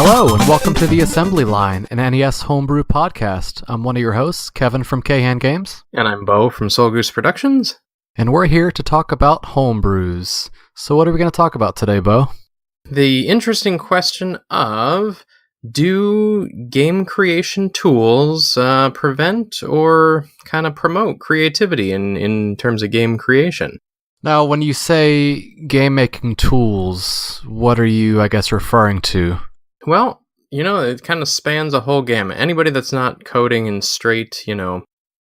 Hello, and welcome to The Assembly Line, an NES homebrew podcast. I'm one of your hosts, Kevin from K-Han Games. And I'm Beau from Soul Goose Productions. And we're here to talk about homebrews. So what are we going to talk about today, Beau? The interesting question of, do game creation tools prevent or kind of promote creativity in terms of game creation? Now, when you say game-making tools, what are you, I guess, referring to? Well, it kind of spans a whole gamut. Anybody that's not coding in straight,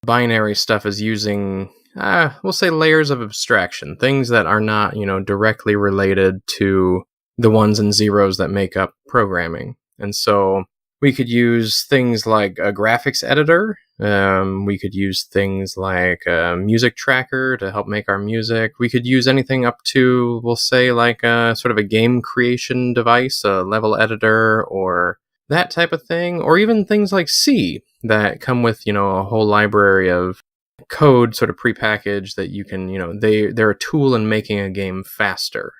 binary stuff is using, we'll say layers of abstraction, things that are not, directly related to the ones and zeros that make up programming. And so we could use things like a graphics editor. We could use things like a music tracker to help make our music. We could use anything up to, we'll say, like a sort of a game creation device, a level editor, or that type of thing. Or even things like C that come with, a whole library of code sort of prepackaged that you can, they're a tool in making a game faster.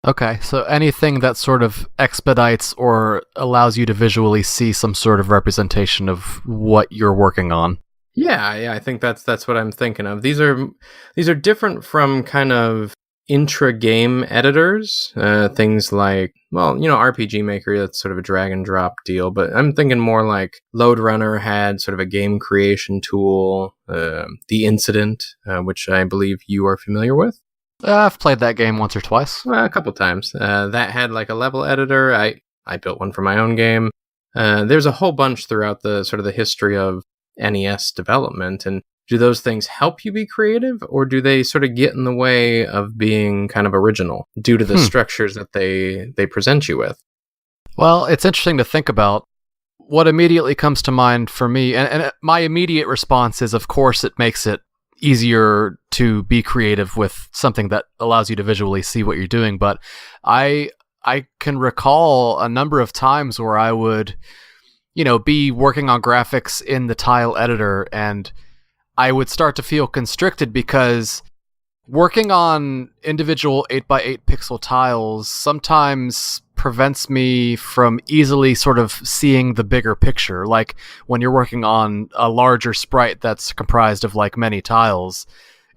Okay, so anything that sort of expedites or allows you to visually see some sort of representation of what you're working on. Yeah, I think that's what I'm thinking of. These are different from kind of intra-game editors, things like, RPG Maker, that's sort of a drag and drop deal, but I'm thinking more like Load Runner had sort of a game creation tool, The Incident, which I believe you are familiar with. I've played that game once or twice. A couple times. That had like a level editor. I built one for my own game. There's a whole bunch throughout the sort of the history of NES development. And do those things help you be creative, or do they sort of get in the way of being kind of original due to the structures that they present you with? Well, it's interesting to think about. What immediately comes to mind for me, and my immediate response is, of course, it makes it easier to be creative with something that allows you to visually see what you're doing. But I can recall a number of times where I would, be working on graphics in the tile editor, and I would start to feel constricted because working on individual 8x8 pixel tiles sometimes prevents me from easily sort of seeing the bigger picture. Like when you're working on a larger sprite that's comprised of like many tiles,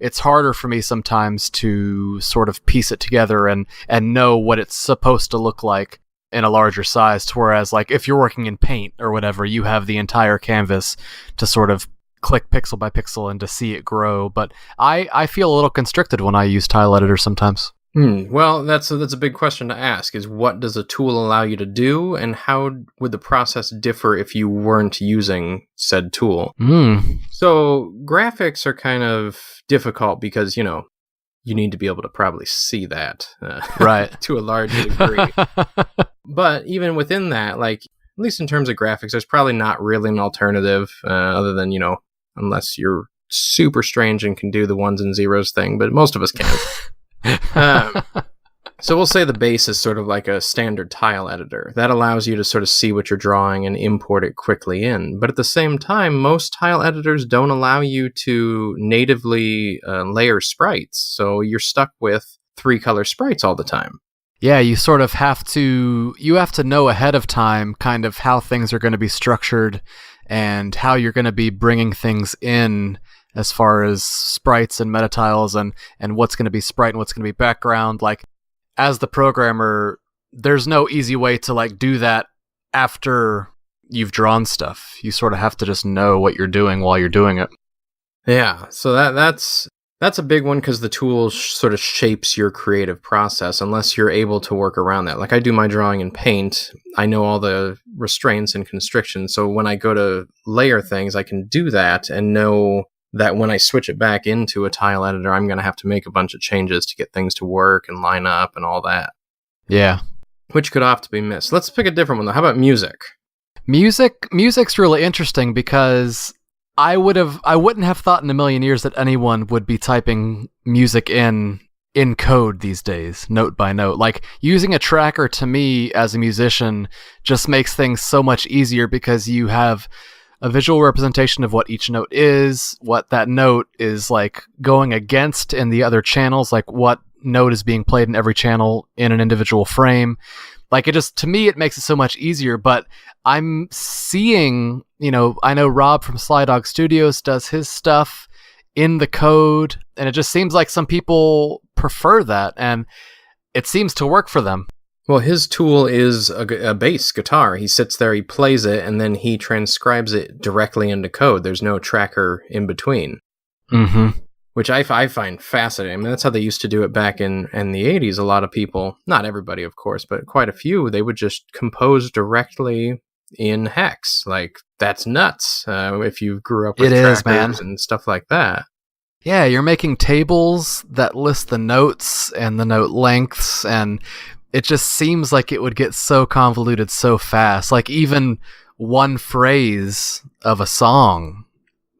it's harder for me sometimes to sort of piece it together and know what it's supposed to look like in a larger size. Whereas like if you're working in Paint or whatever, you have the entire canvas to sort of click pixel by pixel and to see it grow. But I feel a little constricted when I use tile editor sometimes. Well, that's a big question to ask, is what does a tool allow you to do, and how would the process differ if you weren't using said tool? So graphics are kind of difficult because, you need to be able to probably see that right, to a large degree. But even within that, like, at least in terms of graphics, there's probably not really an alternative other than, unless you're super strange and can do the ones and zeros thing, but most of us can't. So we'll say the base is sort of like a standard tile editor that allows you to sort of see what you're drawing and import it quickly in. But at the same time, most tile editors don't allow you to natively layer sprites. So you're stuck with 3-color sprites all the time. Yeah, you sort of have to know ahead of time kind of how things are going to be structured and how you're going to be bringing things in as far as sprites and meta tiles and what's going to be sprite and what's going to be background. Like, as the programmer, there's no easy way to like do that after you've drawn stuff. You sort of have to just know what you're doing while you're doing it. Yeah, so that's a big one because the tool sort of shapes your creative process unless you're able to work around that. Like I do my drawing in Paint, I know all the restraints and constrictions, so when I go to layer things, I can do that and know that when I switch it back into a tile editor, I'm going to have to make a bunch of changes to get things to work and line up and all that. Yeah. Which could often be missed. Let's pick a different one, though. How about music? Music's really interesting because I wouldn't have thought in a million years that anyone would be typing music in code these days, note by note. Like, using a tracker to me as a musician just makes things so much easier because you have a visual representation of what each note is, what that note is like going against in the other channels, like what note is being played in every channel in an individual frame. Like, it just, to me, it makes it so much easier. But I'm seeing, I know Rob from Sly Dog Studios does his stuff in the code, and it just seems like some people prefer that, and it seems to work for them. Well, his tool is a bass guitar. He sits there, he plays it, and then he transcribes it directly into code. There's no tracker in between. Mm-hmm. Which I find fascinating. I mean, that's how they used to do it back in the 80s. A lot of people, not everybody, of course, but quite a few, they would just compose directly in hex. Like, that's nuts if you grew up with trackers and stuff like that. Yeah, you're making tables that list the notes and the note lengths, and it just seems like it would get so convoluted so fast. Like, even one phrase of a song,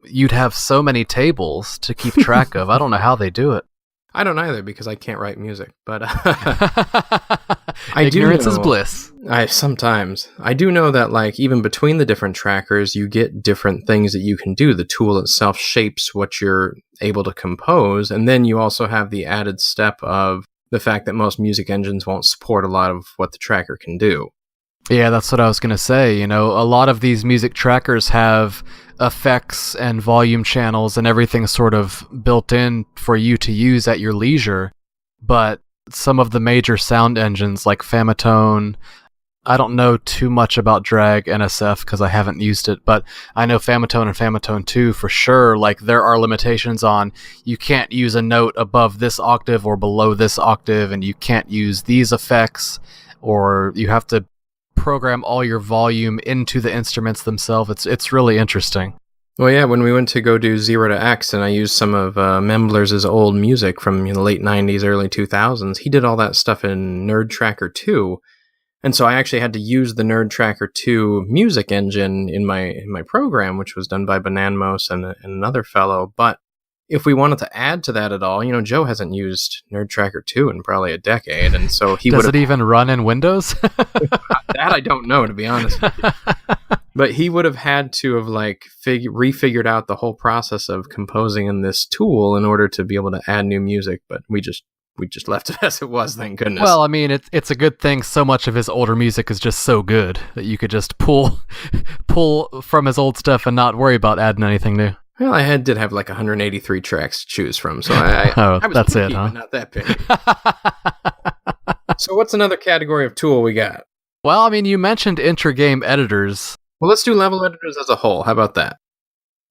you'd have so many tables to keep track of. I don't know how they do it. I don't either, because I can't write music, but ignorance is bliss. Sometimes. I do know that, like, even between the different trackers, you get different things that you can do. The tool itself shapes what you're able to compose, and then you also have the added step of the fact that most music engines won't support a lot of what the tracker can do. Yeah, that's what I was going to say. A lot of these music trackers have effects and volume channels and everything sort of built in for you to use at your leisure. But some of the major sound engines like Famitone, I don't know too much about Drag NSF because I haven't used it, but I know Famitone and Famitone 2 for sure. Like, there are limitations on you can't use a note above this octave or below this octave, and you can't use these effects, or you have to program all your volume into the instruments themselves. It's really interesting. Well, yeah, when we went to go do 0 to X and I used some of Membler's old music from the late 90s, early 2000s, he did all that stuff in Nerd Tracker 2. And so I actually had to use the Nerd Tracker 2 music engine in my program, which was done by Bananmos and another fellow. But if we wanted to add to that at all, Joe hasn't used Nerd Tracker 2 in probably a decade, and so he Does it even run in Windows? That I don't know, to be honest with you. But he would have had to have refigured out the whole process of composing in this tool in order to be able to add new music. But we just left it as it was, thank goodness. Well, I mean, it's a good thing so much of his older music is just so good that you could just pull from his old stuff and not worry about adding anything new. Well, I did have like 183 tracks to choose from, so I was that's picky, it, huh? but not that picky. So what's another category of tool we got? Well, I mean, you mentioned inter-game editors. Well, let's do level editors as a whole. How about that?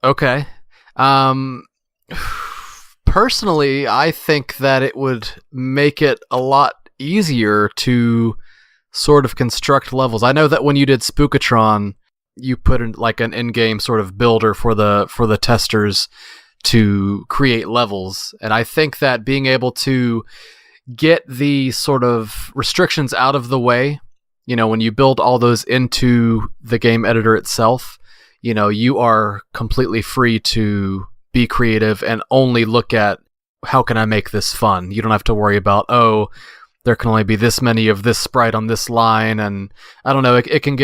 Okay. Personally, I think that it would make it a lot easier to sort of construct levels. I know that when you did Spookatron, you put in like an in-game sort of builder for the testers to create levels, and I think that being able to get the sort of restrictions out of the way, when you build all those into the game editor itself, you are completely free to be creative and only look at how can I make this fun. You don't have to worry about, there can only be this many of this sprite on this line, and I don't know, it can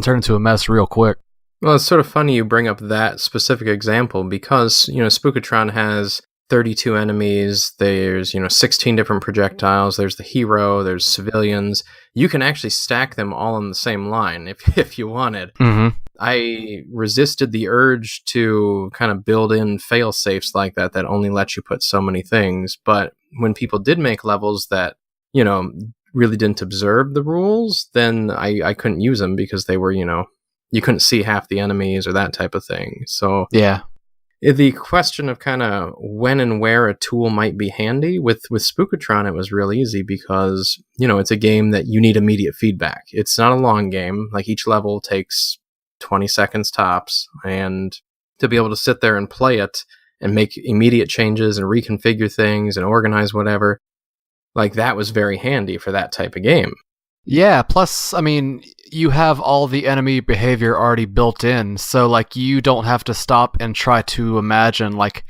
turn into a mess real quick. Well, it's sort of funny you bring up that specific example because, Spookatron has 32 enemies, there's, 16 different projectiles, there's the hero, there's civilians. You can actually stack them all on the same line if you wanted. Mm-hmm. I resisted the urge to kind of build in fail-safes like that only let you put so many things, but when people did make levels that really didn't observe the rules, then I couldn't use them because they were, you couldn't see half the enemies or that type of thing. So yeah, the question of kind of when and where a tool might be handy with Spookatron, it was real easy because, it's a game that you need immediate feedback. It's not a long game. Like, each level takes 20 seconds tops, and to be able to sit there and play it and make immediate changes and reconfigure things and organize whatever, like, that was very handy for that type of game. Yeah, plus, I mean, you have all the enemy behavior already built in, so, like, you don't have to stop and try to imagine, like,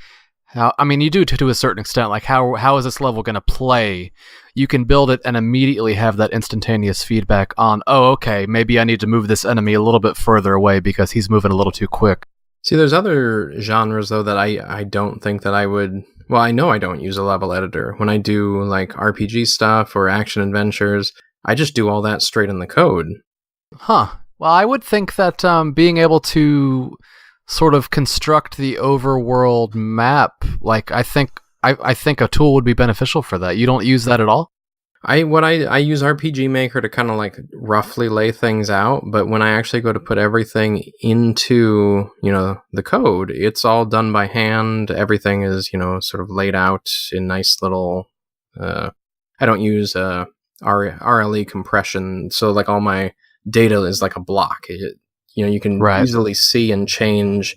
how, I mean, you do to a certain extent, like, how is this level going to play? You can build it and immediately have that instantaneous feedback on, okay, maybe I need to move this enemy a little bit further away because he's moving a little too quick. See, there's other genres, though, that I don't think that I would... Well, I know I don't use a level editor. When I do, like, RPG stuff or action adventures, I just do all that straight in the code. Huh. Well, I would think that being able to sort of construct the overworld map, like, I think a tool would be beneficial for that. You don't use that at all? I use RPG Maker to kind of like roughly lay things out, but when I actually go to put everything into, the code, it's all done by hand. Everything is, sort of laid out in nice little, I don't use RLE compression. So like all my data is like a block. You can easily see and change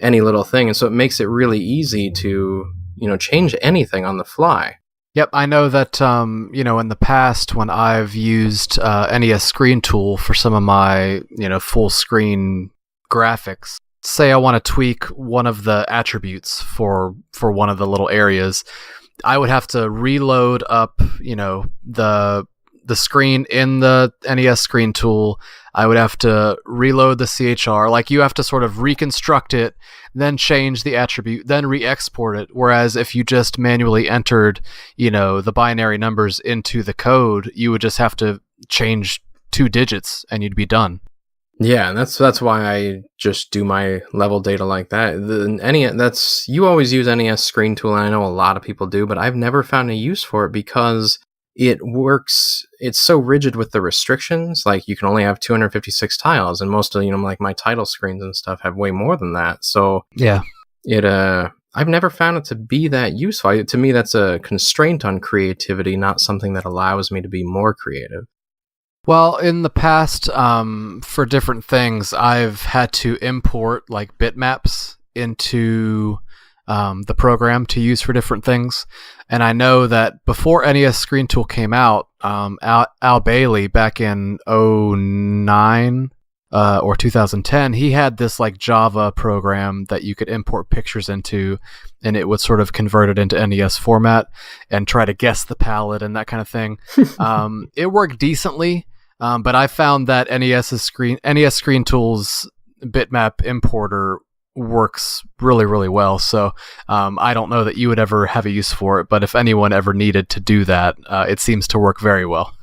any little thing. And so it makes it really easy to, change anything on the fly. Yep, I know that, in the past when I've used NES Screen Tool for some of my, full screen graphics, say I want to tweak one of the attributes for one of the little areas, I would have to reload up, the screen in the NES Screen Tool. I would have to reload the CHR. Like, you have to sort of reconstruct it, then change the attribute, then re-export it. Whereas if you just manually entered, the binary numbers into the code, you would just have to change 2 digits and you'd be done. Yeah, and that's why I just do my level data like that. You always use NES Screen Tool, and I know a lot of people do, but I've never found a use for it because it works. It's so rigid with the restrictions. Like, you can only have 256 tiles, and most of like my title screens and stuff have way more than that. So yeah, I've never found it to be that useful. To me, that's a constraint on creativity, not something that allows me to be more creative. Well, in the past, for different things, I've had to import like bitmaps into the program to use for different things. And I know that before NES Screen Tool came out, Al Bailey back in 2009 or 2010, he had this like Java program that you could import pictures into, and it would sort of convert it into NES format and try to guess the palette and that kind of thing. It worked decently, but I found that NES Screen Tool's bitmap importer works really, really well. So I don't know that you would ever have a use for it, but if anyone ever needed to do that, it seems to work very well.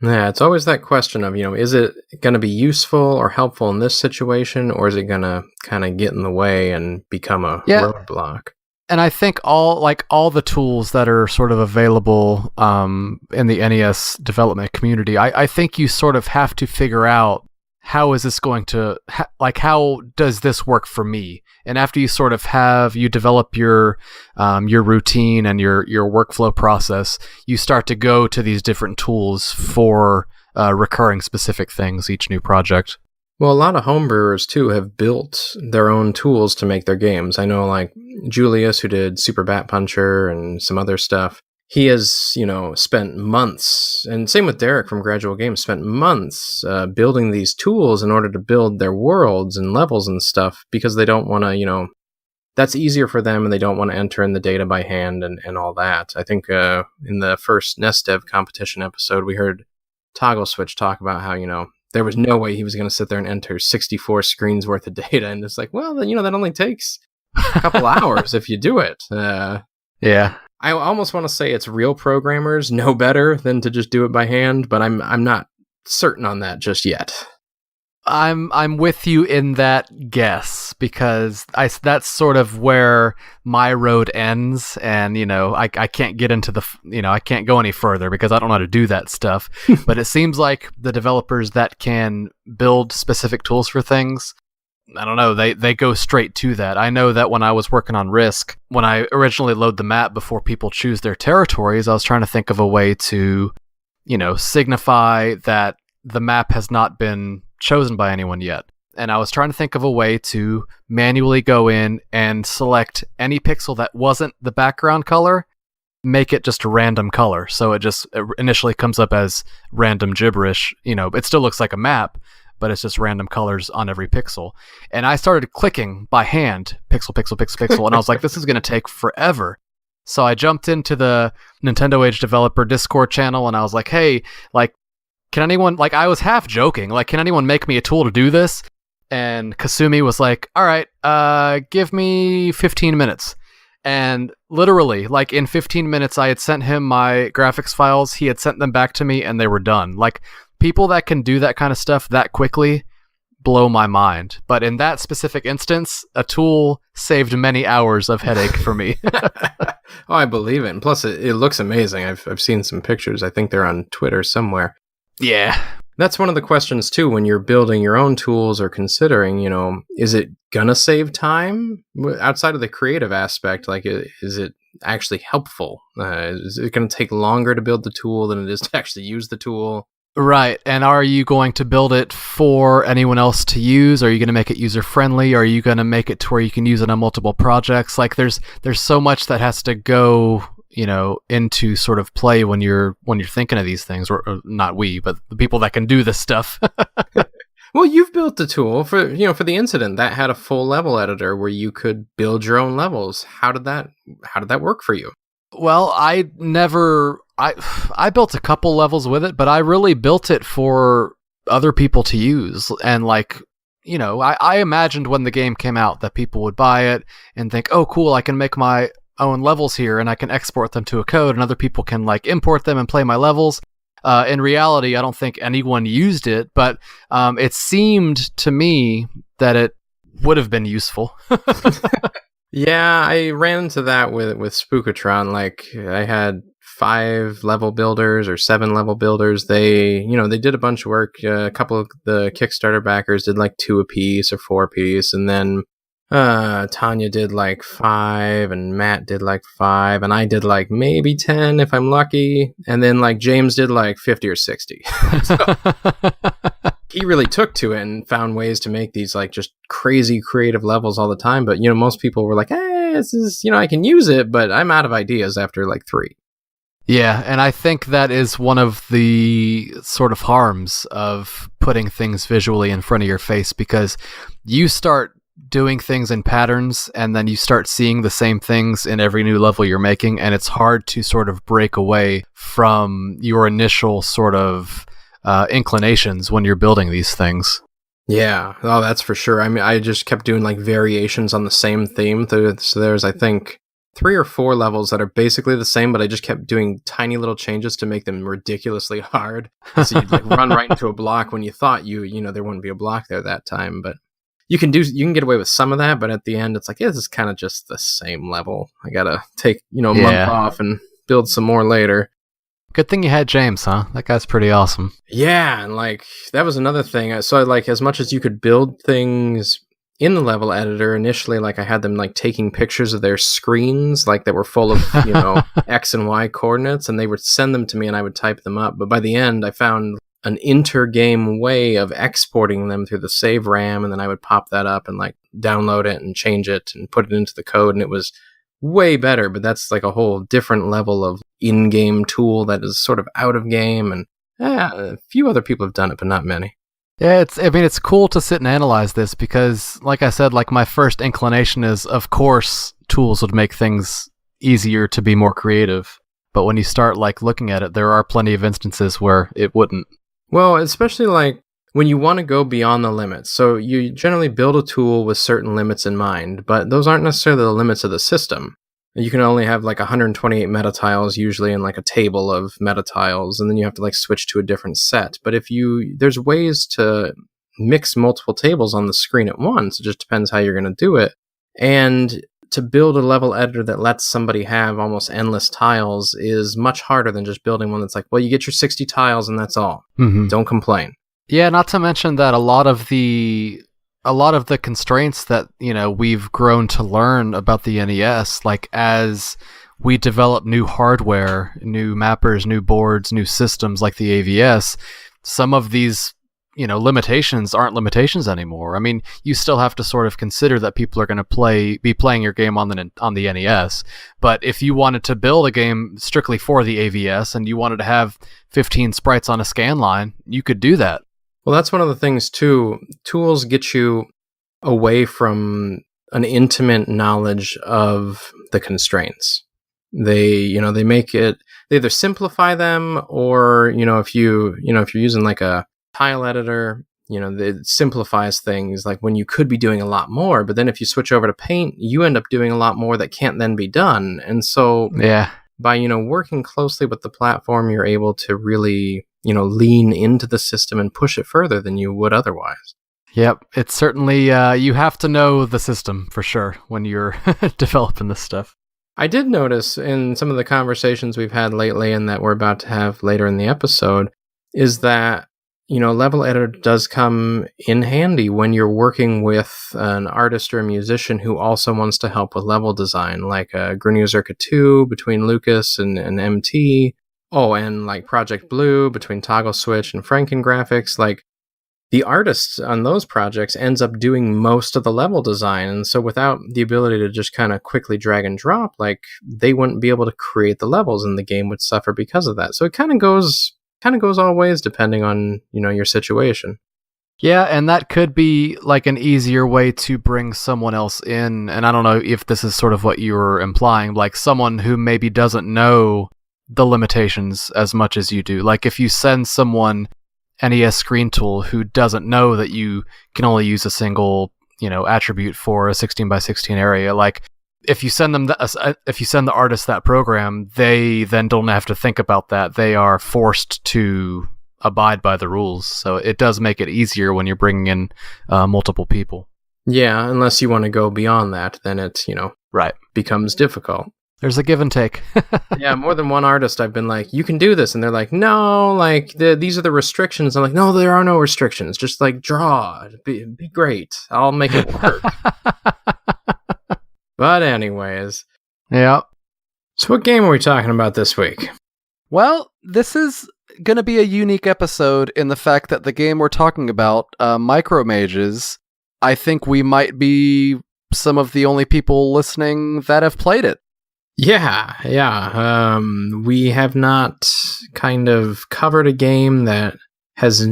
Yeah, it's always that question of, is it going to be useful or helpful in this situation, or is it going to kind of get in the way and become a roadblock? And I think all the tools that are sort of available in the NES development community, I think you sort of have to figure out, how is this going to, how does this work for me? And after you sort of you develop your routine and your workflow process, you start to go to these different tools for recurring specific things each new project. Well, a lot of homebrewers, too, have built their own tools to make their games. I know, like, Julius, who did Super Bat Puncher and some other stuff, he has, spent months, and same with Derek from Gradual Games, spent months building these tools in order to build their worlds and levels and stuff, because they don't want to, that's easier for them, and they don't want to enter in the data by hand and all that. I think in the first NestDev competition episode, we heard Toggle Switch talk about how, there was no way he was going to sit there and enter 64 screens worth of data, and it's like, well, that only takes a couple hours if you do it. Yeah. I almost want to say it's real programmers know better than to just do it by hand, but I'm not certain on that just yet. I'm with you in that guess, because that's sort of where my road ends, and I can't get into I can't go any further because I don't know how to do that stuff. But it seems like the developers that can build specific tools for things, I don't know, they go straight to that. I know that when I was working on Risk, when I originally load the map before people choose their territories, I was trying to think of a way to, signify that the map has not been chosen by anyone yet. And I was trying to think of a way to manually go in and select any pixel that wasn't the background color, make it just a random color. So it initially comes up as random gibberish. It still looks like a map, but it's just random colors on every pixel. And I started clicking by hand, pixel, pixel, pixel, pixel, and I was like, this is going to take forever. So I jumped into the Nintendo Age Developer Discord channel, and I was like, hey, can anyone, I was half joking, can anyone make me a tool to do this? And Kasumi was like, all right, give me 15 minutes. And literally, like in 15 minutes, I had sent him my graphics files. He had sent them back to me and they were done. Like, people that can do that kind of stuff that quickly blow my mind. But in that specific instance, a tool saved many hours of headache for me. Oh, I believe it. And plus, it looks amazing. I've seen some pictures. I think they're on Twitter somewhere. Yeah. That's one of the questions, too, when you're building your own tools or considering, is it going to save time? Outside of the creative aspect, like, is it actually helpful? Is it going to take longer to build the tool than it is to actually use the tool? Right. And are you going to build it for anyone else to use? Are you going to make it user-friendly? Are you going to make it to where you can use it on multiple projects? Like, there's so much that has to go into sort of play when you're thinking of these things, or not we, but the people that can do this stuff. Well, you've built the tool for the incident that had a full level editor where you could build your own levels. How did that work for you? Well, I built a couple levels with it, but I really built it for other people to use. And like, I imagined when the game came out that people would buy it and think, oh, cool, I can make my own levels here and I can export them to a code and other people can like import them and play my levels. In reality, I don't think anyone used it, but it seemed to me that it would have been useful. Yeah, I ran into that with Spookatron. Like, I had 5 level builders or 7 level builders. They did a bunch of work. A couple of the Kickstarter backers did like 2 apiece or 4 apiece, and then Tanya did like 5, and Matt did like 5, and I did like maybe 10 if I'm lucky, and then like James did like 50 or 60. So he really took to it and found ways to make these like just crazy creative levels all the time. But most people were like, hey, this is I can use it, but I'm out of ideas after like 3. Yeah, and I think that is one of the sort of harms of putting things visually in front of your face, because you start doing things in patterns and then you start seeing the same things in every new level you're making, and it's hard to sort of break away from your initial sort of inclinations when you're building these things. Yeah, oh, that's for sure. I mean, I just kept doing like variations on the same theme. So there's, I think, 3 or 4 levels that are basically the same, but I just kept doing tiny little changes to make them ridiculously hard. So you'd like run right into a block when you thought there wouldn't be a block there that time. But you can get away with some of that, but at the end it's like, yeah, this is kind of just the same level. I gotta take a month off and build some more later. Good thing you had James, huh? That guy's pretty awesome. Yeah, and like that was another thing. So like, as much as you could build things in the level editor, initially, like I had them like taking pictures of their screens, like that were full of X and Y coordinates, and they would send them to me and I would type them up. But by the end, I found an inter-game way of exporting them through the save RAM, and then I would pop that up and like download it and change it and put it into the code, and it was way better. But that's like a whole different level of in-game tool that is sort of out of game, and a few other people have done it, but not many. Yeah, it's cool to sit and analyze this, because like I said, like my first inclination is, of course, tools would make things easier to be more creative. But when you start like looking at it, there are plenty of instances where it wouldn't. Well, especially like when you want to go beyond the limits. So you generally build a tool with certain limits in mind, but those aren't necessarily the limits of the system. You can only have like 128 meta tiles usually in like a table of meta tiles, and then you have to like switch to a different set. But there's ways to mix multiple tables on the screen at once. It just depends how you're going to do it. And to build a level editor that lets somebody have almost endless tiles is much harder than just building one that's like, well, you get your 60 tiles and that's all. Mm-hmm. Don't complain. Yeah, not to mention that a lot of the constraints that, we've grown to learn about the NES, like as we develop new hardware, new mappers, new boards, new systems like the AVS, some of these, limitations aren't limitations anymore. I mean, you still have to sort of consider that people are going to be playing your game on the NES. But if you wanted to build a game strictly for the AVS and you wanted to have 15 sprites on a scan line, you could do that. Well, that's one of the things too. Tools get you away from an intimate knowledge of the constraints. They make it, they either simplify them, or, if you're using like a tile editor, it simplifies things, like when you could be doing a lot more, but then if you switch over to Paint, you end up doing a lot more that can't then be done. And so by, working closely with the platform, you're able to really, lean into the system and push it further than you would otherwise. Yep, it's certainly, you have to know the system for sure when you're developing this stuff. I did notice in some of the conversations we've had lately and that we're about to have later in the episode is that, level editor does come in handy when you're working with an artist or a musician who also wants to help with level design, like Grunier Zirka 2 between Lucas and MT. Oh, and like Project Blue between Toggle Switch and Freakin Graphics. Like, the artist on those projects ends up doing most of the level design. And so without the ability to just kind of quickly drag and drop, like, they wouldn't be able to create the levels and the game would suffer because of that. So it kind of goes all ways depending on, your situation. Yeah, and that could be like an easier way to bring someone else in. And I don't know if this is sort of what you were implying, like someone who maybe doesn't know the limitations as much as you do. Like if you send someone NES Screen Tool who doesn't know that you can only use a single, attribute for a 16x16 area, like if you send them if you send the artist that program, they then don't have to think about that. They are forced to abide by the rules. So it does make it easier when you're bringing in multiple people. Yeah, unless you want to go beyond that, then it's, right, becomes difficult. There's a give and take. Yeah, more than one artist I've been like, you can do this. And they're like, no, like, these are the restrictions. I'm like, no, there are no restrictions. Just, like, draw. Be great. I'll make it work. But anyways. Yeah. So what game are we talking about this week? Well, this is going to be a unique episode in the fact that the game we're talking about, Micro Mages, I think we might be some of the only people listening that have played it. Yeah. We have not kind of covered a game that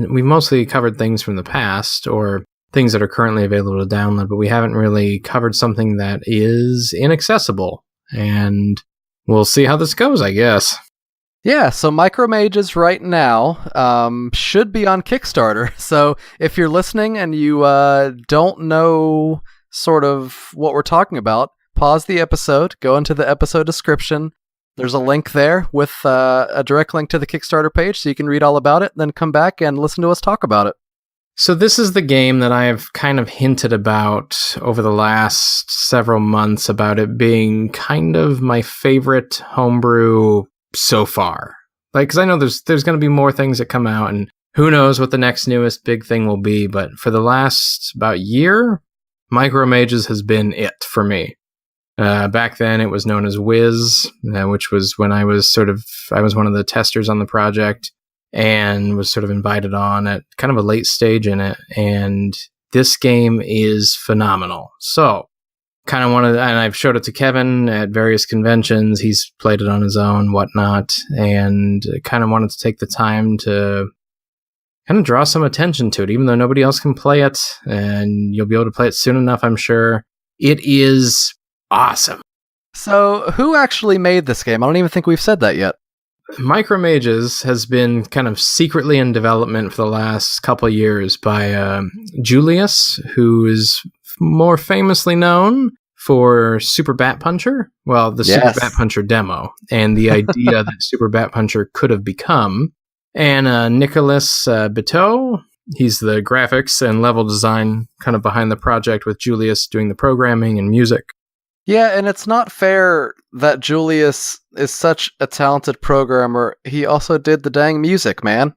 we mostly covered things from the past or things that are currently available to download, but we haven't really covered something that is inaccessible. And we'll see how this goes, I guess. Yeah, so Micro Mages right now should be on Kickstarter. So if you're listening and you don't know sort of what we're talking about, pause the episode, go into the episode description. There's a link there with a direct link to the Kickstarter page so you can read all about it, and then come back and listen to us talk about it. So this is the game that I've kind of hinted about over the last several months about it being kind of my favorite homebrew so far. Like, because I know there's going to be more things that come out, and who knows what the next newest big thing will be, but for the last about year, Micro Mages has been it for me. Back then, it was known as Wiz, which was when I was one of the testers on the project and was sort of invited on at kind of a late stage in it. And this game is phenomenal. So, kind of wanted, and I've showed it to Kevin at various conventions. He's played it on his own, whatnot, and kind of wanted to take the time to kind of draw some attention to it, even though nobody else can play it, and you'll be able to play it soon enough, I'm sure. It is awesome. So, who actually made this game? I don't even think we've said that yet. Micro Mages has been kind of secretly in development for the last couple of years by Julius, who is more famously known for Super Bat Puncher. Well, the Super Bat Puncher demo and the idea that Super Bat Puncher could have become. And Nicolas Beau, he's the graphics and level design kind of behind the project, with Julius doing the programming and music. Yeah, and it's not fair that Julius is such a talented programmer. He also did the dang music, man.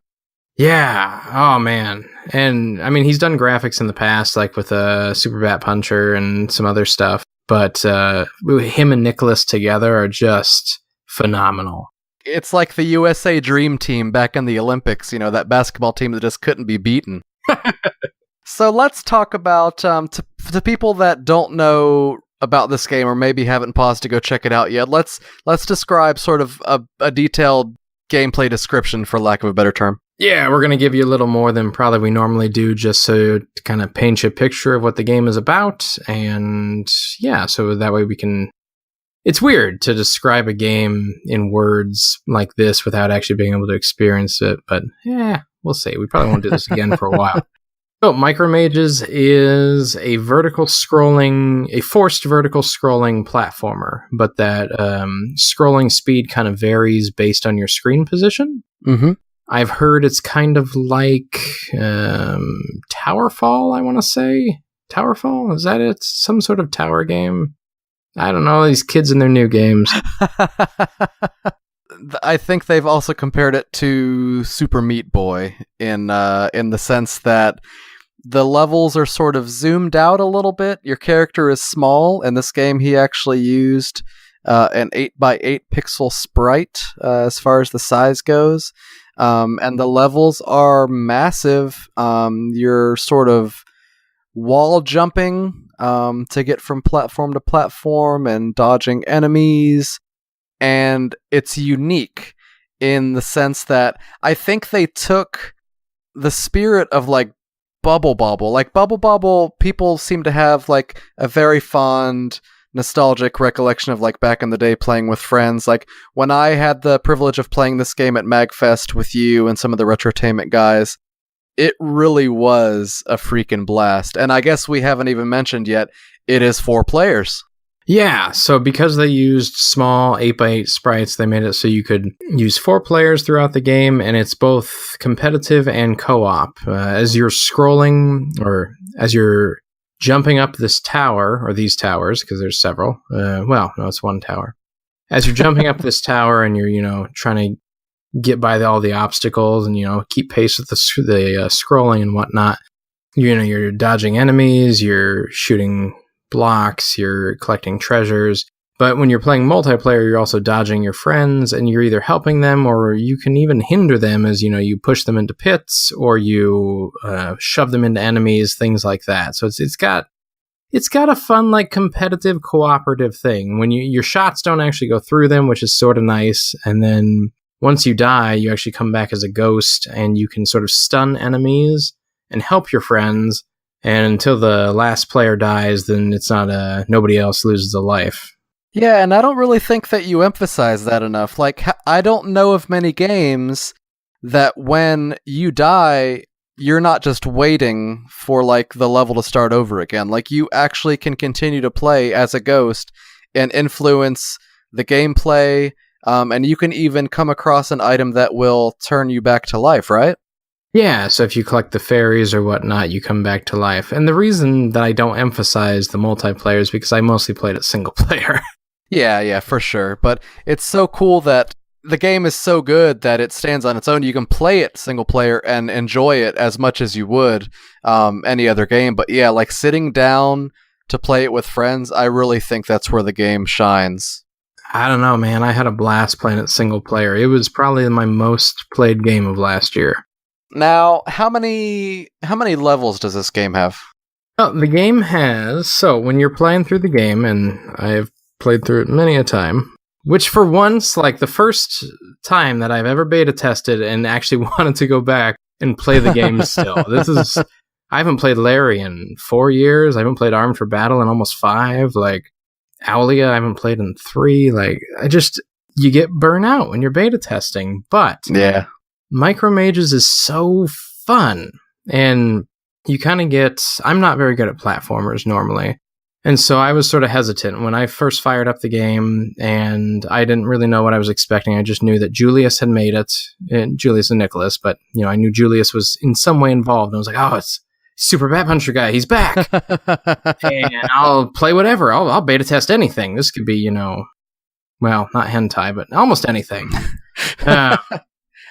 Yeah, oh man. And I mean, he's done graphics in the past, like with Super Bat Puncher and some other stuff. But him and Nicholas together are just phenomenal. It's like the USA Dream Team back in the Olympics, that basketball team that just couldn't be beaten. So let's talk about, to people that don't know about this game or maybe haven't paused to go check it out yet, let's describe sort of a detailed gameplay description, for lack of a better term. Yeah, we're going to give you a little more than probably we normally do, just to kind of paint you a picture of what the game is about. And yeah, so that way we can... It's weird to describe a game in words like this without actually being able to experience it, but yeah, we'll see. We probably won't do this again for a while. So Micromages is a forced vertical scrolling platformer, but that scrolling speed kind of varies based on your screen position. Mm-hmm. I've heard it's kind of like Towerfall, I want to say. Towerfall? Is that it? Some sort of tower game? I don't know, these kids and their new games. I think they've also compared it to Super Meat Boy in the sense that the levels are sort of zoomed out a little bit. Your character is small. In this game, he actually used an 8x8 pixel sprite as far as the size goes. And the levels are massive. You're sort of wall jumping to get from platform to platform and dodging enemies. And it's unique in the sense that I think they took the spirit of like Bubble Bobble. Like Bubble Bobble, people seem to have like a very fond, nostalgic recollection of like back in the day playing with friends. Like when I had the privilege of playing this game at MagFest with you and some of the Retrotainment guys, it really was a freaking blast. And I guess we haven't even mentioned yet, it is 4 players. Yeah, so because they used small 8x8 sprites, they made it so you could use 4 players throughout the game, and it's both competitive and co-op. As you're scrolling, or as you're jumping up this tower, or these towers, because there's several. No, it's one tower. As you're jumping up this tower and you're, trying to get by all the obstacles and, keep pace with the scrolling and whatnot, you're dodging enemies, you're shooting blocks, you're collecting treasures. But when you're playing multiplayer, you're also dodging your friends, and you're either helping them or you can even hinder them as, you push them into pits or you shove them into enemies, things like that. So it's got a fun, like, competitive, cooperative thing. When your shots don't actually go through them, which is sort of nice, and then once you die, you actually come back as a ghost, and you can sort of stun enemies and help your friends. And until the last player dies, then it's not nobody else loses a life. Yeah, and I don't really think that you emphasize that enough. Like, I don't know of many games that when you die, you're not just waiting for, like, the level to start over again. Like, you actually can continue to play as a ghost and influence the gameplay, and you can even come across an item that will turn you back to life, right? Yeah, so if you collect the fairies or whatnot, you come back to life. And the reason that I don't emphasize the multiplayer is because I mostly played it single player. Yeah, for sure. But it's so cool that the game is so good that it stands on its own. You can play it single player and enjoy it as much as you would any other game. But yeah, like sitting down to play it with friends, I really think that's where the game shines. I don't know, man. I had a blast playing it single player. It was probably my most played game of last year. Now, how many levels does this game have? Oh, the game has, so when you're playing through the game, and I've played through it many a time, which for once, like the first time that I've ever beta tested and actually wanted to go back and play the game still. I haven't played Larry in 4 years. I haven't played Armed for Battle in almost 5. Like, Owlia, I haven't played in 3. Like, you get burnt out when you're beta testing, but... Yeah. Micromages is so fun, and you kind of I'm not very good at platformers normally, and so I was sort of hesitant when I first fired up the game, and I didn't really know what I was expecting. I just knew that Julius had made it, and Julius and Nicolas, but, I knew Julius was in some way involved, and I was like, oh, it's Super Bat Puncher guy, he's back, and I'll play whatever, I'll beta test anything. This could be, well, not hentai, but almost anything.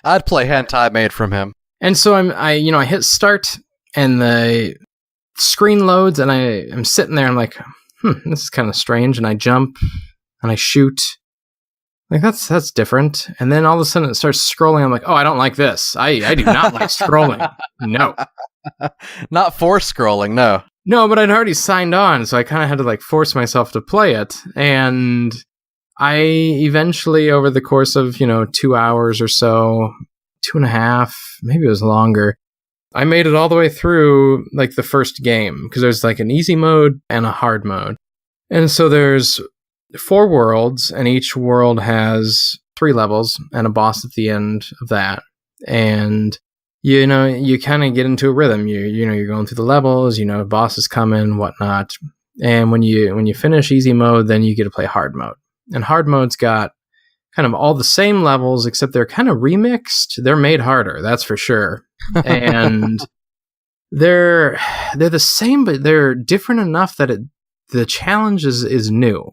I'd play hentai made from him. And so I hit start and the screen loads and I'm sitting there. I'm like, this is kind of strange. And I jump and I shoot. Like, that's different. And then all of a sudden it starts scrolling. I'm like, oh, I don't like this. I do not like scrolling. No. Not force scrolling, no. No, but I'd already signed on. So I kind of had to like force myself to play it. And I eventually, over the course of, 2 hours or so, 2.5, maybe it was longer, I made it all the way through, like, the first game, because there's, like, an easy mode and a hard mode. And so there's 4 worlds, and each world has 3 levels and a boss at the end of that. And you kind of get into a rhythm. You're going through the levels, bosses come in, whatnot. And when you finish easy mode, then you get to play hard mode. And hard mode's got kind of all the same levels, except they're kind of remixed. They're made harder, that's for sure. And they're the same, but they're different enough that the challenge is new.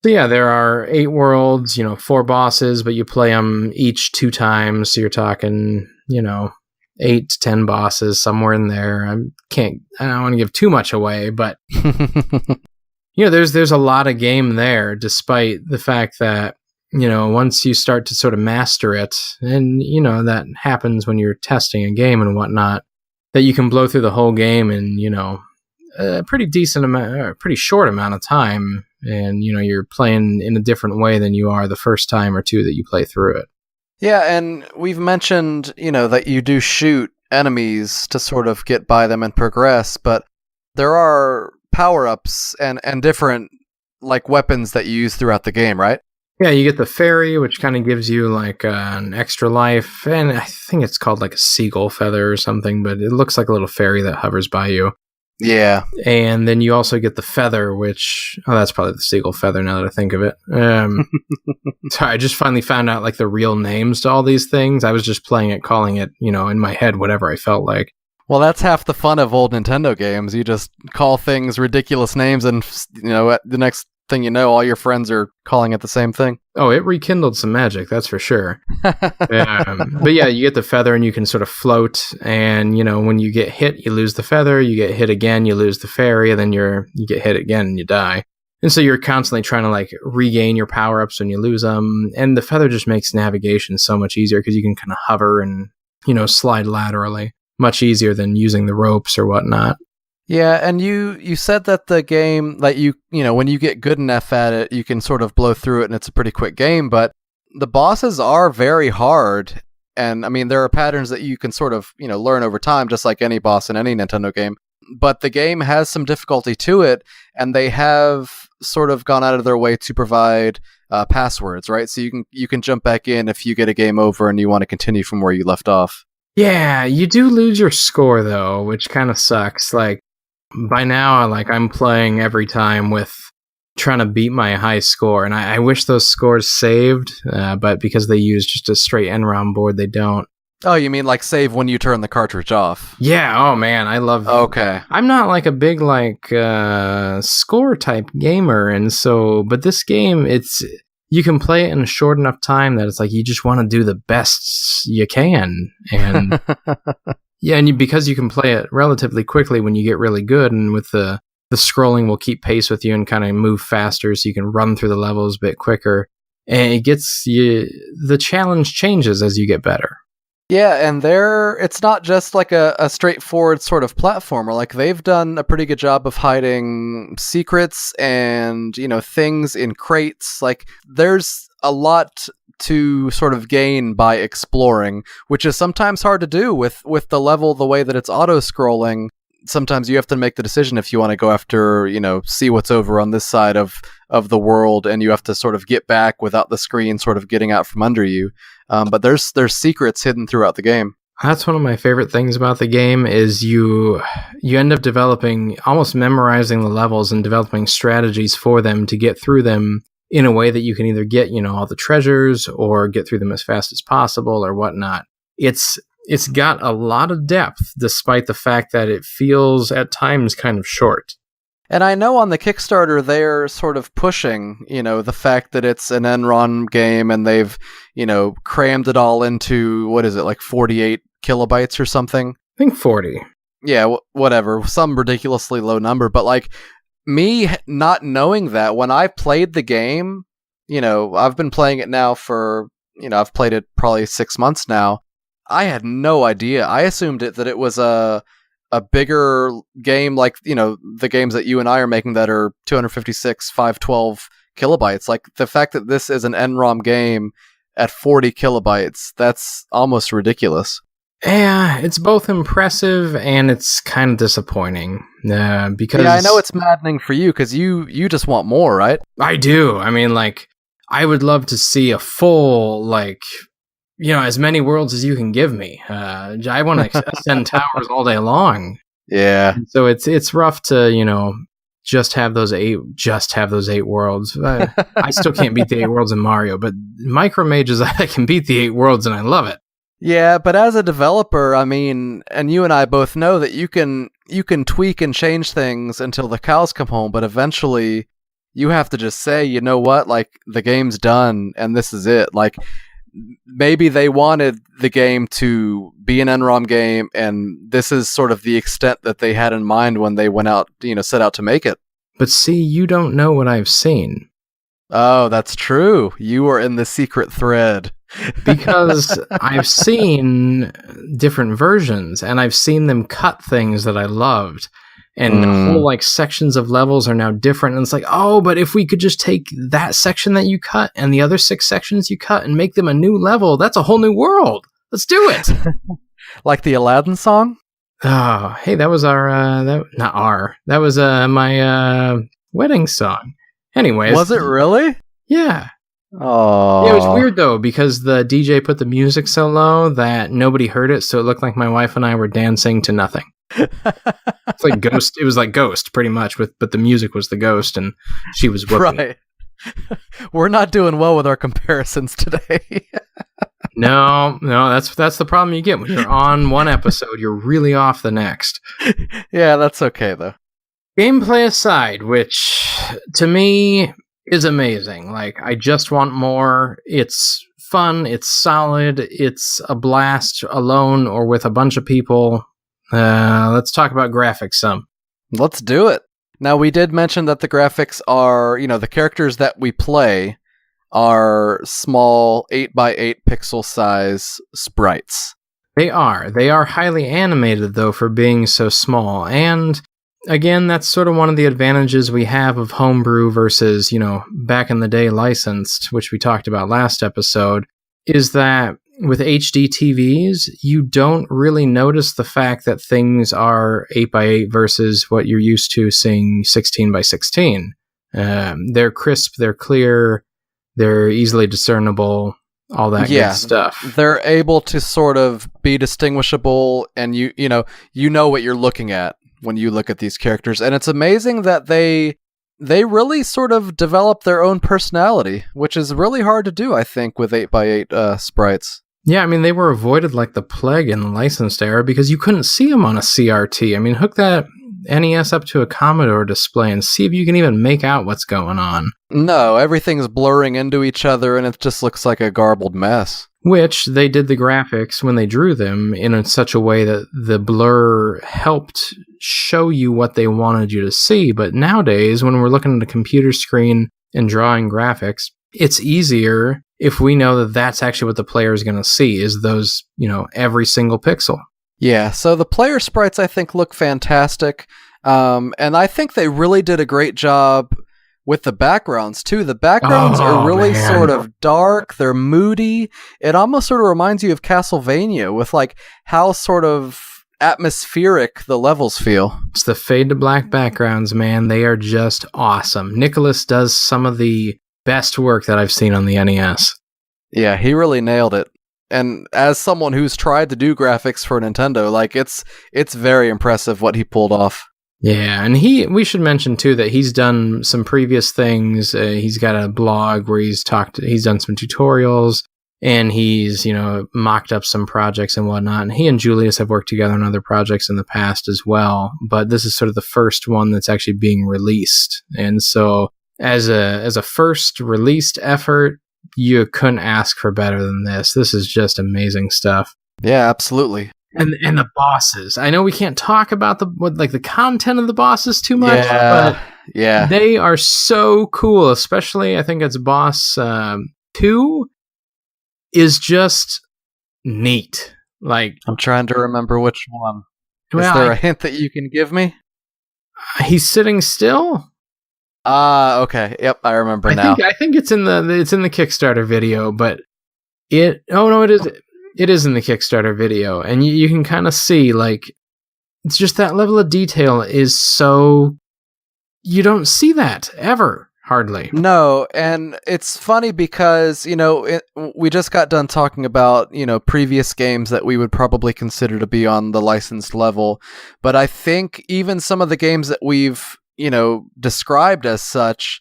So yeah, there are 8 worlds, 4 bosses, but you play them each 2 times. So you're talking, 8 to 10 bosses, somewhere in there. I don't want to give too much away, but there's a lot of game there, despite the fact that, once you start to sort of master it, and, that happens when you're testing a game and whatnot, that you can blow through the whole game in, a pretty decent amount, or a pretty short amount of time. And, you're playing in a different way than you are the first time or two that you play through it. Yeah, and we've mentioned, that you do shoot enemies to sort of get by them and progress, but there are power-ups and different, like, weapons that you use throughout the game, right? Yeah, you get the fairy, which kind of gives you, like, an extra life, and I think it's called, like, a seagull feather or something, but it looks like a little fairy that hovers by you. Yeah. And then you also get the feather, which... Oh, that's probably the seagull feather now that I think of it. Sorry, I just finally found out, like, the real names to all these things. I was just playing it, calling it, in my head, whatever I felt like. Well, that's half the fun of old Nintendo games. You just call things ridiculous names and, the next thing you know, all your friends are calling it the same thing. Oh, it rekindled some magic, that's for sure. But yeah, you get the feather and you can sort of float, and when you get hit, you lose the feather, you get hit again, you lose the fairy, and then you get hit again and you die. And so you're constantly trying to, like, regain your power-ups when you lose them, and the feather just makes navigation so much easier because you can kind of hover and, slide laterally. Much easier than using the ropes or whatnot. Yeah, and you said that the game, like, when you get good enough at it, you can sort of blow through it and it's a pretty quick game, but the bosses are very hard, and I mean, there are patterns that you can sort of, learn over time, just like any boss in any Nintendo game, but the game has some difficulty to it, and they have sort of gone out of their way to provide passwords, right? So you can jump back in if you get a game over and you want to continue from where you left off. Yeah, you do lose your score, though, which kind of sucks. Like, by now, like, I'm playing every time with trying to beat my high score, and I wish those scores saved, but because they use just a straight NROM board, they don't. Oh, you mean like save when you turn the cartridge off? Yeah, oh man, I love... Okay. I'm not like a big, like, score type gamer, and so... But this game, you can play it in a short enough time that it's like you just want to do the best you can, and... Yeah, and because you can play it relatively quickly when you get really good, and with the scrolling will keep pace with you and kind of move faster, so you can run through the levels a bit quicker. And it gets you... The challenge changes as you get better. Yeah, and it's not just like a straightforward sort of platformer. Like, they've done a pretty good job of hiding secrets and, things in crates. Like, there's a lot to sort of gain by exploring, which is sometimes hard to do with the level, the way that it's auto-scrolling. Sometimes you have to make the decision if you want to go after, see what's over on this side of the world, and you have to sort of get back without the screen sort of getting out from under you. But there's secrets hidden throughout the game. That's one of my favorite things about the game is you end up developing, almost memorizing the levels and developing strategies for them to get through them in a way that you can either get, all the treasures or get through them as fast as possible or whatnot. It's got a lot of depth, despite the fact that it feels at times kind of short. And I know on the Kickstarter, they're sort of pushing, the fact that it's an Enron game and they've, crammed it all into, what is it, like 48 kilobytes or something? I think 40. Yeah, whatever. Some ridiculously low number. But, like, me not knowing that, when I played the game, I've been playing it now for, I've played it probably 6 months now. I had no idea. I assumed that it was a bigger game, like, the games that you and I are making that are 256, 512 kilobytes. Like, the fact that this is an NROM game at 40 kilobytes, that's almost ridiculous. Yeah, it's both impressive and it's kind of disappointing. Because... Yeah, I know it's maddening for you, because you just want more, right? I do. I mean, like, I would love to see a full, like, as many worlds as you can give me. I want to ascend towers all day long. Yeah. So it's rough to, just have those 8 worlds. I still can't beat the 8 worlds in Mario, but Micromages, I can beat the 8 worlds and I love it. Yeah, but as a developer, I mean, and you and I both know that you can tweak and change things until the cows come home, but eventually you have to just say, you know what, like, the game's done and this is it. Like, maybe they wanted the game to be an NROM game, and this is sort of the extent that they had in mind when they went out, set out to make it. But see, you don't know what I've seen. Oh, that's true. You were in the secret thread. Because I've seen different versions, and I've seen them cut things that I loved. And whole sections of levels are now different. And it's like, oh, but if we could just take that section that you cut and the other 6 sections you cut and make them a new level, that's a whole new world. Let's do it. Like the Aladdin song? Oh, hey, that was that was my wedding song. Anyways. Was it really? Yeah. Oh. Yeah, it was weird though, because the DJ put the music so low that nobody heard it, so it looked like my wife and I were dancing to nothing. It's like Ghost. It was like Ghost, pretty much, but the music was the Ghost, and she was whooping. Right. We're not doing well with our comparisons today. No, that's the problem you get when you're on one episode. You're really off the next. Yeah, that's okay though. Gameplay aside, which to me is amazing. Like, I just want more. It's fun. It's solid. It's a blast alone or with a bunch of people. Let's talk about graphics some. Let's do it. Now, we did mention that the graphics are, the characters that we play are small 8x8 pixel size sprites. They are highly animated, though, for being so small. And again, that's sort of one of the advantages we have of homebrew versus, back in the day licensed, which we talked about last episode, is that with HD TVs, you don't really notice the fact that things are 8x8 versus what you're used to seeing 16x16. They're crisp, they're clear, they're easily discernible, all that good stuff. They're able to sort of be distinguishable, and you know what you're looking at when you look at these characters. And it's amazing that they really sort of develop their own personality, which is really hard to do, I think, with 8x8 sprites. Yeah, I mean, they were avoided like the plague in the licensed era because you couldn't see them on a CRT. I mean, hook that NES up to a Commodore display and see if you can even make out what's going on. No, everything's blurring into each other and it just looks like a garbled mess. Which they did the graphics when they drew them in such a way that the blur helped show you what they wanted you to see. But nowadays, when we're looking at a computer screen and drawing graphics, it's easier if we know that that's actually what the player is going to see, is those, every single pixel. Yeah, so the player sprites, I think, look fantastic. And I think they really did a great job with the backgrounds, too. The backgrounds are really sort of dark. They're moody. It almost sort of reminds you of Castlevania with, how sort of atmospheric the levels feel. It's the fade to black backgrounds, man. They are just awesome. Nicholas does some of the best work that I've seen on the NES. Yeah, he really nailed it. And as someone who's tried to do graphics for Nintendo, it's very impressive what he pulled off. Yeah, and we should mention too that he's done some previous things. He's got a blog where he's done some tutorials, and he's, mocked up some projects and whatnot. And he and Julius have worked together on other projects in the past as well. But this is sort of the first one that's actually being released. And so as a first released effort, you couldn't ask for better than this. This is just amazing stuff. Yeah, absolutely. And the bosses. I know we can't talk about the content of the bosses too much, but they are so cool. Especially, I think it's boss 2 is just neat. I'm trying to remember which one. Is there a hint that you can give me? He's sitting still. Okay. Yep, I remember now. I think it's in the Kickstarter video, but it is in the Kickstarter video, and you can kind of see, it's just that level of detail is so, you don't see that ever. Hardly. No, and it's funny because, we just got done talking about, previous games that we would probably consider to be on the licensed level. But I think even some of the games that we've, described as such,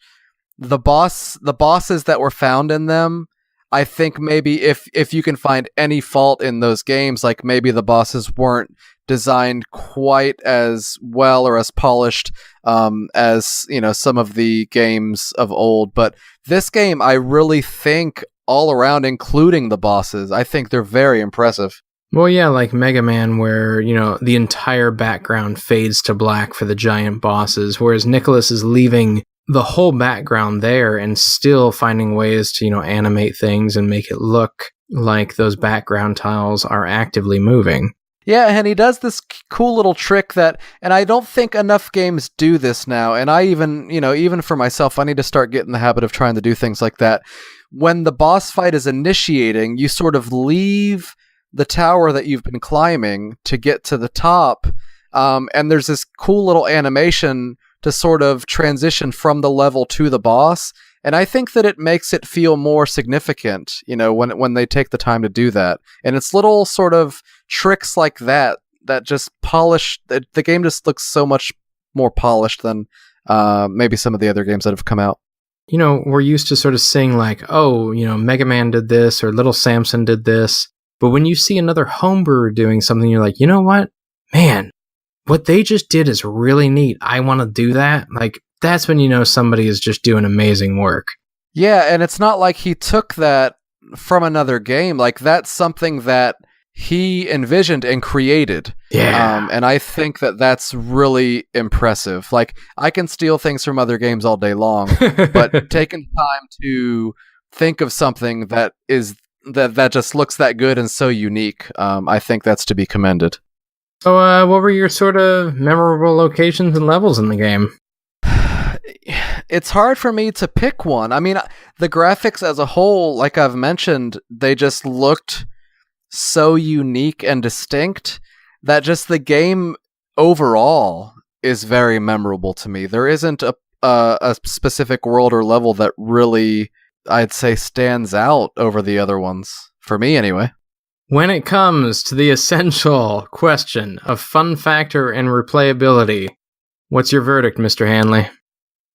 the bosses that were found in them, I think maybe if you can find any fault in those games, like maybe the bosses weren't designed quite as well or as polished as some of the games of old. But this game, I really think all around, including the bosses, I think they're very impressive. Well, yeah, like Mega Man, where, the entire background fades to black for the giant bosses, whereas Nicolas is leaving the whole background there and still finding ways to, animate things and make it look like those background tiles are actively moving. Yeah, and he does this cool little trick that, and I don't think enough games do this now, and I even for myself, I need to start getting the habit of trying to do things like that. When the boss fight is initiating, you sort of leave the tower that you've been climbing to get to the top, and there's this cool little animation to sort of transition from the level to the boss, and I think that it makes it feel more significant, when they take the time to do that. And it's little sort of tricks like that just polish the game. Just looks so much more polished than maybe some of the other games that have come out. We're used to sort of saying like, oh, Mega Man did this or Little Samson did this. But when you see another homebrewer doing something, you're like, you know what? Man, what they just did is really neat. I want to do that. Like, that's when somebody is just doing amazing work. Yeah, and it's not like he took that from another game. Like, that's something that he envisioned and created. Yeah. And I think that that's really impressive. Like, I can steal things from other games all day long, but taking time to think of something that is that just looks that good and so unique, I think that's to be commended. So, what were your sort of memorable locations and levels in the game? It's hard for me to pick one. I mean, the graphics as a whole, like I've mentioned, they just looked so unique and distinct that just the game overall is very memorable to me. There isn't a specific world or level that really, I'd say, stands out over the other ones. For me, anyway. When it comes to the essential question of fun factor and replayability, what's your verdict, Mr. Hanley?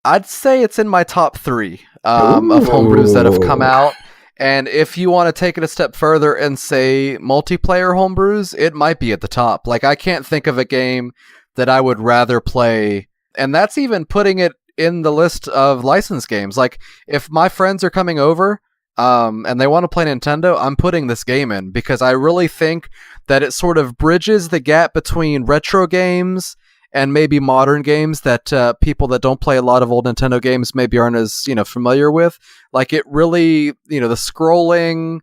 I'd say it's in my top 3 of homebrews that have come out. And if you want to take it a step further and say multiplayer homebrews, it might be at the top. Like, I can't think of a game that I would rather play. And that's even putting it in the list of licensed games. Like, if my friends are coming over and they want to play Nintendo, I'm putting this game in because I really think that it sort of bridges the gap between retro games and maybe modern games that people that don't play a lot of old Nintendo games maybe aren't as familiar with. Like, it really, the scrolling,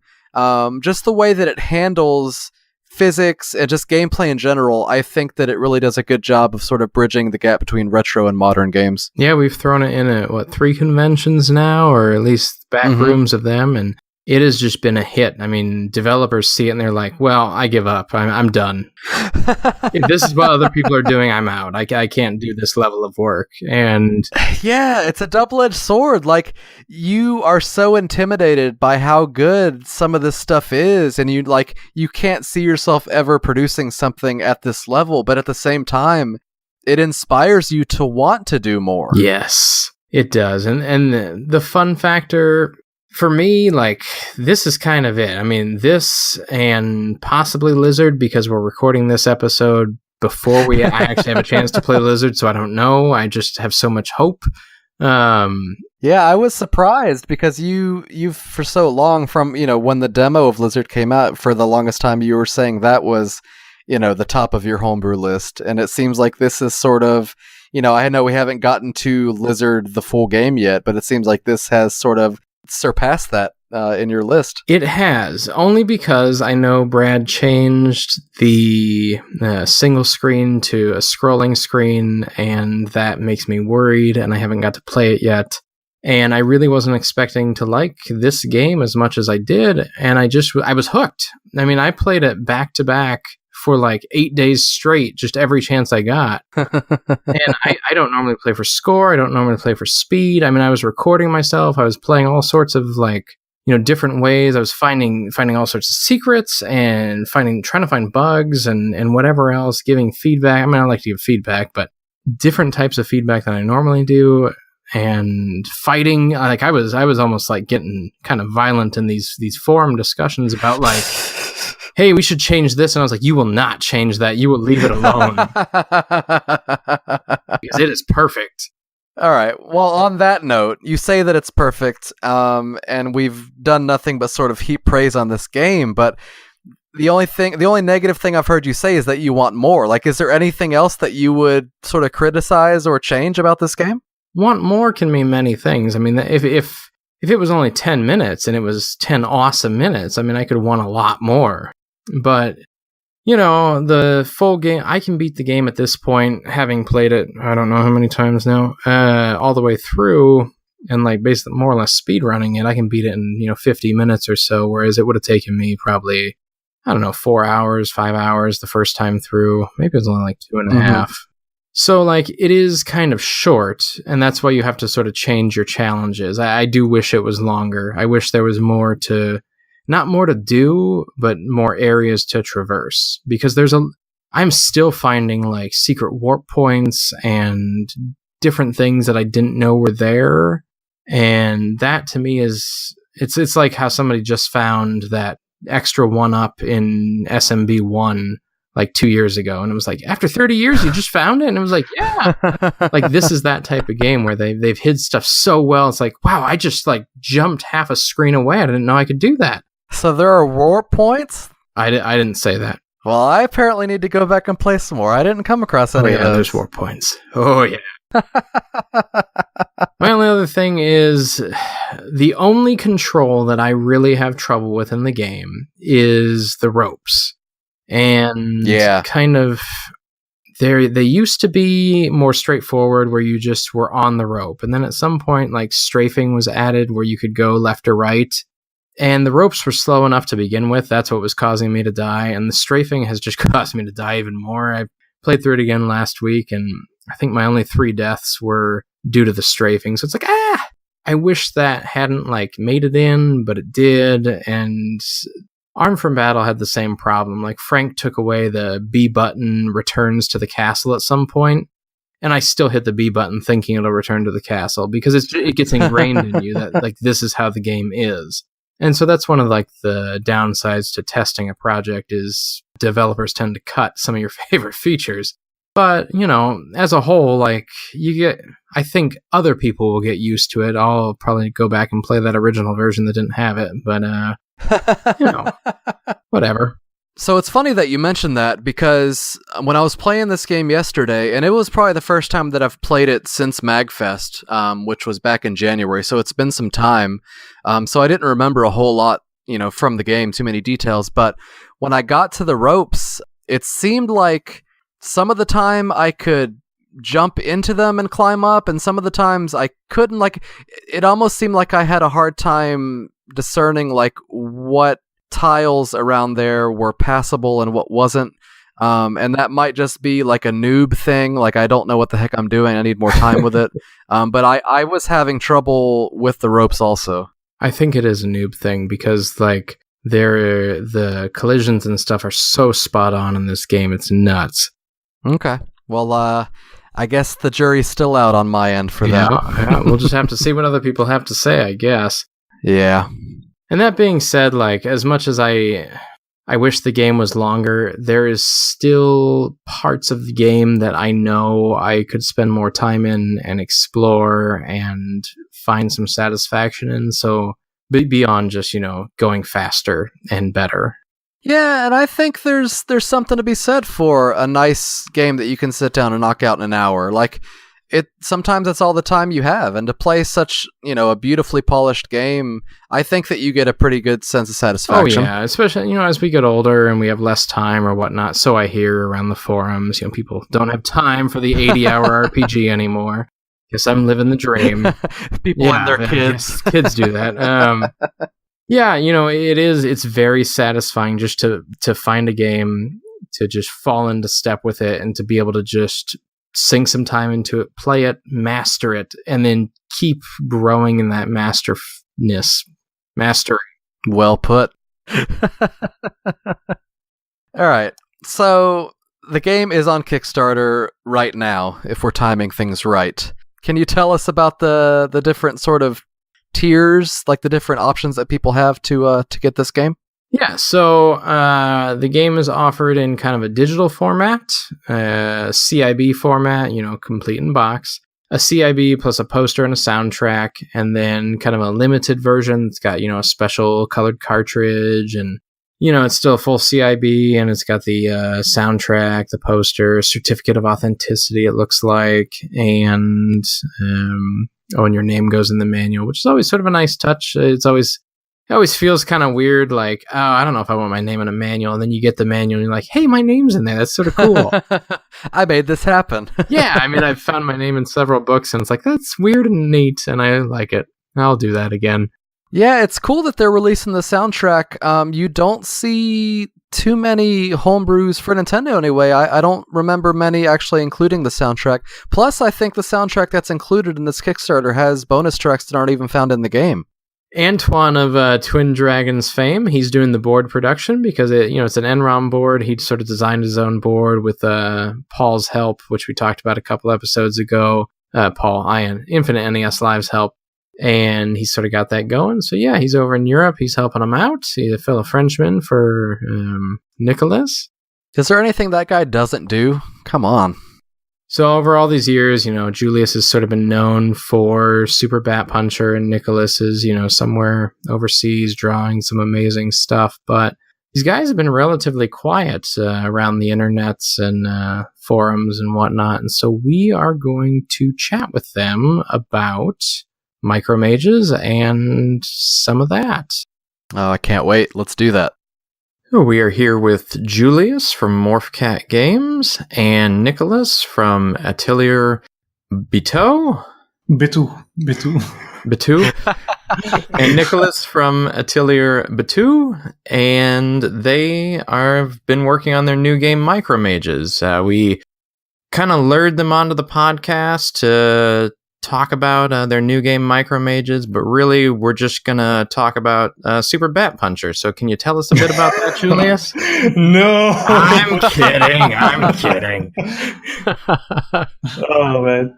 just the way that it handles physics and just gameplay in general, I think that it really does a good job of sort of bridging the gap between retro and modern games. Yeah, we've thrown it in at 3 conventions now, or at least back rooms of them, and it has just been a hit. I mean, developers see it and they're like, well, I give up. I'm done. If this is what other people are doing, I'm out. I can't do this level of work. And yeah, it's a double-edged sword. Like, you are so intimidated by how good some of this stuff is, and you can't see yourself ever producing something at this level, but at the same time, it inspires you to want to do more. Yes, it does. And the fun factor, for me, like, this is kind of it. I mean, this and possibly Lizard, because we're recording this episode before I actually have a chance to play Lizard, so I don't know. I just have so much hope. Yeah, I was surprised because you've for so long from, when the demo of Lizard came out, for the longest time you were saying that was, the top of your homebrew list. And it seems like this is sort of, I know we haven't gotten to Lizard the full game yet, but it seems like this has sort of surpassed that in your list. It has, only because I know Brad changed the single screen to a scrolling screen, and that makes me worried, and I haven't got to play it yet. And I really wasn't expecting to like this game as much as I did, and I was hooked. I mean, I played it back to back for like 8 days straight, just every chance I got. And I don't normally play for score. I don't normally play for speed. I mean, I was recording myself. I was playing all sorts of like, different ways. I was finding all sorts of secrets and trying to find bugs and whatever else, giving feedback. I mean, I like to give feedback, but different types of feedback than I normally do. And fighting, like I was almost like getting kind of violent in these forum discussions about like, hey, we should change this. And I was like, you will not change that. You will leave it alone. Because it is perfect. All right. Well, on that note, you say that it's perfect, and we've done nothing but sort of heap praise on this game, but the only negative thing I've heard you say is that you want more. Like, is there anything else that you would sort of criticize or change about this game? Want more can mean many things. I mean, if it was only 10 minutes and it was 10 awesome minutes, I mean, I could want a lot more. But, the full game, I can beat the game at this point, having played it, I don't know how many times now, all the way through, and like basically more or less speed running it. I can beat it in, 50 minutes or so, whereas it would have taken me probably, I don't know, 4 hours, 5 hours the first time through. Maybe it was only like 2.5. So, like, it is kind of short, and that's why you have to sort of change your challenges. I do wish it was longer. I wish there was not more to do, but more areas to traverse. Because I'm still finding, like, secret warp points and different things that I didn't know were there. And that, to me, it's like how somebody just found that extra 1-up in SMB 1 like 2 years ago, and it was like, after 30 years you just found it? And it was like, yeah. Like, this is that type of game where they've hid stuff so well. It's like, wow, I just like jumped half a screen away. I didn't know I could do that. So there are warp points? I didn't say that. Well, I apparently need to go back and play some more. I didn't come across any of those. There's warp points. Oh yeah. My only other thing is, the only control that I really have trouble with in the game is the ropes. And kind of, they used to be more straightforward where you just were on the rope. And then at some point, like, strafing was added where you could go left or right. And the ropes were slow enough to begin with. That's what was causing me to die. And the strafing has just caused me to die even more. I played through it again last week, and I think my only 3 deaths were due to the strafing. So it's like, I wish that hadn't, like, made it in, but it did. And Armed for Battle had the same problem. Like, Frank took away the B button returns to the castle at some point, and I still hit the B button thinking it'll return to the castle, because it gets ingrained in you that, like, this is how the game is. And so that's one of, like, the downsides to testing a project, is developers tend to cut some of your favorite features. But, as a whole, like, I think other people will get used to it. I'll probably go back and play that original version that didn't have it, but, whatever. So it's funny that you mentioned that, because when I was playing this game yesterday, and it was probably the first time that I've played it since MagFest, which was back in January, so it's been some time. So I didn't remember a whole lot, from the game, too many details. But when I got to the ropes, it seemed like some of the time I could jump into them and climb up, and some of the times I couldn't. Like, it almost seemed like I had a hard time discerning, like, what tiles around there were passable and what wasn't. And that might just be like a noob thing. Like, I don't know what the heck I'm doing. I need more time with it. But I was having trouble with the ropes also. I think it is a noob thing, because, like, the collisions and stuff are so spot on in this game. It's nuts. Okay. Well, I guess the jury's still out on my end for that. Yeah, we'll just have to see what other people have to say, I guess. Yeah. And that being said, like, as much as I wish the game was longer, there is still parts of the game that I know I could spend more time in and explore and find some satisfaction in. So beyond just, going faster and better. Yeah, and I think there's something to be said for a nice game that you can sit down and knock out in an hour. Like, sometimes that's all the time you have, and to play such, a beautifully polished game, I think that you get a pretty good sense of satisfaction. Oh yeah, especially, as we get older and we have less time or whatnot. So I hear around the forums, people don't have time for the 80-hour RPG anymore. Guess I'm living the dream. People and their kids. Kids do that. Yeah, it's very satisfying just to find a game, to just fall into step with it and to be able to just sink some time into it, play it, master it, and then keep growing in that mastery. Well put. All right. So the game is on Kickstarter right now, if we're timing things right. Can you tell us about the different sort of tiers, like the different options that people have to get this game? Yeah, so the game is offered in kind of a digital format, CIB format, complete in box, a CIB plus a poster and a soundtrack, and then kind of a limited version that's got, a special colored cartridge, and, it's still a full CIB, and it's got the soundtrack, the poster, certificate of authenticity, it looks like, and, and your name goes in the manual, which is always sort of a nice touch. It always feels kind of weird, like, oh, I don't know if I want my name in a manual, and then you get the manual, and you're like, hey, my name's in there. That's sort of cool. I made this happen. Yeah, I mean, I've found my name in several books, and it's like, that's weird and neat, and I like it. I'll do that again. Yeah, it's cool that they're releasing the soundtrack. You don't see too many homebrews for Nintendo anyway. I don't remember many actually including the soundtrack. Plus, I think the soundtrack that's included in this Kickstarter has bonus tracks that aren't even found in the game. Antoine of Twin Dragons fame, he's doing the board production because it's an NROM board. He sort of designed his own board with Paul's help, which we talked about a couple episodes ago. Paul, Infinite NES Live's help, and he's sort of got that going. So yeah, he's over in Europe. He's helping him out. He's a fellow Frenchman for Nicolas. Is there anything that guy doesn't do? Come on. So over all these years, Julius has sort of been known for Super Bat Puncher, and Nicolas is, somewhere overseas drawing some amazing stuff. But these guys have been relatively quiet around the internets and forums and whatnot. And so we are going to chat with them about micromages and some of that. Oh, I can't wait. Let's do that. We are here with Julius from Morphcat Games and Nicolas from Atelier Beau. And Nicolas from Atelier Beau, and they have been working on their new game Micromages. We kind of lured them onto the podcast to talk about their new game Micromages, but really we're just gonna talk about Super Bat Puncher. So can you tell us a bit about that, Julius? No, I'm kidding. Oh man,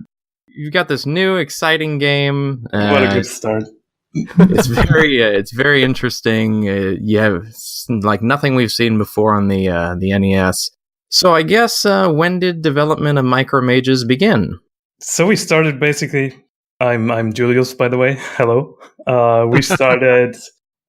you've got this new exciting game. What a good start. It's very interesting. You have like nothing we've seen before on the NES. So I guess when did development of Micromages begin? So we started basically. I'm Julius, by the way. Hello. We started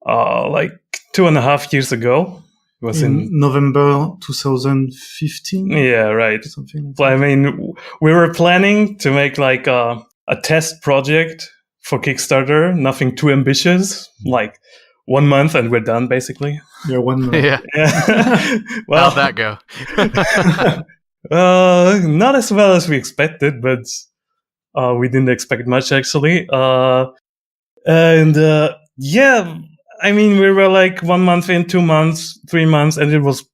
like 2.5 years ago. It was in November 2015. Yeah, right. Something. I mean, we were planning to make like a test project for Kickstarter. Nothing too ambitious. Like 1 month and we're done, basically. Yeah, 1 month. Yeah. Well, how'd that go? Not as well as we expected, but we didn't expect much actually. Yeah, I mean, we were like 1 month in, 2 months, 3 months, and it was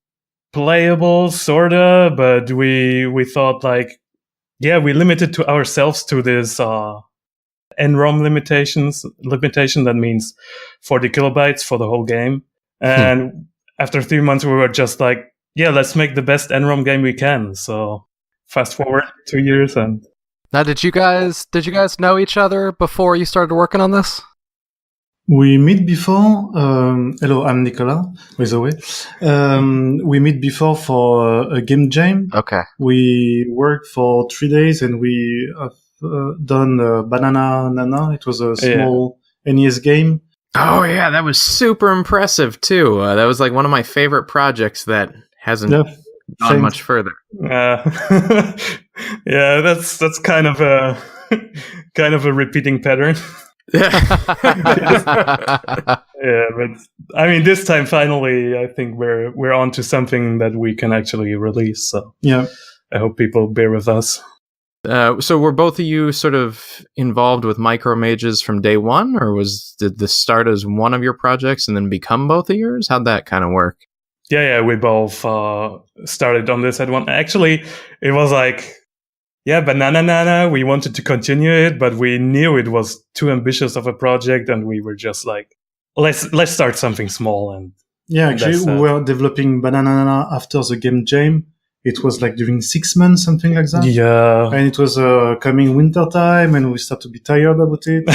playable, sorta. But we thought like, yeah, we limited to ourselves to this NROM limitation. That means 40 kilobytes for the whole game. And after 3 months, we were just like, yeah, let's make the best NROM game we can. So fast forward 2 years and. Now, did you guys know each other before you started working on this? We meet before. Hello, I'm Nicolas, by the way. We meet before for a game jam. Okay. We worked for 3 days and we have done Banana Nana. It was a small NES game. Oh, yeah, that was super impressive, too. That was like one of my favorite projects that hasn't gone much further. Yeah, that's kind of a repeating pattern. Yeah, but I mean, this time finally, I think we're on to something that we can actually release. So yeah, I hope people bear with us. So were both of you sort of involved with Micromages from day one, or did this start as one of your projects and then become both of yours? How'd that kind of work? we both started on this at one. Actually, it was like, Banana Nana, we wanted to continue it, but we knew it was too ambitious of a project, and we were just like, let's start something small. And actually, we were developing Banana Nana after the game jam. It was like during 6 months, something like that. Yeah. And it was coming winter time, and we started to be tired about it.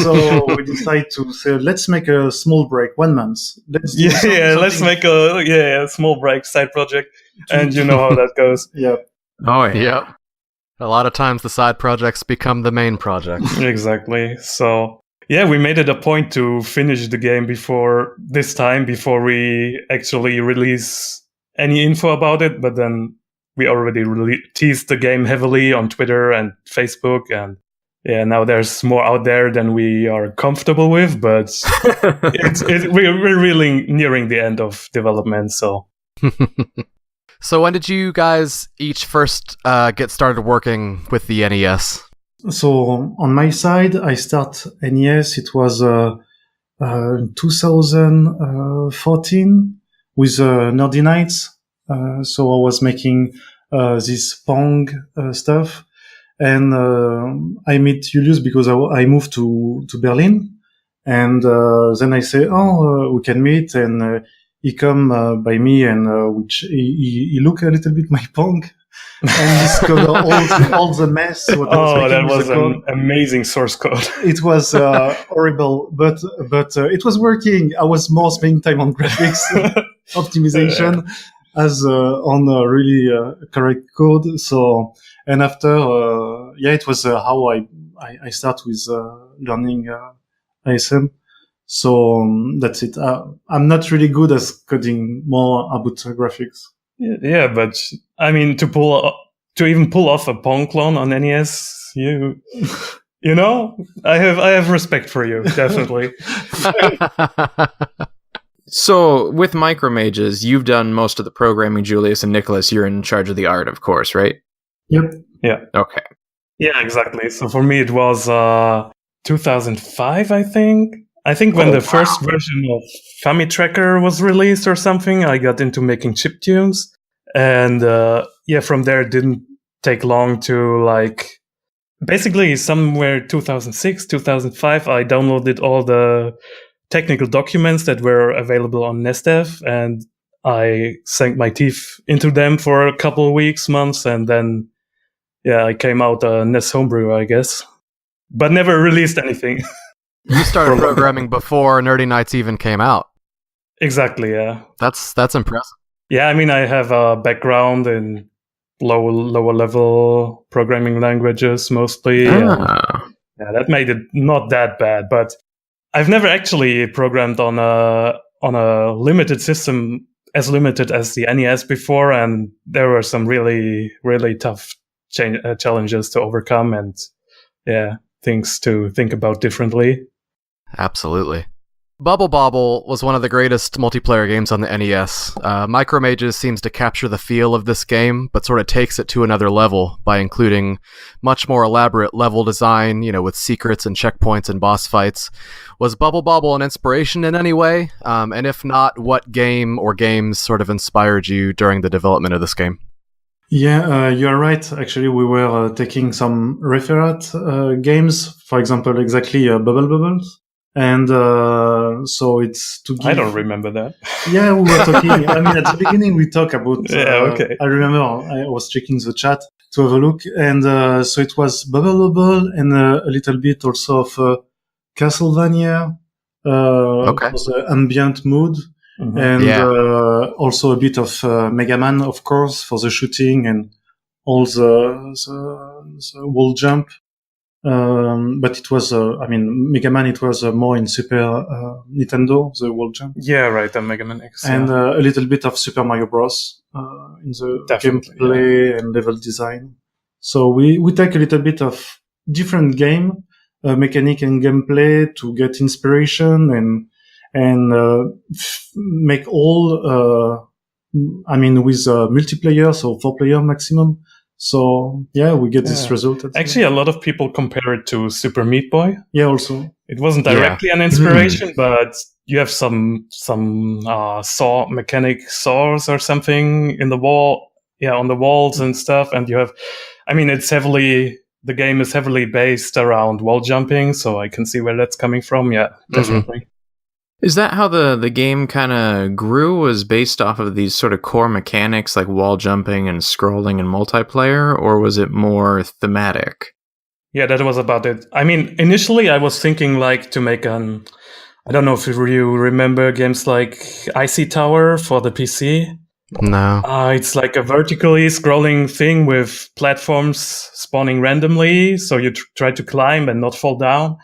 So we decided to say, let's make a small break, 1 month. Let's make a small break, side project. And you know how that goes. Yeah. Oh, yeah. Yep. A lot of times the side projects become the main project. Exactly. So, we made it a point to finish the game before we actually release any info about it, but then we already teased the game heavily on Twitter and Facebook, and now there's more out there than we are comfortable with, but we're really nearing the end of development. So So when did you guys each first get started working with the NES? So on my side, I start NES. It was 2014 with Nerdy Nights. So I was making this Pong stuff, and I met Julius because I moved to Berlin, and then I say, we can meet, and he come by me, and which he look a little bit my Pong. And discover all the mess. That was an amazing source code. It was horrible, but it was working. I was more spending time on graphics optimization as on really correct code. So, and after, it was how I start with learning ISM. So that's it. I'm not really good at coding more about graphics. Yeah, but I mean, to even pull off a Pong clone on NES, you know, I have respect for you, definitely. So with Micromages, you've done most of the programming, Julius, and Nicholas, you're in charge of the art, of course, right? Yep. Yeah. Okay. Yeah, exactly. So for me, it was 2005, I think. When the first version of FamiTracker was released or something, I got into making chiptunes. And from there, it didn't take long to basically somewhere 2006, 2005, I downloaded all the technical documents that were available on NESDev, and I sank my teeth into them for a couple of weeks, months, and then I came out NES Homebrew, I guess. But never released anything. You started programming before Nerdy Nights even came out. Exactly, yeah. That's impressive. Yeah, I mean, I have a background in lower level programming languages mostly. That made it not that bad. But I've never actually programmed on a limited system as limited as the NES before, and there were some really, really tough challenges to overcome, and things to think about differently. Absolutely. Bubble Bobble was one of the greatest multiplayer games on the NES. Micromages seems to capture the feel of this game, but sort of takes it to another level by including much more elaborate level design, with secrets and checkpoints and boss fights. Was Bubble Bobble an inspiration in any way? And if not, what game or games sort of inspired you during the development of this game? Yeah, you are right. Actually, we were taking some reference games, for example, exactly Bubble Bubbles. And so it's to give... I don't remember that. Yeah, we were talking. I mean, at the beginning, we talked about... okay. I remember I was checking the chat to have a look. And so it was Bubble Bubble and a little bit also of Castlevania for the ambient mood. Mm-hmm. And also a bit of Mega Man, of course, for the shooting and all the wall jump. But it was, Mega Man, it was more in Super Nintendo, the wall jump. Yeah, right, the Mega Man X. And a little bit of Super Mario Bros. In the gameplay and level design. So we take a little bit of different game mechanic and gameplay to get inspiration and make all, with multiplayer, so 4-player maximum. So, we get this result. Actually, a lot of people compare it to Super Meat Boy. Yeah, also. It wasn't directly an inspiration, but, you have some saw mechanic saws or something in the wall, on the walls and stuff. And you have, I mean, the game is heavily based around wall jumping, so I can see where that's coming from. Yeah, definitely. Is that how the game kind of grew, was based off of these sort of core mechanics like wall jumping and scrolling and multiplayer, or was it more thematic? Yeah, that was about it. I mean, initially I was thinking like to make I don't know if you remember games like Icy Tower for the PC. No. It's like a vertically scrolling thing with platforms spawning randomly, so you try to climb and not fall down.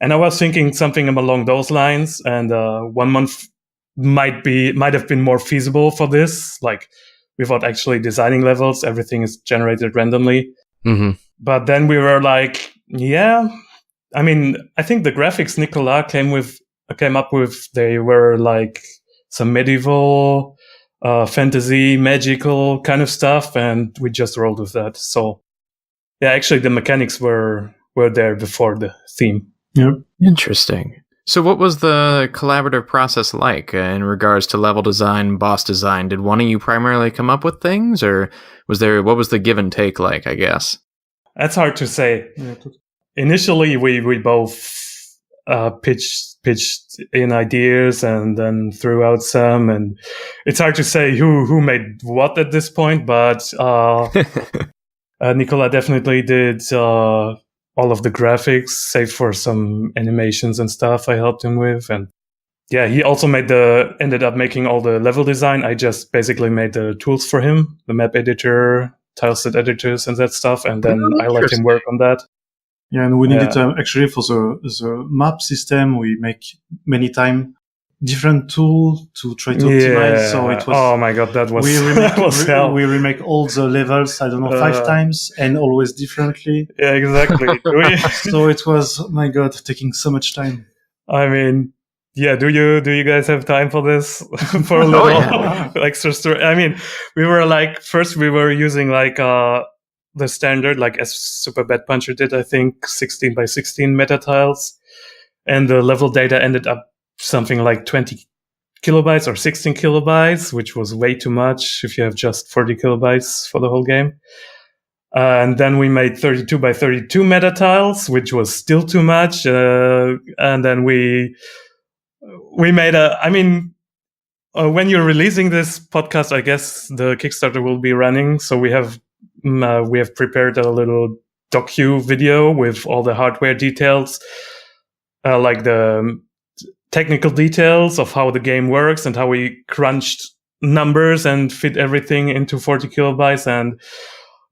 And I was thinking something along those lines, and 1 month might have been more feasible for this, like without actually designing levels. Everything is generated randomly. Mm-hmm. But then we were like, yeah, I mean, I think the graphics Nicolas came up with, they were like some medieval, fantasy, magical kind of stuff, and we just rolled with that. So yeah, actually the mechanics were there before the theme. Yep. Interesting. So what was the collaborative process like in regards to level design, boss design? Did one of you primarily come up with things, or what was the give and take like, I guess? That's hard to say. Initially, we both pitched in ideas and then threw out some, and it's hard to say who made what at this point, but Nicolas definitely did all of the graphics, save for some animations and stuff I helped him with. And yeah, he also ended up making all the level design. I just basically made the tools for him, the map editor, tileset editors and that stuff. And then I let him work on that. Yeah, and we needed actually for the map system, we make many time different tool to try to optimize. So it was, oh my god, that was hell. We remake all the levels, I don't know, 5 times and always differently. Yeah, exactly. So it was, oh my god, taking so much time. I mean, yeah, do you guys have time for this? For a little extra story? I mean, we were using like the standard, like as Super Bad Puncher did, I think 16 by 16 meta tiles, and the level data ended up something like 20 kilobytes or 16 kilobytes, which was way too much if you have just 40 kilobytes for the whole game. And then we made 32 by 32 meta tiles, which was still too much. And then we made when you're releasing this podcast, I guess the Kickstarter will be running. So we have prepared a little docu video with all the hardware details, like the technical details of how the game works and how we crunched numbers and fit everything into 40 kilobytes. And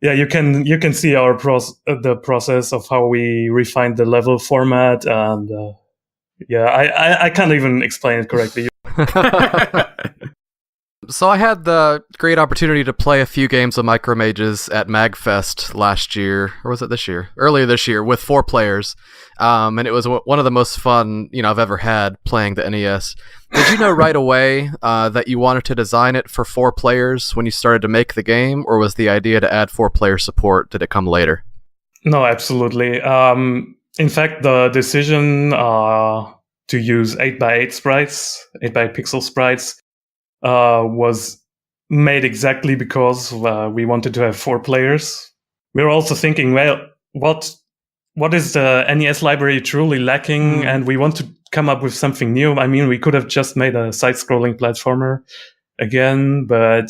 yeah, you can see our the process of how we refined the level format. And I can't even explain it correctly. So I had the great opportunity to play a few games of Micromages at MagFest last year, or was it this year? Earlier this year, with 4 players, and it was one of the most fun I've ever had playing the NES. Did you know right away that you wanted to design it for 4 players when you started to make the game, or was the idea to add 4-player support? Did it come later? No, absolutely. In fact, the decision to use 8x8 sprites, 8x8 pixel sprites, was made exactly because we wanted to have 4 players. We were also thinking, well, what is the NES library truly lacking? And we want to come up with something new. I mean, we could have just made a side-scrolling platformer again, but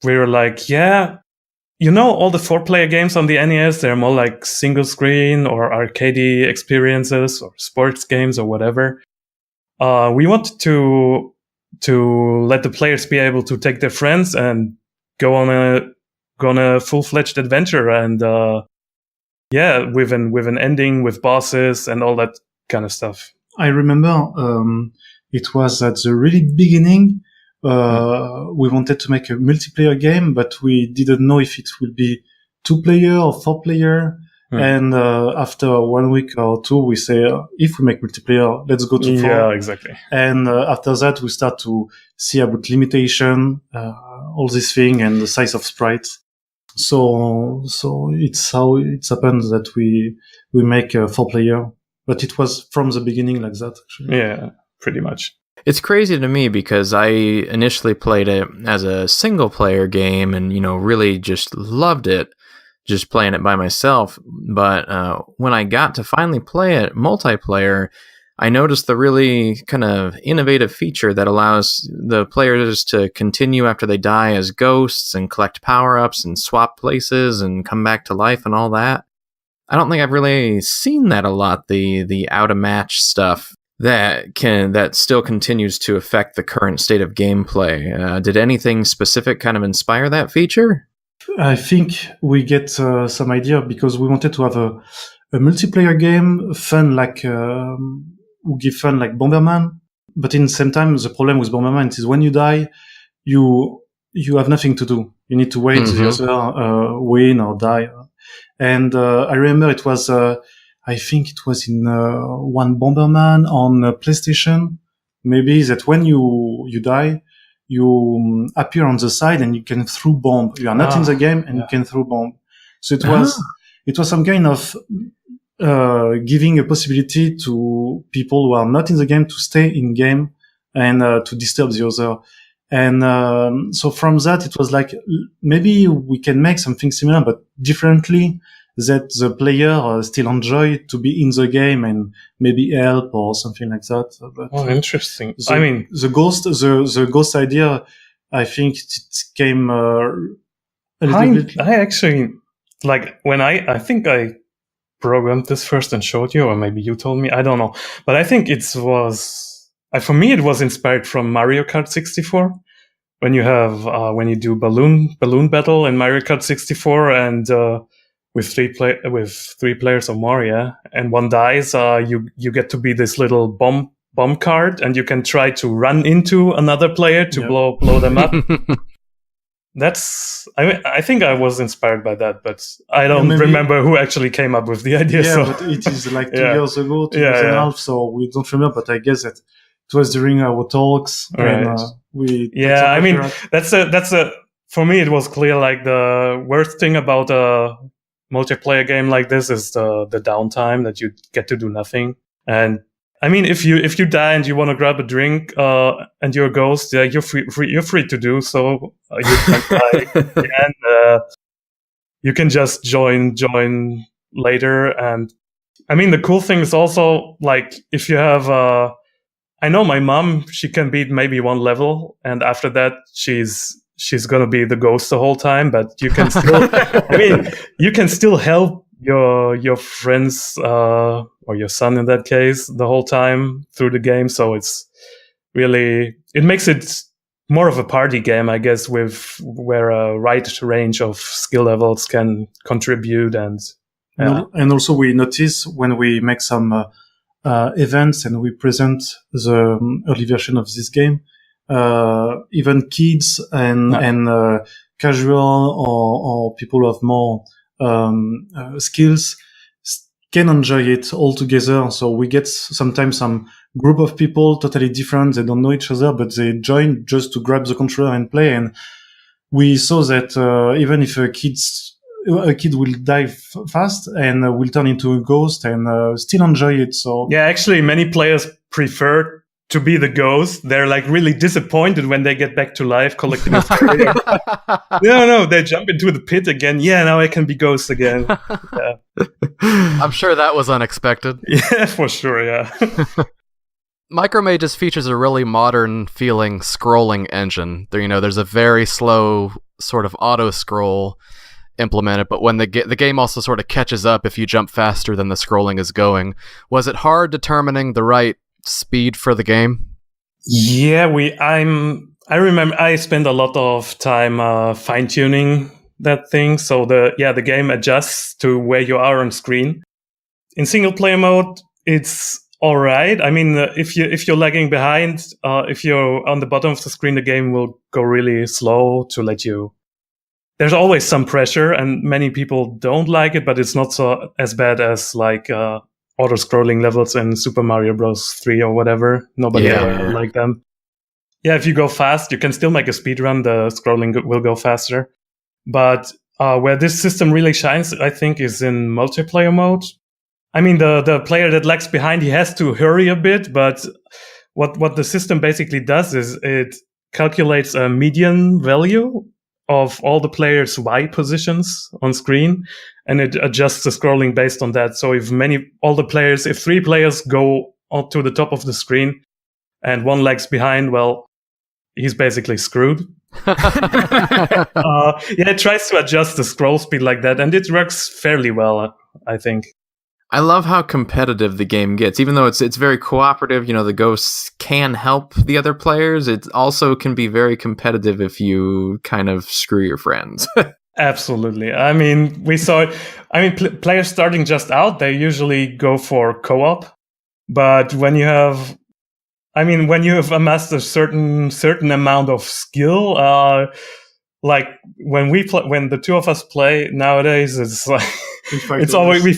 we were like, all the 4-player games on the NES, they're more like single-screen or arcade experiences or sports games or whatever. We wanted to let the players be able to take their friends and go on a full-fledged adventure, and with an ending, with bosses and all that kind of stuff. I remember it was at the really beginning. We wanted to make a multiplayer game, but we didn't know if it would be 2-player or 4-player. And after 1 week or 2, we say, if we make multiplayer, let's go to 4. Yeah, exactly. And after that, we start to see about limitation, all this thing, and the size of sprites. So it's how it's happened that we make a 4-player. But it was from the beginning like that, actually. Yeah, pretty much. It's crazy to me because I initially played it as a single player game and, really just loved it, just playing it by myself. But when I got to finally play it multiplayer, I noticed the really kind of innovative feature that allows the players to continue after they die as ghosts and collect power-ups and swap places and come back to life and all that. I don't think I've really seen that a lot, the out-of-match stuff that still continues to affect the current state of gameplay. Did anything specific kind of inspire that feature? I think we get some idea because we wanted to have a multiplayer game, fun like Bomberman, but in the same time, the problem with Bomberman is when you die, you have nothing to do. You need to wait the other win or die. And I remember it was, I think it was in one Bomberman on PlayStation, maybe, that when you die, you appear on the side and you can throw bomb. You are not in the game and you can throw bomb. So it was some kind of giving a possibility to people who are not in the game to stay in game and to disturb the other. And so from that, it was like maybe we can make something similar but differently, that the player still enjoy to be in the game and maybe help or something like that. But interesting. The ghost idea, I think it came a little bit. I actually, like, when I think I programmed this first and showed you, or maybe you told me, I don't know. But I think for me, it was inspired from Mario Kart 64. When you have, when you do balloon battle in Mario Kart 64 and, with three players or more, yeah, and one dies, you get to be this little bomb card, and you can try to run into another player to blow them up. I think I was inspired by that, but I don't remember who actually came up with the idea. Yeah, so. But it is like 2 years ago, 2 years and a half, so we don't remember. But I guess that it was during our talks, right. And we. Yeah, I mean that's a. For me, it was clear. Like the worst thing about a multiplayer game like this is the downtime, that you get to do nothing. And I mean, if you die and you want to grab a drink and you're a ghost, yeah, you're free to do so. You can die and you can just join later. And I mean, the cool thing is also, like, if you have I know my mom, she can beat maybe one level, and after that she's gonna be the ghost the whole time, but you can still you can still help your friends or your son in that case the whole time through the game. So it makes it more of a party game, I guess, where a right range of skill levels can contribute. And also we notice when we make some events and we present the early version of this game, even kids and casual or people who have more skills can enjoy it all together. So we get sometimes some group of people totally different. They don't know each other, but they join just to grab the controller and play. And we saw that even if a kid will die fast and will turn into a ghost and still enjoy it. So yeah, actually, many players prefer to be the ghost. They're like really disappointed when they get back to life, collecting a fire. No, they jump into the pit again. Yeah, now I can be ghost again. Yeah. I'm sure that was unexpected. Yeah, for sure, yeah. Micromages features a really modern feeling scrolling engine. There's a very slow sort of auto scroll implemented, but when the game also sort of catches up if you jump faster than the scrolling is going. Was it hard determining the right speed for the game? Yeah, I remember I spent a lot of time fine-tuning that thing, so the game adjusts to where you are on screen. In single player mode, it's all right. I mean, if you're lagging behind, if you're on the bottom of the screen, the game will go really slow to let you. There's always some pressure, and many people don't like it, but it's not so as bad as like auto-scrolling levels in Super Mario Bros. 3 or whatever. Nobody ever liked them. Yeah, if you go fast, you can still make a speed run. The scrolling will go faster. But where this system really shines, I think, is in multiplayer mode. I mean, the player that lags behind, he has to hurry a bit, but what the system basically does is it calculates a median value of all the players' Y positions on screen, and it adjusts the scrolling based on that. So if 3 players go up to the top of the screen and one lags behind, well, he's basically screwed. It tries to adjust the scroll speed like that, and it works fairly well, I think. I love how competitive the game gets. Even though it's very cooperative, the ghosts can help the other players, it also can be very competitive if you kind of screw your friends. Absolutely. I mean, we saw it. I mean, players starting just out, they usually go for co-op. But when you have amassed a certain amount of skill, like when the two of us play nowadays, it's like we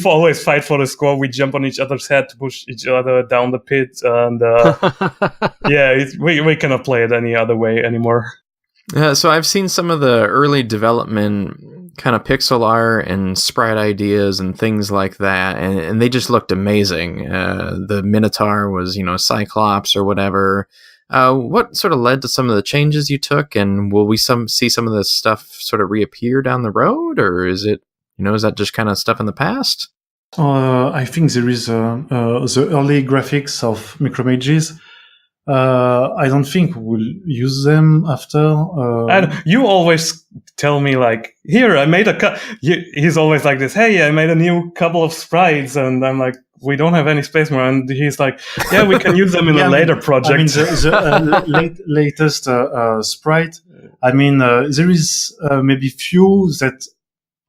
always fight for the score. We jump on each other's head to push each other down the pit, and we cannot play it any other way anymore. So I've seen some of the early development kind of pixel art and sprite ideas and things like that, and they just looked amazing. The Minotaur was, Cyclops or whatever. What sort of led to some of the changes you took, and will we see some of this stuff sort of reappear down the road, or is it, is that just kind of stuff in the past? I think there is the early graphics of Micromages. I don't think we'll use them after. And you always tell me, like, here, I made he's always like this, hey, I made a new couple of sprites, and I'm like, we don't have any space more. And he's like, yeah, we can use them in a later project. I mean, the latest sprite, there is maybe few that,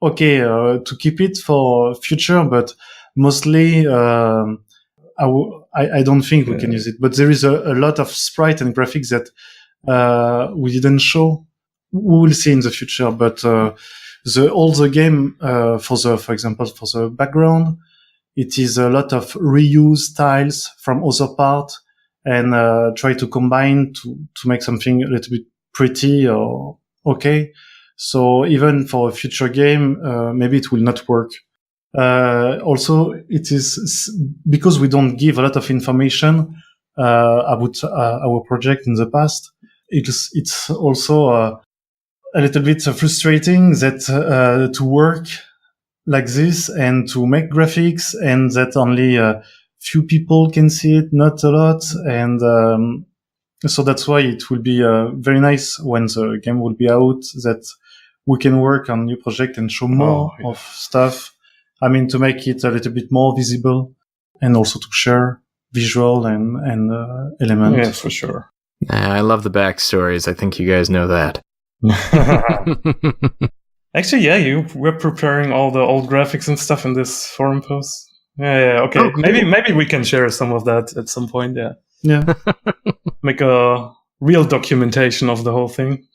to keep it for future, but mostly I don't think we can use it. But there is a lot of sprite and graphics that we didn't show. We will see in the future. But all the game, for example, for the background, it is a lot of reuse tiles from other parts and try to combine to make something a little bit pretty or okay. So even for a future game, maybe it will not work. Also, it is because we don't give a lot of information about our project in the past. It's also a little bit frustrating that to work like this and to make graphics and that only few people can see it, not a lot. And so that's why it will be very nice when the game will be out that we can work on new project and show more of stuff. To make it a little bit more visible and also to share visual and elements. Yeah, for sure. I love the backstories. I think you guys know that. Actually, yeah, we're preparing all the old graphics and stuff in this forum post. Yeah, okay. Oh, cool. Maybe we can share some of that at some point, Yeah. Make a real documentation of the whole thing.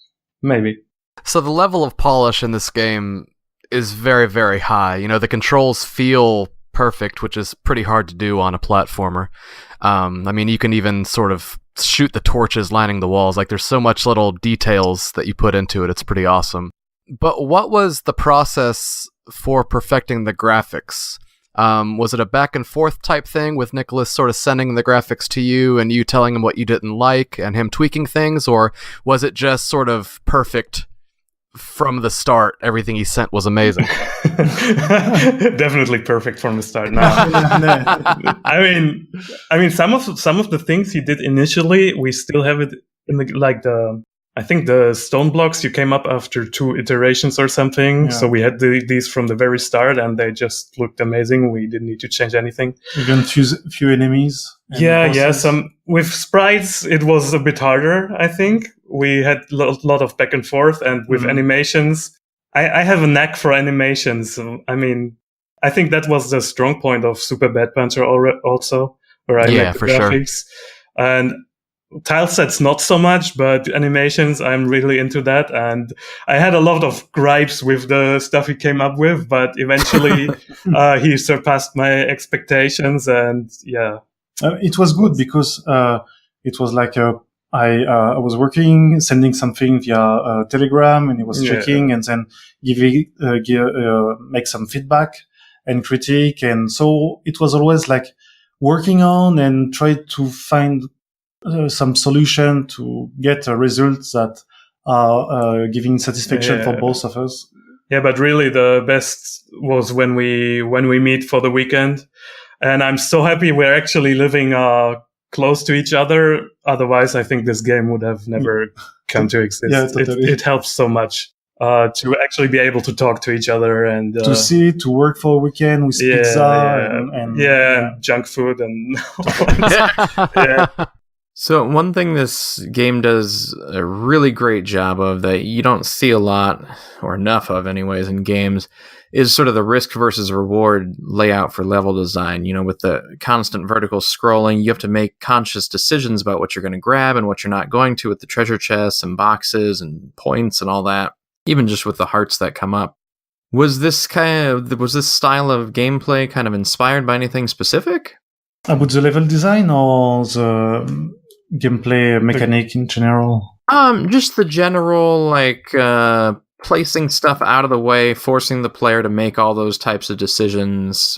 Maybe. So the level of polish in this game is very, very high. The controls feel perfect, which is pretty hard to do on a platformer. You can even sort of shoot the torches lining the walls. Like, there's so much little details that you put into it. It's pretty awesome. But what was the process for perfecting the graphics? Was it a back and forth type thing with Nicolas sort of sending the graphics to you and you telling him what you didn't like and him tweaking things? Or was it just sort of perfect from the start? Everything he sent was amazing. Definitely perfect from the start. No. Some of the things he did initially, we still have it in I think the stone blocks you came up after 2 iterations or something. Yeah. So we had these from the very start, and they just looked amazing. We didn't need to change anything. Even few enemies. Yeah. With sprites, it was a bit harder. I think we had a lot of back and forth, and with animations, I have a knack for animations. I think that was the strong point of Super Bad Panther also, where I make the graphics. Sure. And tile sets not so much, but animations, I'm really into that. And I had a lot of gripes with the stuff he came up with, but eventually he surpassed my expectations. And it was good because it was like I was working, sending something via Telegram, and he was checking and then make some feedback and critique. And so it was always like working on and try to find some solution to get a result that are giving satisfaction for both of us. Yeah, but really the best was when we meet for the weekend, and I'm so happy we're actually living close to each other. Otherwise, I think this game would have never come to exist. Yeah, totally. It helps so much to actually be able to talk to each other and to work for a weekend with pizza and junk food and So one thing this game does a really great job of that you don't see a lot, or enough of anyways, in games, is sort of the risk versus reward layout for level design. With the constant vertical scrolling, you have to make conscious decisions about what you're going to grab and what you're not going to with the treasure chests and boxes and points and all that, even just with the hearts that come up. Was this style of gameplay kind of inspired by anything specific? About the level design or the gameplay mechanic in general? Just the general, placing stuff out of the way, forcing the player to make all those types of decisions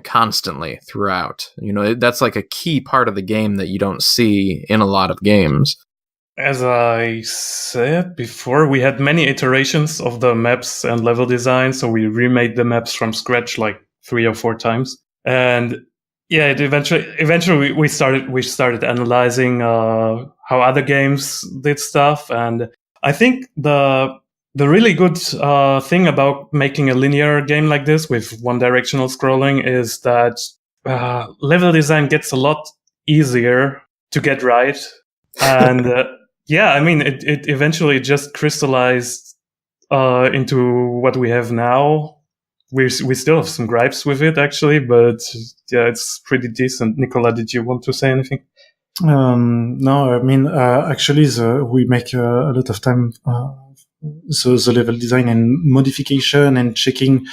constantly throughout. That's like a key part of the game that you don't see in a lot of games. As I said before, we had many iterations of the maps and level design, so we remade the maps from scratch like 3 or 4 times. And yeah, eventually we started analyzing how other games did stuff, and I think the really good thing about making a linear game like this with one-directional scrolling is that level design gets a lot easier to get right, and it eventually just crystallized into what we have now. We still have some gripes with it, actually, but yeah, it's pretty decent. Nicolas, did you want to say anything? No, I mean, actually, we make a lot of time the level design and modification and checking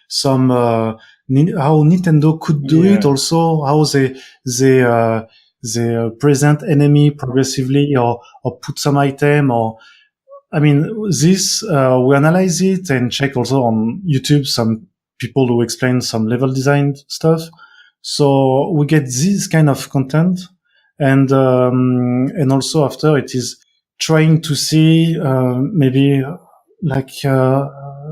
some how Nintendo could do it. Also, how they present enemy progressively or put some item or. I mean, this, we analyze it and check also on YouTube some people who explain some level design stuff. So we get this kind of content. And also after it is trying to see, maybe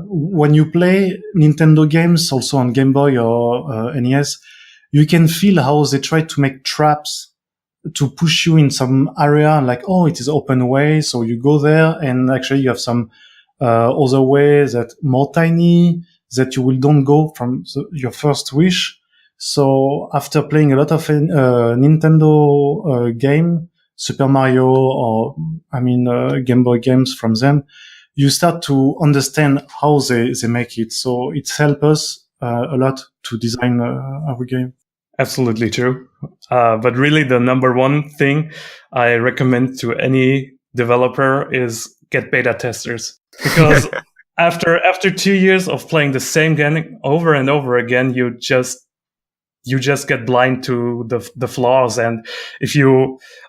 when you play Nintendo games also on Game Boy or NES, you can feel how they try to make traps to push you in some area, like, oh, it is open way. So you go there and actually you have some, other ways that more tiny that you will don't go from your first wish. So after playing a lot of, Nintendo, game, Super Mario or, Game Boy games from them, you start to understand how they make it. So it's helped us, a lot to design, our game. Absolutely true. But really the number one thing I recommend to any developer is get beta testers. Because after 2 years of playing the same game over and over again, you just get blind to the flaws. And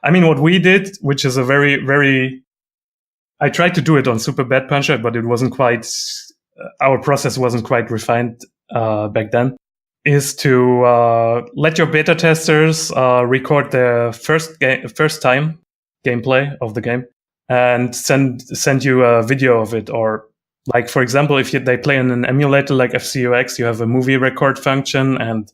what we did, which is a very, very, I tried to do it on Super Bad Puncher, but it wasn't quite, our process wasn't quite refined, back then. Is to let your beta testers record the first time gameplay of the game and send you a video of it. Or like, for example, if they play in an emulator like FCUX, you have a movie record function, and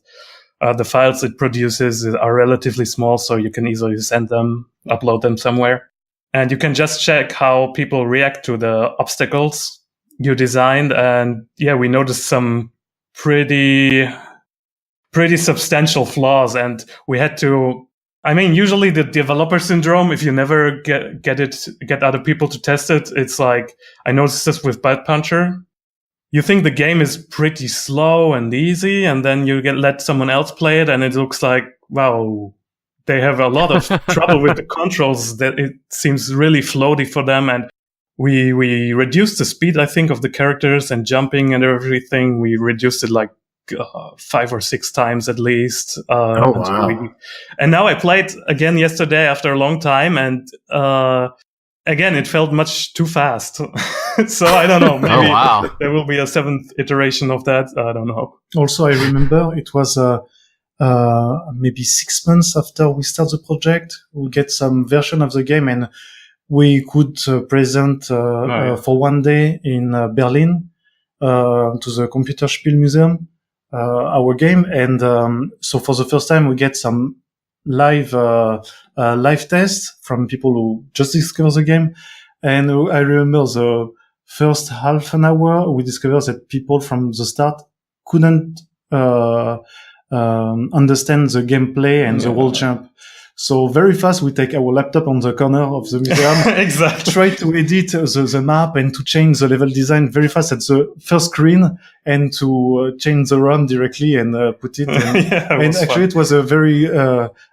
the files it produces are relatively small, so you can easily send them, upload them somewhere, and you can just check how people react to the obstacles you designed. And yeah, we noticed some pretty substantial flaws, and we had to, usually the developer syndrome, if you never get other people to test it, it's like, I noticed this with Bad Puncher. You think the game is pretty slow and easy, and then you let someone else play it, and it looks like, wow, they have a lot of trouble with the controls, that it seems really floaty for them. And we reduced the speed, I think, of the characters and jumping and everything. We reduced it like 5 or 6 times at least. Wow. And now I played again yesterday after a long time, and again, it felt much too fast. So I don't know, maybe there will be a 7th iteration of that. I don't know. Also, I remember it was maybe 6 months after we start the project. We get some version of the game, and we could present for one day in Berlin to the Computer Spiel Museum our game. And so for the first time, we get some live tests from people who just discovered the game. And I remember the first half an hour, we discovered that people from the start couldn't understand the gameplay and the world champ. So very fast, we take our laptop on the corner of the museum, exactly. Try to edit the map and to change the level design very fast at the first screen, and to change the run directly and put it. And actually, it was a very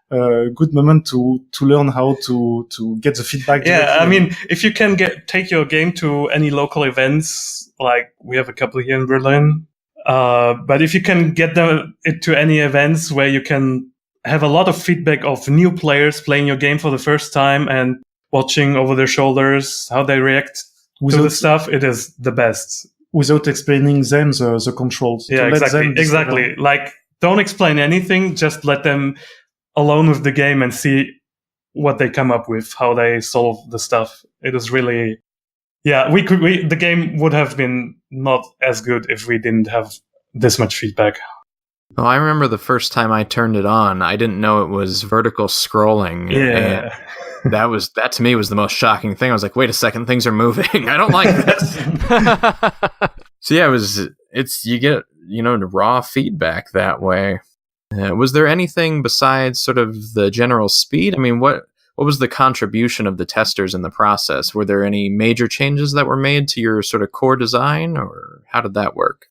good moment to learn how to get the feedback. Yeah, I mean, if you can take your game to any local events, like we have a couple here in Berlin, but if you can get it to any events where you can have a lot of feedback of new players playing your game for the first time and watching over their shoulders how they react to the stuff, it is the best. Without explaining them the controls. Yeah, exactly. Like, don't explain anything, just let them alone with the game and see what they come up with, how they solve the stuff. It is really, the game would have been not as good if we didn't have this much feedback. Oh, I remember the first time I turned it on, I didn't know it was vertical scrolling. Yeah. And that to me was the most shocking thing. I was like, wait a second, things are moving. I don't like this. So yeah, you get, raw feedback that way. Was there anything besides sort of the general speed? I mean, what was the contribution of the testers in the process? Were there any major changes that were made to your sort of core design, or how did that work?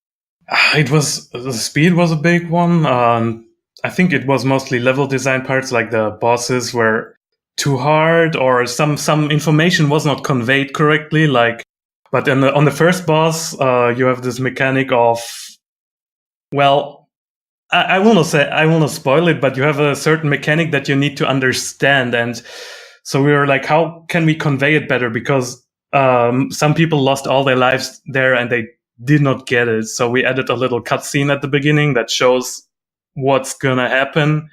The speed was a big one. I think it was mostly level design parts, like the bosses were too hard, or some information was not conveyed correctly. But on the first boss, you have this mechanic of, well, I will not spoil it, but you have a certain mechanic that you need to understand. And so we were like, how can we convey it better? Because some people lost all their lives there and they did not get it. So we added a little cutscene at the beginning that shows what's gonna happen,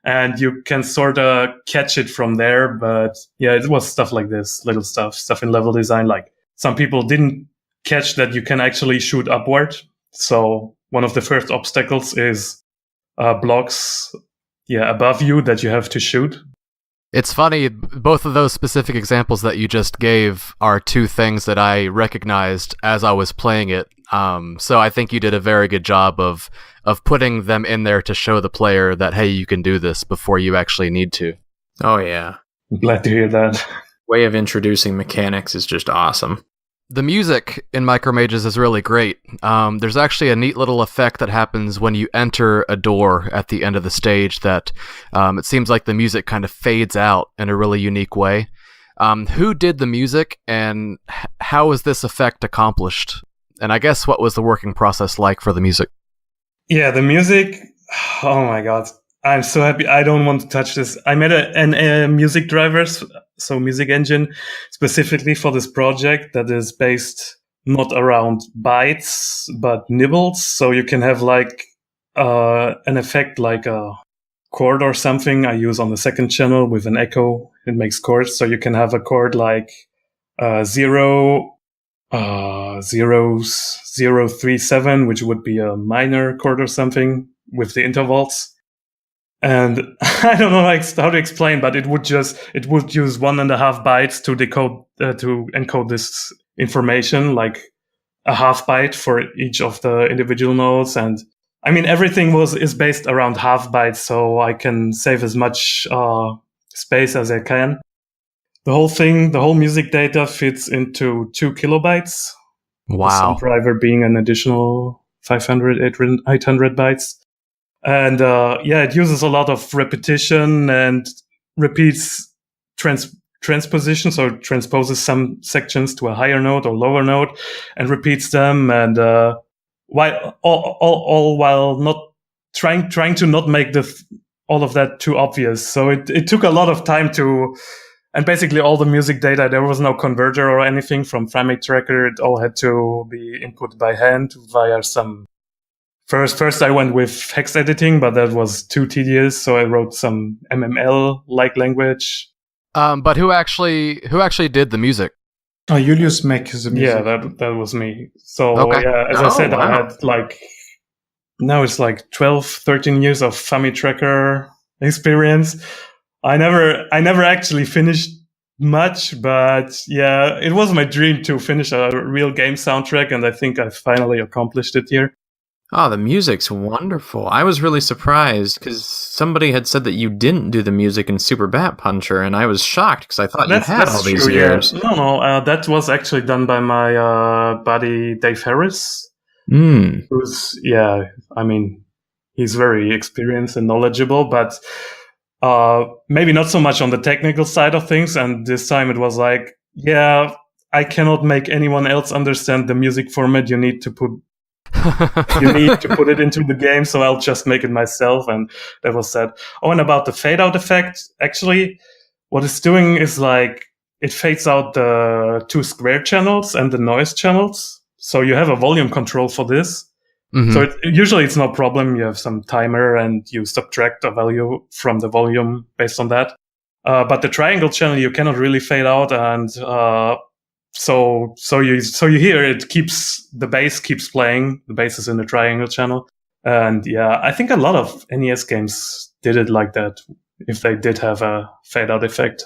and you can sort of catch it from there. But yeah, it was stuff like this, little stuff in level design. Like, some people didn't catch that you can actually shoot upward. So one of the first obstacles is blocks above you that you have to shoot. It's funny, both of those specific examples that you just gave are two things that I recognized as I was playing it. So I think you did a very good job of putting them in there to show the player that, hey, you can do this before you actually need to. Oh, yeah. I'm glad to hear that. Way of introducing mechanics is just awesome. The music in Micromages is really great. There's actually a neat little effect that happens when you enter a door at the end of the stage that it seems like the music kind of fades out in a really unique way. Who did the music, and how was this effect accomplished? And I guess what was the working process like for the music? Yeah, the music, oh my god. I'm so happy. I don't want to touch this. I made a music drivers, so music engine, specifically for this project that is based not around bytes, but nibbles. So you can have like an effect like a chord or something I use on the second channel with an echo. It makes chords. So you can have a chord like 0-0-3-7, which would be a minor chord or something with the intervals. And I don't know how to explain, but it would use 1.5 bytes to decode, to encode this information, like a half byte for each of the individual nodes. And I mean, everything is based around half bytes, so I can save as much space as I can. The whole music data fits into 2 kilobytes. Wow. The sound driver being an additional 500, 800 bytes. And it uses a lot of repetition and repeats transposition, so it transposes some sections to a higher note or lower note and repeats them, and while all while not trying to not make all of that too obvious. So it took a lot of time to, and basically all the music data, there was no converter or anything from Frame Tracker. It all had to be input by hand via some First I went with hex editing, but that was too tedious, so I wrote some MML-like language. But who actually did the music? Oh, Julius makes the music. Yeah, that was me. So as I said, I had now it's 12, 13 years of Famitracker experience. I never actually finished much, but yeah, it was my dream to finish a real game soundtrack, and I think I finally accomplished it here. Oh, the music's wonderful. I was really surprised because somebody had said that you didn't do the music in Super Bat Puncher, and I was shocked because I thought you had all these years. Yeah. No, that was actually done by my buddy Dave Harris. Who's, he's very experienced and knowledgeable, but maybe not so much on the technical side of things. And this time it was I cannot make anyone else understand the music format. You need to put it into the game, so I'll just make it myself. And that was that. Oh, and about the fade out effect, actually, what it's doing is it fades out the 2 square channels and the noise channels. So you have a volume control for this. Mm-hmm. So usually it's no problem. You have some timer and you subtract a value from the volume based on that. But the triangle channel you cannot really fade out, and so you hear the bass keeps playing. The bass is in the triangle channel, and yeah, I think a lot of NES games did it like that if they did have a fade out effect.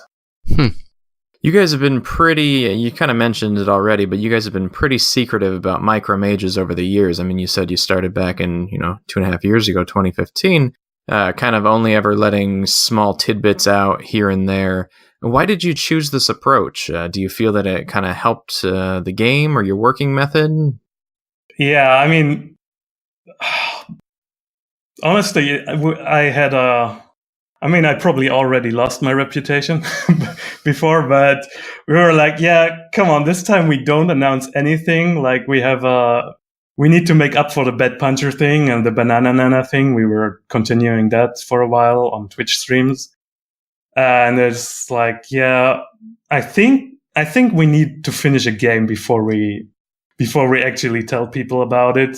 You guys have been you kind of mentioned it already, but you guys have been pretty secretive about micro mages over the years. I mean, you said you started back in, 2.5 years ago, 2015, kind of only ever letting small tidbits out here and there. Why did you choose this approach? Do you feel that it kind of helped the game or your working method? Yeah, I mean, honestly, I probably already lost my reputation before, but we were come on, this time we don't announce anything. We need to make up for the Bad Puncher thing and the Banana Nana thing. We were continuing that for a while on Twitch streams. And it's I think we need to finish a game before we actually tell people about it.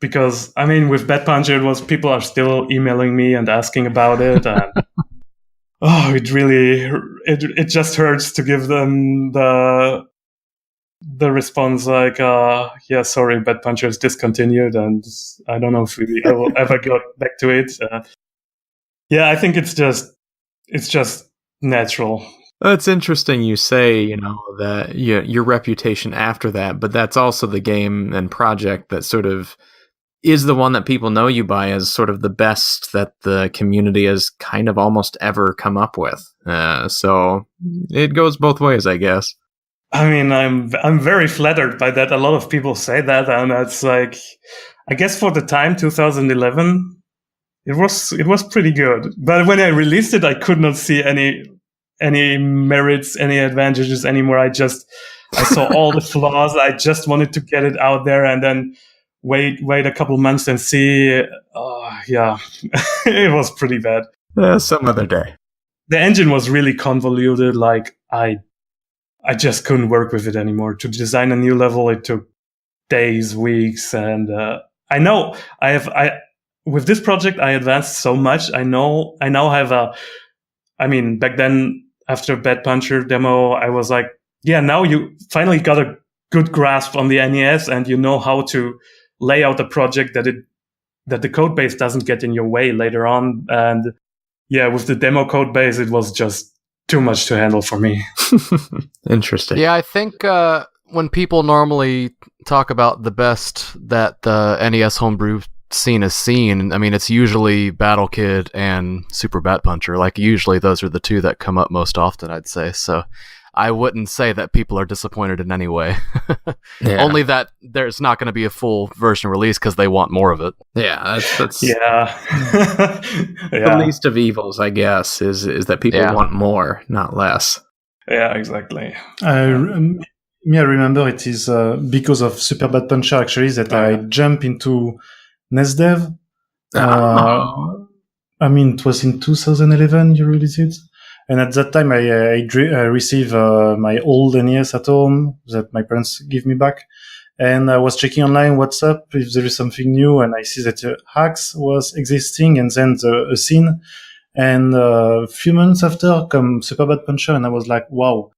Because, with Bad Puncher, people are still emailing me and asking about it. And it just hurts to give them the response sorry, Bad Puncher is discontinued. And I don't know if I will ever get back to it. I think it's just natural. It's interesting you say, that your reputation after that, but that's also the game and project that sort of is the one that people know you by as sort of the best that the community has kind of almost ever come up with. So it goes both ways, I guess. I'm very flattered by that. A lot of people say that, and that's I guess for the time 2011, it was pretty good. But when I released it, I could not see any merits, any advantages anymore. I saw all the flaws. I just wanted to get it out there and then wait a couple months and see. It was pretty bad. Some other day. The engine was really convoluted. I just couldn't work with it anymore. To design a new level, it took days, weeks, and I know with this project I advanced so much. I now have back then after Bad Puncher demo, I was now you finally got a good grasp on the NES and you know how to lay out a project that the code base doesn't get in your way later on. And with the demo code base, it was just too much to handle for me. Interesting. Yeah, I think when people normally talk about the best that the NES homebrew scene has seen, it's usually Battle Kid and Super Bat Puncher. Usually those are the two that come up most often, I'd say. So I wouldn't say that people are disappointed in any way. Only that there's not going to be a full version release because they want more of it. Yeah, that's the least of evils, I guess, is that people want more, not less. Yeah, exactly. I remember it is because of Super Bad Puncher actually that I jump into NES Dev. It was in 2011 you released it. And at that time, I received my old NES at home that my parents gave me back. And I was checking online what's up, if there is something new, and I see that hacks was existing, and then a scene. And a few months after come Super Bad Puncher, and I was like, wow,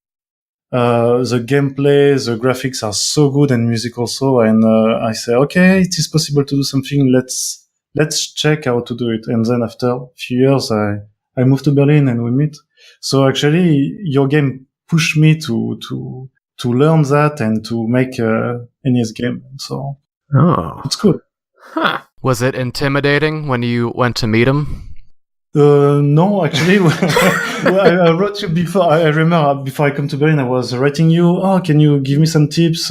the gameplay, the graphics are so good, and music also. And I say, okay, it is possible to do something. Let's check how to do it. And then after a few years, I moved to Berlin and we meet. So actually, your game pushed me to learn that and to make NES game. So it's good. Huh. Was it intimidating when you went to meet him? No, actually, I wrote you before. I remember before I come to Berlin, I was writing you. Oh, can you give me some tips?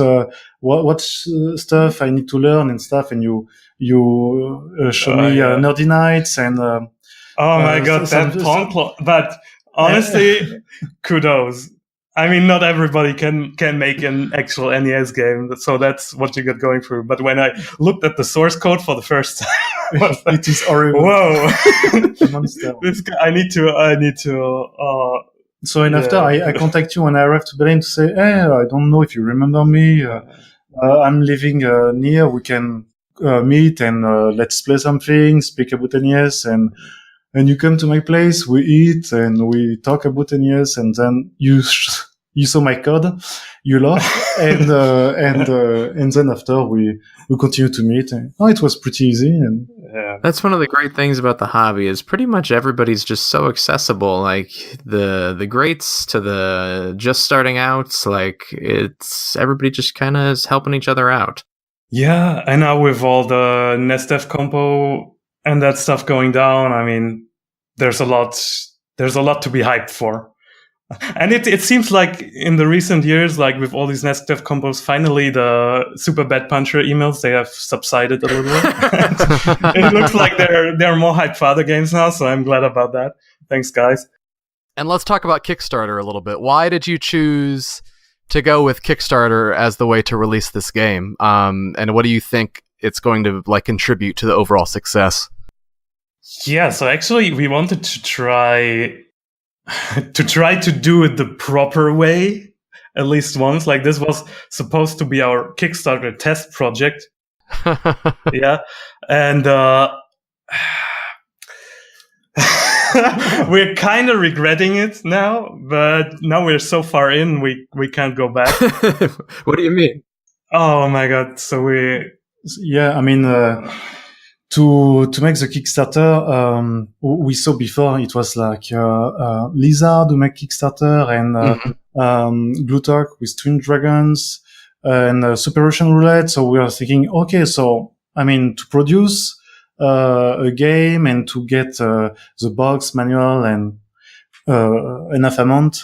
What stuff I need to learn and stuff? And you show me Nerdy Nights and. Oh my god, that punk! But honestly, kudos. I mean, not everybody can make an actual NES game, so that's what you get going through. But when I looked at the source code for the first time, it is horrible. Whoa! This guy, I need to. So and after I contact you when I arrived to Berlin to say, hey, I don't know if you remember me. I'm living near. We can meet and let's play something, speak about NES, and you come to my place, we eat and we talk about NES, and then you saw my code, you laugh, and then after we continue to meet. And, it was pretty easy. And that's one of the great things about the hobby is pretty much everybody's just so accessible. Like the greats to the just starting outs, like it's everybody just kind of is helping each other out. Yeah, and now with all the NESDEF compo and that stuff going down, I mean, there's a lot to be hyped for. And it seems like in the recent years, like with all these NESDEF compos, finally the Super Bad Puncher emails, they have subsided a little bit. It looks like they're more hyped for other games now, so I'm glad about that. Thanks, guys. And let's talk about Kickstarter a little bit. Why did you choose to go with Kickstarter as the way to release this game? And what do you think it's going to contribute to the overall success? Yeah, so actually we wanted to try to do it the proper way, at least once. Like this was supposed to be our Kickstarter test project. Yeah. And we're kind of regretting it now, but now we're so far in, we can't go back. What do you mean? Oh my god. So I mean, to make the Kickstarter, we saw before it was like Lizard to make Kickstarter and Blue Talk with Twin Dragons and Super Russian Roulette. So we are thinking, okay, so I mean, to produce a game and to get the box manual and enough amount,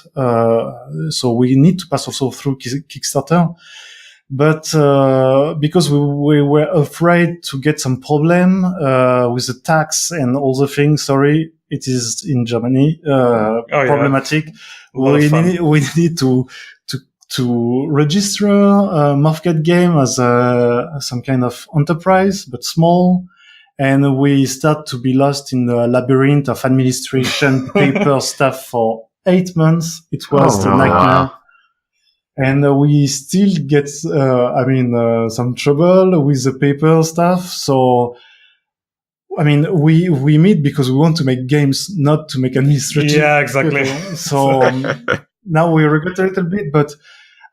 so we need to pass also through Kickstarter. But because we were afraid to get some problem with the tax and all the things, sorry, it is in Germany problematic. Yeah. We need to register Morphcat game as some kind of enterprise, but small. And we start to be lost in the labyrinth of administration paper stuff for 8 months. It was a nightmare. Wow. And we still get, some trouble with the paper stuff. So, I mean, we meet because we want to make games, not to make administrative. Yeah, exactly. So now we regret a little bit, but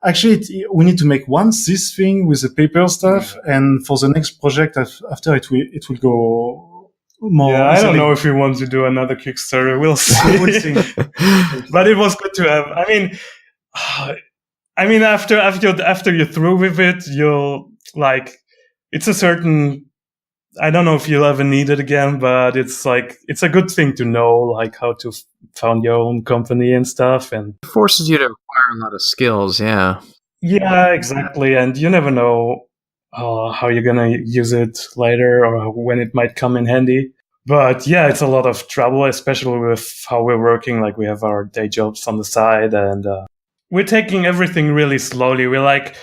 actually we need to make once this thing with the paper stuff, and for the next project after it will go more. Yeah, I don't know if we want to do another Kickstarter. We'll see. We'll see. But it was good to have. I mean, after you're through with it, you'll it's a certain. I don't know if you'll ever need it again, but it's a good thing to know, how to found your own company and stuff, and it forces you to acquire a lot of skills. Yeah. Yeah, exactly, and you never know how you're gonna use it later or when it might come in handy. But yeah, it's a lot of trouble, especially with how we're working. Like we have our day jobs on the side, and we're taking everything really slowly. We're like,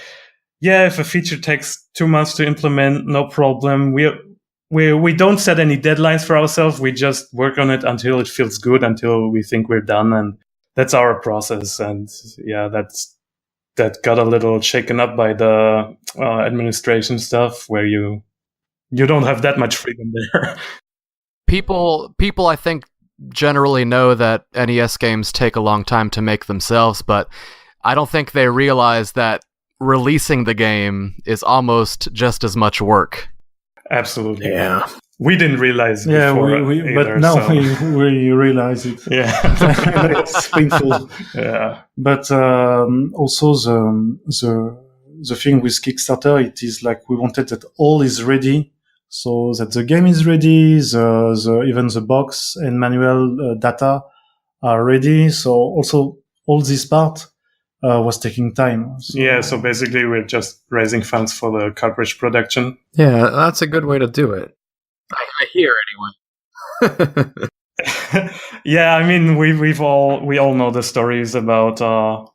yeah, if a feature takes 2 months to implement, no problem. We don't set any deadlines for ourselves. We just work on it until it feels good, until we think we're done, and that's our process. And yeah, that got a little shaken up by the administration stuff where you don't have that much freedom there. People, I think, generally know that NES games take a long time to make themselves, but I don't think they realize that releasing the game is almost just as much work. Absolutely. Yeah. We didn't realize before either, but now we realize it. Yeah. It's painful. Yeah. But also the thing with Kickstarter, it is like we wanted that all is ready, so that the game is ready, even the box and manual data are ready. So also all this part was taking time. So. Yeah, so basically we're just raising funds for the cartridge production. Yeah, that's a good way to do it. I hear anyway. Yeah, I mean we all know the stories about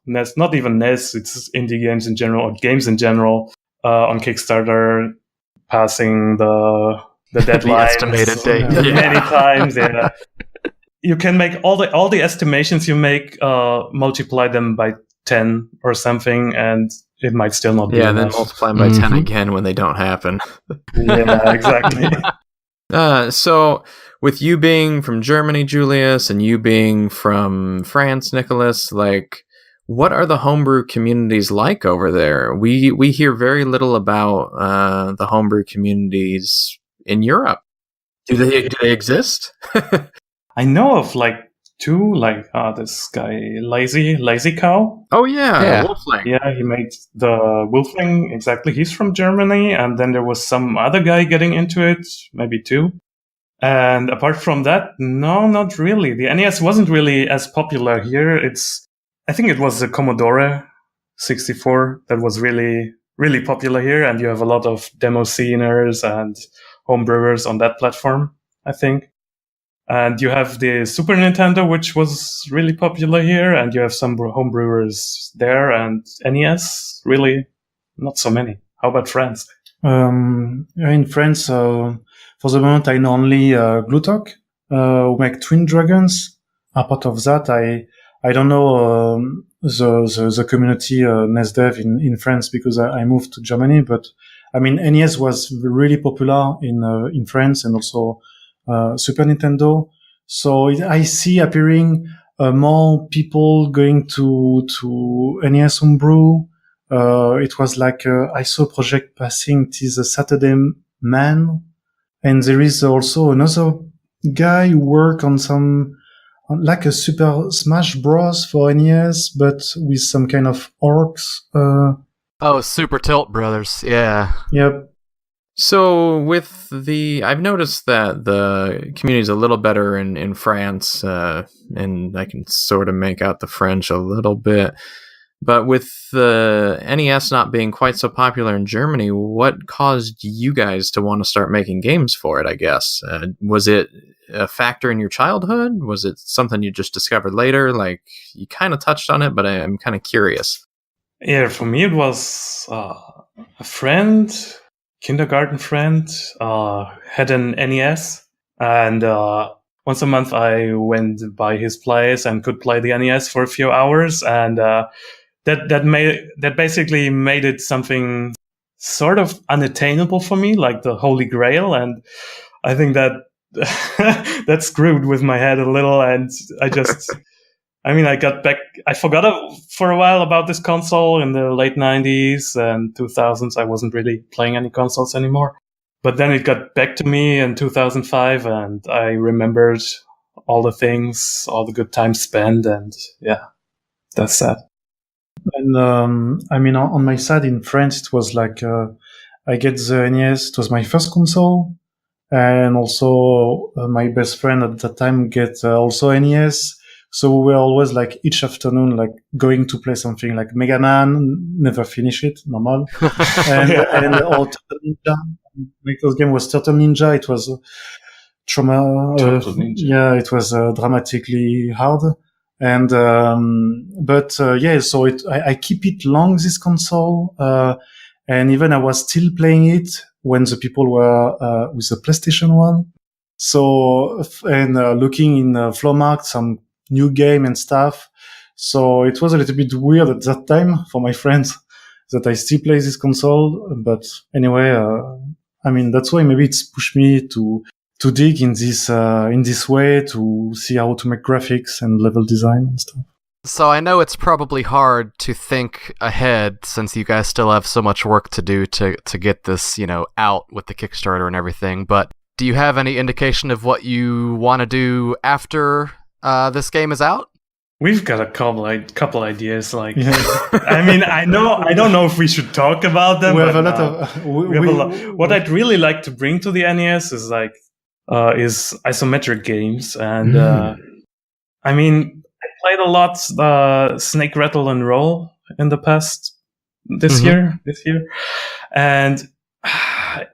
NES, not even NES, it's indie games in general, or games in general, on Kickstarter passing the deadlines, the estimated date many times. Yeah, you can make all the estimations you make, multiply them by 10 or something, and it might still not be enough. Then multiply them by 10 again when they don't happen. Yeah, exactly. So, with you being from Germany, Julius, and you being from France, Nicolas, like, what are the homebrew communities like over there? We hear very little about the homebrew communities in Europe. Do they exist? I know of like two, like this guy Lazy Cow. Oh yeah. Wolfling. Yeah, he made the Wolfling, exactly. He's from Germany, and then there was some other guy getting into it, maybe two. And apart from that, no, not really. The NES wasn't really as popular here. I think it was the Commodore 64 that was really, really popular here, and you have a lot of demo sceners and homebrewers on that platform, I think. And you have the Super Nintendo, which was really popular here, and you have some homebrewers there, and NES, really not so many. How about France? In France, for the moment, I know only Glutok, who make Twin Dragons. Apart of that, I don't know the community NES dev in France, because I moved to Germany. But I mean, NES was really popular in France, and also Super Nintendo. So I see appearing more people going to NES homebrew. It was like I saw a project passing. It is a Saturday Man, and there is also another guy who work on some like a Super Smash Bros for NES, but with some kind of orcs. Oh, Super Tilt Brothers, yeah. Yep. So I've noticed that the community is a little better in France, and I can sort of make out the French a little bit. But with the NES not being quite so popular in Germany, what caused you guys to want to start making games for it, I guess? Was it a factor in your childhood? Was it something you just discovered later? Like, you kind of touched on it, but I'm kind of curious. Yeah, for me it was a friend, kindergarten friend, had an NES, and once a month I went by his place and could play the NES for a few hours, and that basically made it something sort of unattainable for me, like the Holy Grail, and I think that that screwed with my head a little, and I got back. I forgot for a while about this console in the late 90s and 2000s. I wasn't really playing any consoles anymore. But then it got back to me in 2005, and I remembered all the things, all the good times spent, and yeah, that's that. And on my side in France, it was like I get the NES. It was my first console, and also my best friend at that time get also NES. So we were always like each afternoon, like going to play something like Mega Man, never finish it, normal. and or Turtle Ninja. My first game was Turtle Ninja. It was Turtle Ninja. Yeah, it was dramatically hard. And, so I keep it long, this console. And even I was still playing it when the people were, with the PlayStation 1. So, looking in Flow Market, some new game and stuff. So it was a little bit weird at that time for my friends. that I still play this console. But anyway, I mean, that's why maybe it's pushed me to dig in this way to see how to make graphics and level design and stuff. So I know it's probably hard to think ahead since you guys still have so much work to do to get this, out with the Kickstarter and everything, but do you have any indication of what you want to do after this game is out? We've got a couple ideas. I mean, I don't know if we should talk about them. We have a lot of. What I'd really like to bring to the NES is isometric games, and I mean, I played a lot Snake, Rattle, and Roll in the past this year, and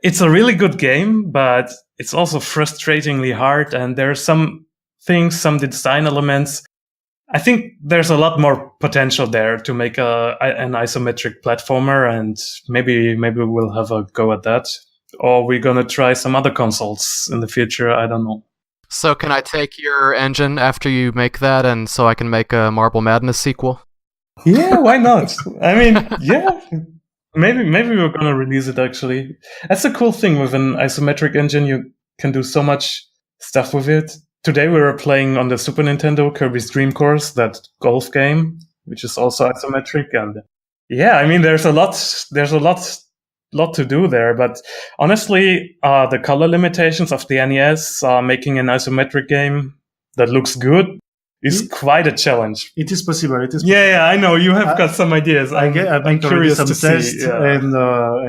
it's a really good game, but it's also frustratingly hard, and there are some design elements. I think there's a lot more potential there to make an isometric platformer, and maybe we'll have a go at that. Or we're going to try some other consoles in the future. I don't know. So can I take your engine after you make that, and so I can make a Marble Madness sequel? Yeah, why not? I mean, yeah. Maybe we're going to release it, actually. That's the cool thing with an isometric engine. You can do so much stuff with it. Today we were playing on the Super Nintendo Kirby's Dream Course, that golf game, which is also isometric. And yeah, I mean, there's a lot to do there. But honestly, the color limitations of the NES making an isometric game that looks good is quite a challenge. It is possible. Yeah, I know. You have got some ideas. I'm curious to see. Yeah.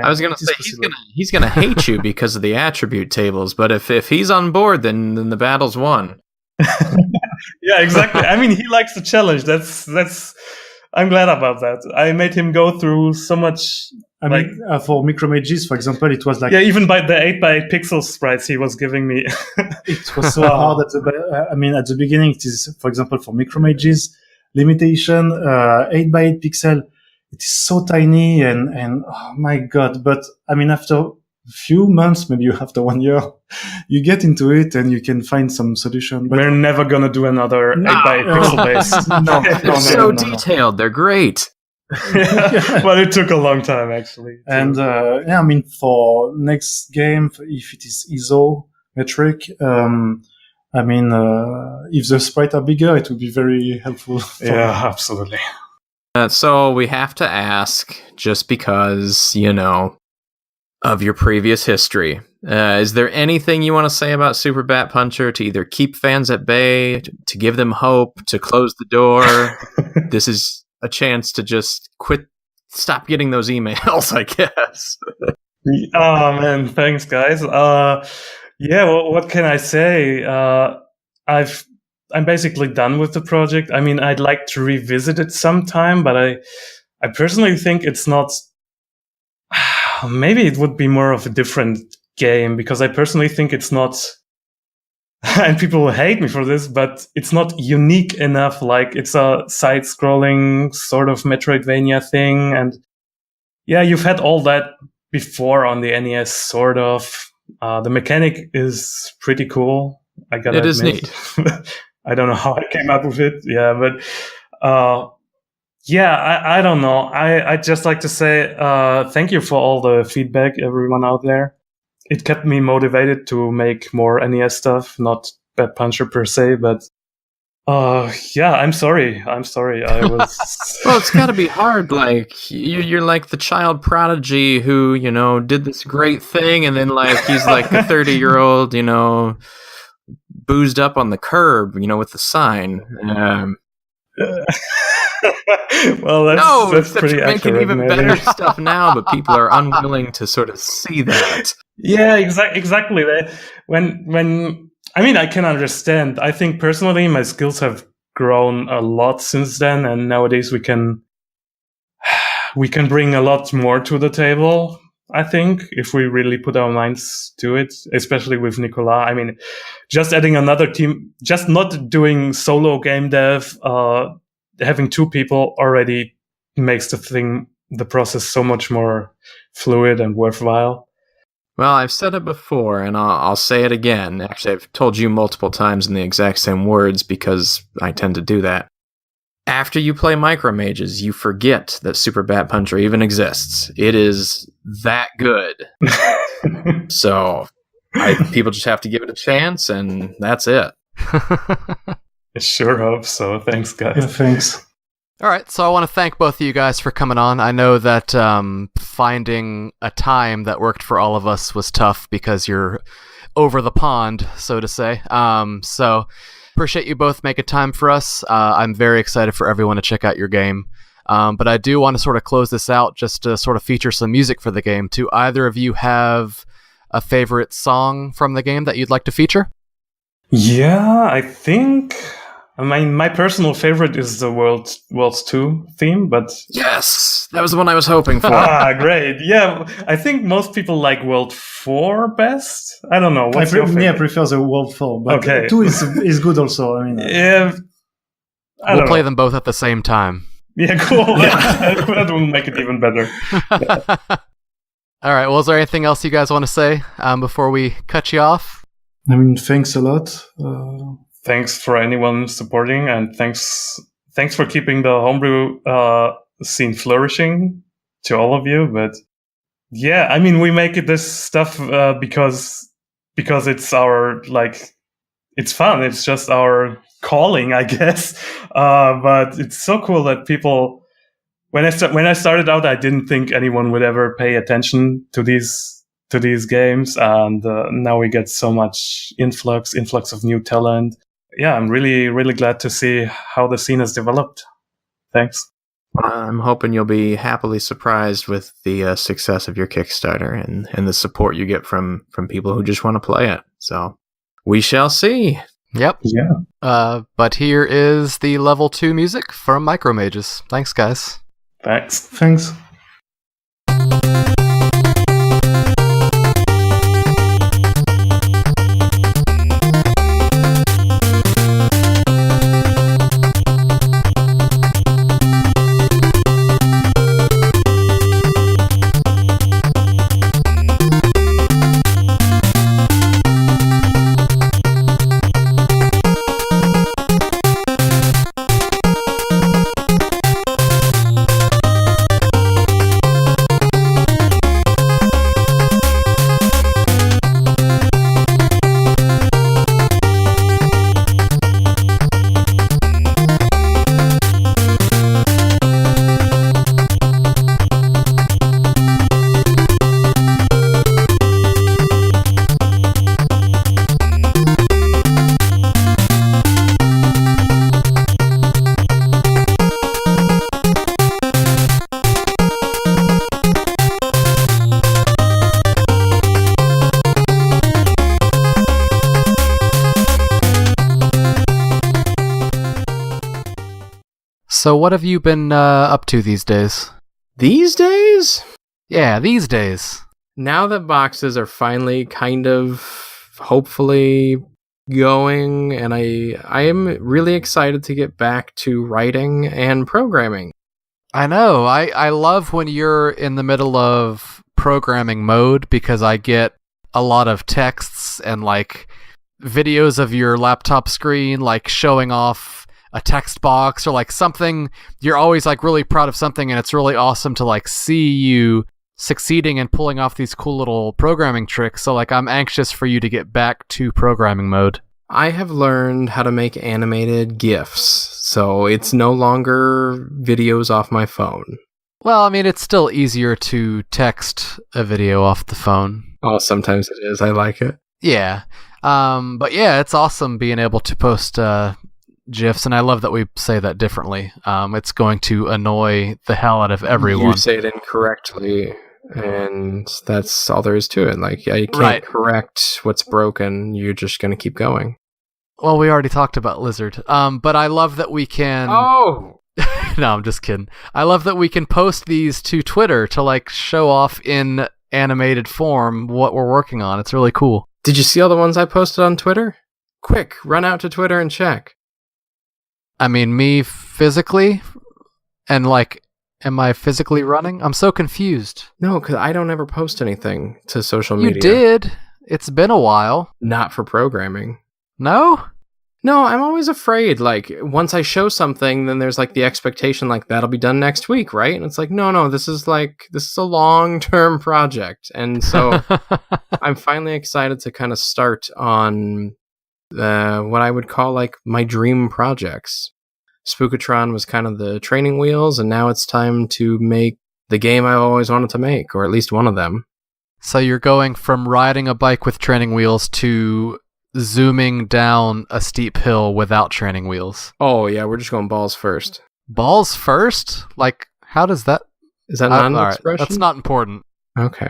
I was going to say, he's gonna hate you because of the attribute tables, but if he's on board, then the battle's won. Yeah, exactly. I mean, he likes the challenge. That's. I'm glad about that. I made him go through so much. I mean, for Micromages, for example, it was like... Yeah, even by the 8x8 pixel sprites he was giving me. It was so hard at the beginning, it is, for example, for Micromages, limitation, 8x8 pixel, it is so tiny and oh my God. But I mean, after a few months, maybe after 1 year, you get into it and you can find some solution. But we're never going to do another 8x8 pixel base. No, so detailed. They're great. Well, it took a long time, actually. And I mean, for next game, if it is isometric, I mean, if the sprites are bigger, it would be very helpful. Yeah, absolutely. So we have to ask, just because, of your previous history, is there anything you want to say about Super Bat Puncher to either keep fans at bay, to give them hope, to close the door? This is a chance to just stop getting those emails, I guess. Oh man, thanks guys. Yeah, well, what can I say? I'm basically done with the project. I mean, I'd like to revisit it sometime, but I personally think it's not. Maybe it would be more of a different game, because I personally think it's not. And people will hate me for this, but it's not unique enough. Like, it's a side-scrolling sort of Metroidvania thing. And yeah, you've had all that before on the NES, sort of. The mechanic is pretty cool. I gotta admit. It is neat. I don't know how I came up with it. Yeah, but yeah, I don't know. I'd just like to say thank you for all the feedback, everyone out there. It kept me motivated to make more NES stuff, not Bat Puncher per se, but yeah, I'm sorry. I was. Well, it's got to be hard. Like, you're like the child prodigy who, did this great thing, and then he's like a 30-year-old, boozed up on the curb, with the sign. Well, that's pretty making accurate, even maybe. better stuff now, but people are unwilling to sort of see that. Yeah, exactly. When I mean, I can understand. I think personally, my skills have grown a lot since then, and nowadays we can bring a lot more to the table. I think if we really put our minds to it, especially with Nicolas. I mean, just adding another team, just not doing solo game dev, having two people already makes the process so much more fluid and worthwhile. Well, I've said it before, and I'll say it again. Actually, I've told you multiple times in the exact same words, because I tend to do that. After you play Micromages, you forget that Super Bat Puncher even exists. It is that good. So people just have to give it a chance, and that's it. I sure hope so. Thanks, guys. Yeah, thanks. All right, so I want to thank both of you guys for coming on. I know that finding a time that worked for all of us was tough because you're over the pond, so to say. So appreciate you both making time for us. I'm very excited for everyone to check out your game. But I do want to sort of close this out just to sort of feature some music for the game. Do either of you have a favorite song from the game that you'd like to feature? Yeah, I think... my personal favorite is the Worlds 2 theme, but... Yes! That was the one I was hoping for. Great. Yeah, I think most people like World 4 best. I don't know. What's your favorite? I prefer the World 4, but okay. 2 is good also. I mean, yeah, we'll play them both at the same time. Yeah, cool. That will make it even better. All right, well, is there anything else you guys want to say before we cut you off? I mean, thanks a lot. Thanks for anyone supporting, and thanks for keeping the homebrew scene flourishing to all of you. But yeah, I mean, we make this stuff because it's our, like, it's fun. It's just our calling, I guess. But it's so cool that people, when I started out, I didn't think anyone would ever pay attention to these games, and now we get so much influx of new talent. Yeah, I'm really, really glad to see how the scene has developed. Thanks. I'm hoping you'll be happily surprised with the success of your Kickstarter and the support you get from people who just want to play it. So we shall see. Yep. Yeah. But here is the level 2 music from Micromages. Thanks, guys. Thanks. So what have you been up to these days? These days? Yeah, these days. Now that boxes are finally kind of hopefully going, and I am really excited to get back to writing and programming. I know. I love when you're in the middle of programming mode because I get a lot of texts and like videos of your laptop screen like showing off a text box or like something. You're always like really proud of something, and it's really awesome to like see you succeeding and pulling off these cool little programming tricks. So like I'm anxious for you to get back to programming mode. I have learned how to make animated GIFs, so it's no longer videos off my phone. Well, I mean, it's still easier to text a video off the phone. Oh, sometimes it is. I like it. Yeah. But yeah, it's awesome being able to post GIFs, and I love that we say that differently. It's going to annoy the hell out of everyone. You say it incorrectly, and that's all there is to it. Like, you can't correct what's broken. You're just going to keep going. Well, we already talked about Lizard. But I love that we can... Oh! No, I'm just kidding. I love that we can post these to Twitter to, like, show off in animated form what we're working on. It's really cool. Did you see all the ones I posted on Twitter? Quick, run out to Twitter and check. I mean, me physically? And, like, am I physically running? I'm so confused. No, because I don't ever post anything to social media. You did. It's been a while. Not for programming. No? No, I'm always afraid, like, once I show something, then there's, like, the expectation, like, that'll be done next week, right? And it's like, no, this is a long-term project. And so I'm finally excited to kind of start on what I would call, like, my dream projects. Spookatron was kind of the training wheels, and now it's time to make the game I've always wanted to make, or at least one of them. So you're going from riding a bike with training wheels to zooming down a steep hill without training wheels. Oh, yeah, we're just going balls first. Balls first? Like, how does that... Is that not an expression? That's not important. Okay.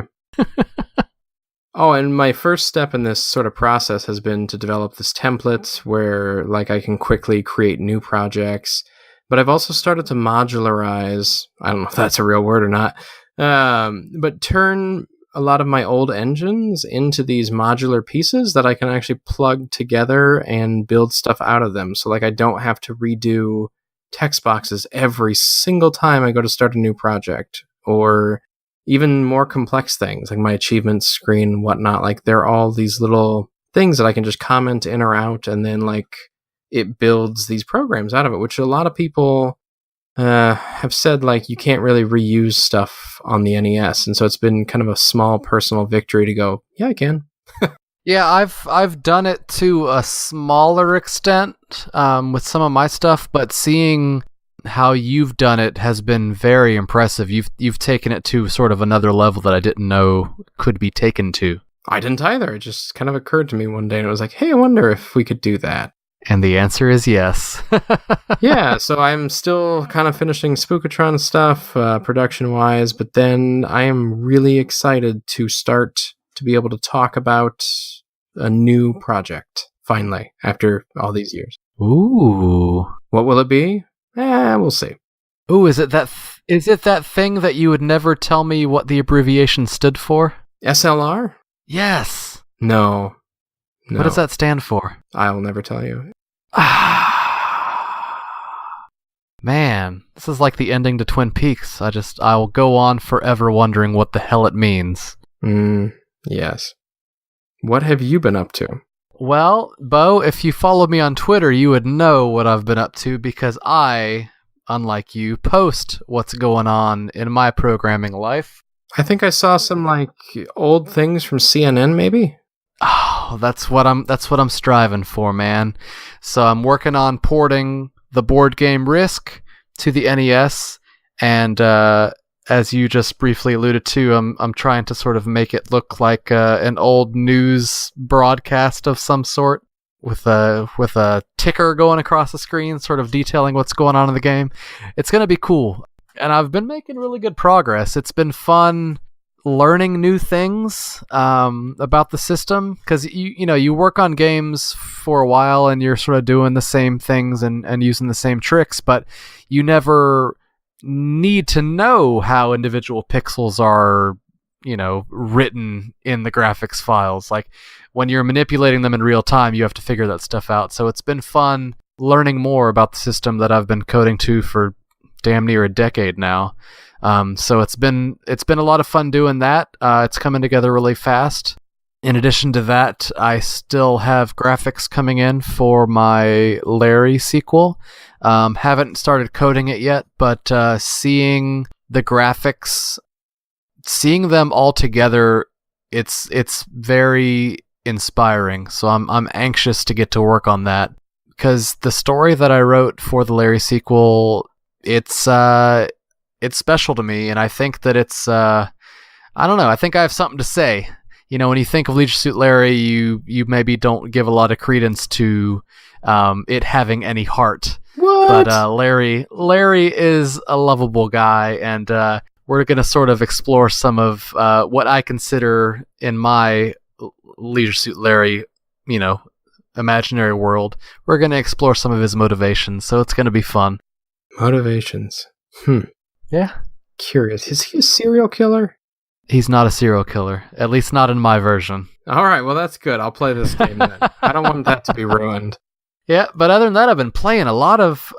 Oh, and my first step in this sort of process has been to develop this template where, like, I can quickly create new projects. But I've also started to modularize, I don't know if that's a real word or not, but turn a lot of my old engines into these modular pieces that I can actually plug together and build stuff out of them. So, like, I don't have to redo text boxes every single time I go to start a new project, or even more complex things like my achievements screen and whatnot. Like, they're all these little things that I can just comment in or out, and then, like, it builds these programs out of it, which a lot of people have said, like, you can't really reuse stuff on the NES. And so it's been kind of a small personal victory to go, yeah, I can. Yeah, I've done it to a smaller extent with some of my stuff, but seeing how you've done it has been very impressive. You've taken it to sort of another level that I didn't know could be taken to. I didn't either. It just kind of occurred to me one day, and it was like, hey, I wonder if we could do that. And the answer is yes. Yeah, so I'm still kind of finishing Spookatron stuff, production-wise, but then I am really excited to start to be able to talk about a new project, finally, after all these years. Ooh. What will it be? We'll see. Ooh, is it that thing that you would never tell me what the abbreviation stood for? SLR? Yes. No. What does that stand for? I will never tell you. Man, this is like the ending to Twin Peaks. I will go on forever wondering what the hell it means. Yes. What have you been up to? Well, Beau, if you follow me on Twitter, you would know what I've been up to, because I, unlike you, post what's going on in my programming life. I think I saw some, like, old things from CNN, maybe? Oh, that's what I'm striving for, man. So I'm working on porting the board game Risk to the NES, and as you just briefly alluded to, I'm trying to sort of make it look like an old news broadcast of some sort, with a ticker going across the screen, sort of detailing what's going on in the game. It's gonna be cool, and I've been making really good progress. It's been fun learning new things about the system, because you work on games for a while and you're sort of doing the same things and using the same tricks, but you never need to know how individual pixels are written in the graphics files. Like, when you're manipulating them in real time, you have to figure that stuff out. So it's been fun learning more about the system that I've been coding to for damn near a decade now. So it's been a lot of fun doing that. It's coming together really fast. In addition to that, I still have graphics coming in for my Larry sequel. Haven't started coding it yet, but seeing the graphics, seeing them all together, it's very inspiring. So I'm anxious to get to work on that, because the story that I wrote for the Larry sequel, it's special to me, and I think that it's I don't know, I think I have something to say. When you think of Leisure Suit Larry, you maybe don't give a lot of credence to it having any heart. What? But Larry is a lovable guy, and we're going to sort of explore some of what I consider in my Leisure Suit Larry, imaginary world. We're going to explore some of his motivations, so it's going to be fun. Motivations. Yeah. Curious. Is he a serial killer? He's not a serial killer, at least not in my version. All right, well, that's good. I'll play this game then. I don't want that to be ruined. Yeah, but other than that, I've been playing a lot of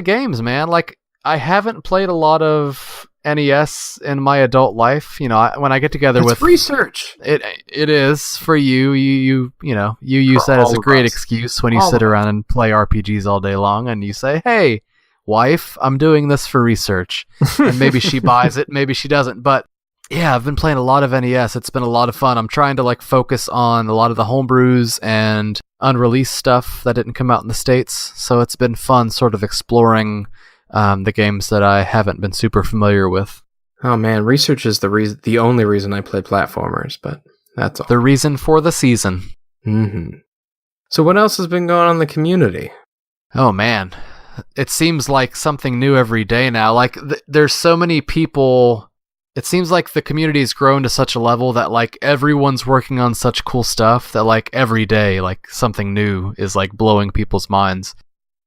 games, man. Like, I haven't played a lot of NES in my adult life. When I get together with research, it is for you. You use that as a great excuse when you sit around and play RPGs all day long, and you say, "Hey, wife, I'm doing this for research," and maybe she buys it, maybe she doesn't. But yeah, I've been playing a lot of NES. It's been a lot of fun. I'm trying to focus on a lot of the homebrews and unreleased stuff that didn't come out in the States. So it's been fun sort of exploring the games that I haven't been super familiar with. Oh man, research is the only reason I play platformers, but that's all. The reason for the season. Mm-hmm. So what else has been going on in the community? Oh man, it seems like something new every day now. There's so many people. It seems like the community has grown to such a level that everyone's working on such cool stuff that every day something new is blowing people's minds.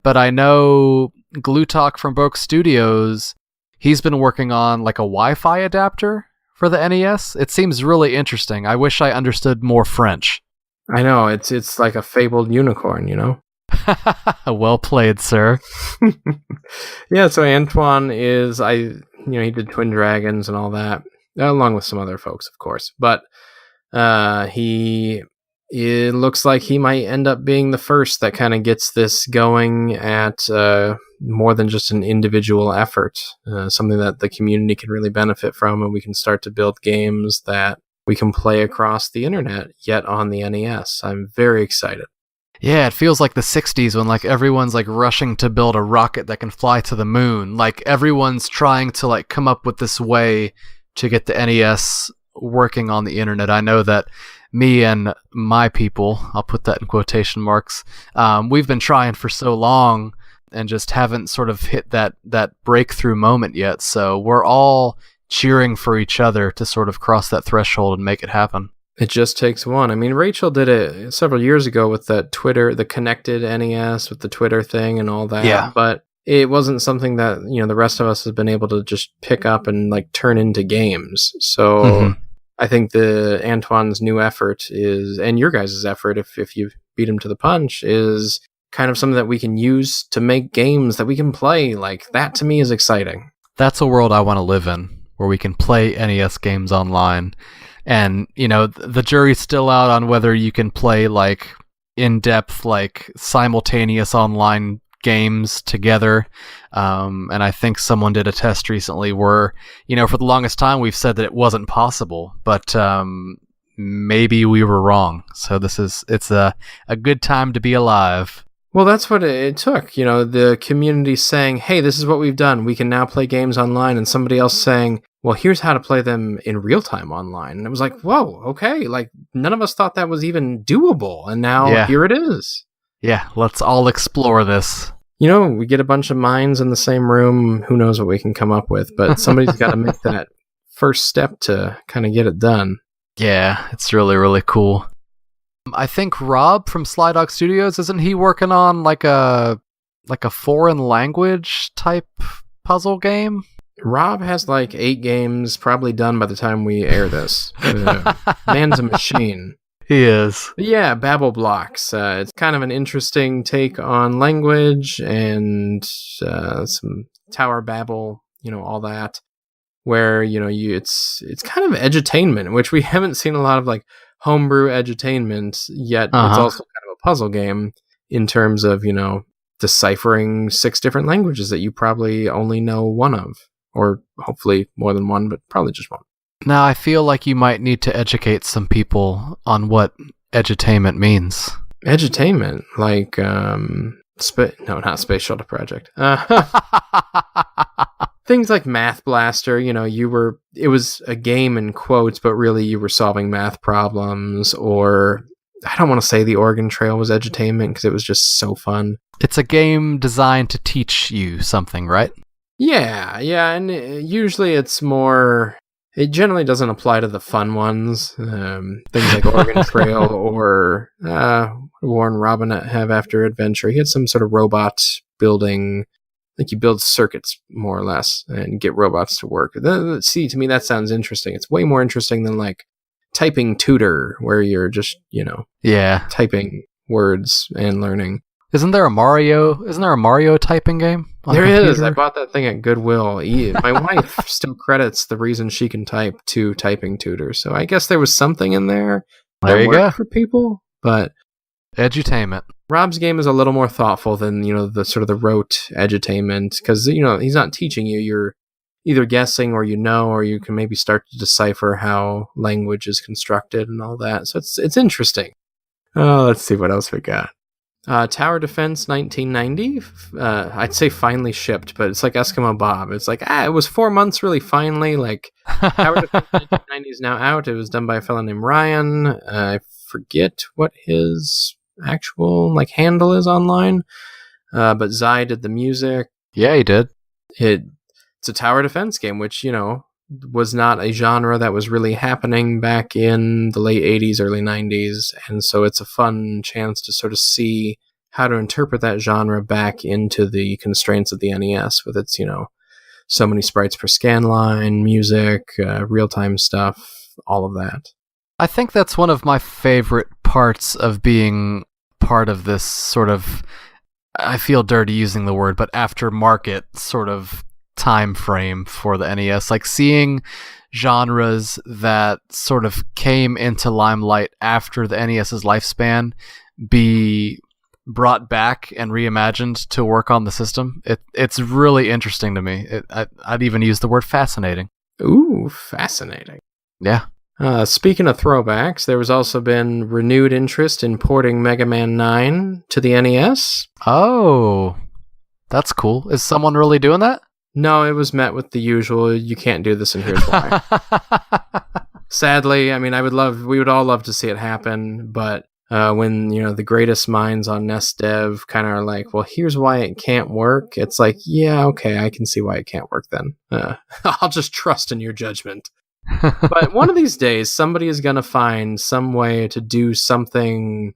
But I know Glutok from Beau Studios, he's been working on a Wi-Fi adapter for the NES. It seems really interesting. I wish I understood more French. I know, it's like a fabled unicorn, Well played, sir. Yeah, so Antoine he did Twin Dragons and all that, along with some other folks, of course. But it looks like he might end up being the first that kind of gets this going at more than just an individual effort, something that the community can really benefit from, and we can start to build games that we can play across the internet, yet on the NES. I'm very excited. Yeah, it feels like the 60s when everyone's rushing to build a rocket that can fly to the moon. Everyone's trying to come up with this way to get the NES working on the internet. I know that me and my people, I'll put that in quotation marks, we've been trying for so long and just haven't sort of hit that breakthrough moment yet. So we're all cheering for each other to sort of cross that threshold and make it happen. It just takes one. I mean, Rachel did it several years ago with the Twitter, the connected NES with the Twitter thing and all that. Yeah. But it wasn't something that, the rest of us have been able to just pick up and turn into games. So I think Antoine's new effort and your guys' effort, if you beat him to the punch, is kind of something that we can use to make games that we can play. That to me is exciting. That's a world I want to live in, where we can play NES games online. And, the jury's still out on whether you can play in-depth, simultaneous online games together. And I think someone did a test recently where, for the longest time we've said that it wasn't possible, but maybe we were wrong. So it's a good time to be alive. Well, that's what it took. The community saying, hey, this is what we've done. We can now play games online. And somebody else saying, well, here's how to play them in real time online. And it was like, whoa, okay. None of us thought that was even doable. And now here it is. Yeah, let's all explore this. We get a bunch of minds in the same room. Who knows what we can come up with? But somebody's got to make that first step to kind of get it done. Yeah, it's really, really cool. I think Rob from Sly Dog Studios, isn't he working on a foreign language type puzzle game? Rob has 8 games probably done by the time we air this. Man's a machine. He is. But yeah, Babel Blocks. It's kind of an interesting take on language and some Tower Babel, all that. Where, it's kind of edutainment, which we haven't seen a lot of homebrew edutainment yet. It's also kind of a puzzle game in terms of, deciphering 6 different languages that you probably only know one of. Or hopefully more than one, but probably just one. Now, I feel like you might need to educate some people on what edutainment means. Edutainment? No, not Space Shuttle Project. Things like Math Blaster, it was a game in quotes, but really you were solving math problems. Or, I don't want to say the Oregon Trail was edutainment because it was just so fun. It's a game designed to teach you something, right? Yeah, and usually it's more... It generally doesn't apply to the fun ones, things like Oregon Trail or Warren Robinette have after Adventure. He had some sort of robot building, you build circuits more or less and get robots to work. See, to me that sounds interesting. It's way more interesting than typing tutor, where you're just typing words and learning. Isn't there a Mario typing game? There is. I bought that thing at Goodwill. My wife still credits the reason she can type to typing tutors. So I guess there was something in there. There you go. For people, but edutainment. Rob's game is a little more thoughtful than, the sort of the rote edutainment, because, he's not teaching you. You're either guessing or or you can maybe start to decipher how language is constructed and all that. So it's interesting. Oh, let's see what else we got. Tower Defense 1990. I'd say finally shipped, but it's like Eskimo Bob. It's like, it was 4 months really finally. Like, Tower Defense 1990 is now out. It was done by a fellow named Ryan. I forget what his actual handle is online. But Zai did the music. Yeah, he did. It's a tower defense game, which, was not a genre that was really happening back in the late 80s, early 90s. And so it's a fun chance to sort of see how to interpret that genre back into the constraints of the NES with its, so many sprites per scan line, music, real-time stuff, all of that. I think that's one of my favorite parts of being part of this sort of, I feel dirty using the word, but aftermarket sort of time frame for the NES, like seeing genres that sort of came into limelight after the NES's lifespan be brought back and reimagined to work on the system. It's really interesting to me. I'd even use the word fascinating. Ooh, fascinating. Yeah. Speaking of throwbacks, there was also been renewed interest in porting Mega Man 9 to the NES. Oh, that's cool. Is someone really doing that? No, it was met with the usual, you can't do this and here's why. Sadly, I mean, we would all love to see it happen, but when, the greatest minds on NES Dev kind of are like, well, here's why it can't work, it's like, yeah, okay, I can see why it can't work then. I'll just trust in your judgment. But one of these days, somebody is going to find some way to do something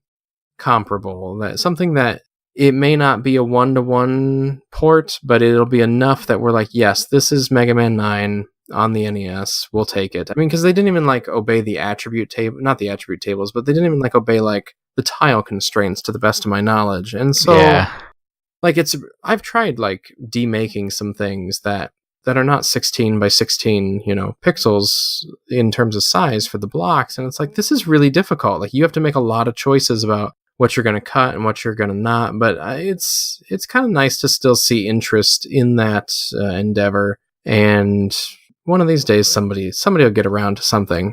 comparable, something that it may not be a one-to-one port, but it'll be enough that we're like, yes, this is Mega Man 9 on the NES. We'll take it. I mean, because they didn't even obey the attribute table, not the attribute tables, but they didn't even obey the tile constraints to the best of my knowledge. And so, yeah. I've tried demaking some things that are not 16 by 16, pixels in terms of size for the blocks. And it's this is really difficult. You have to make a lot of choices about what you're going to cut and what you're going to not. But it's kind of nice to still see interest in that endeavor. And one of these days, somebody will get around to something.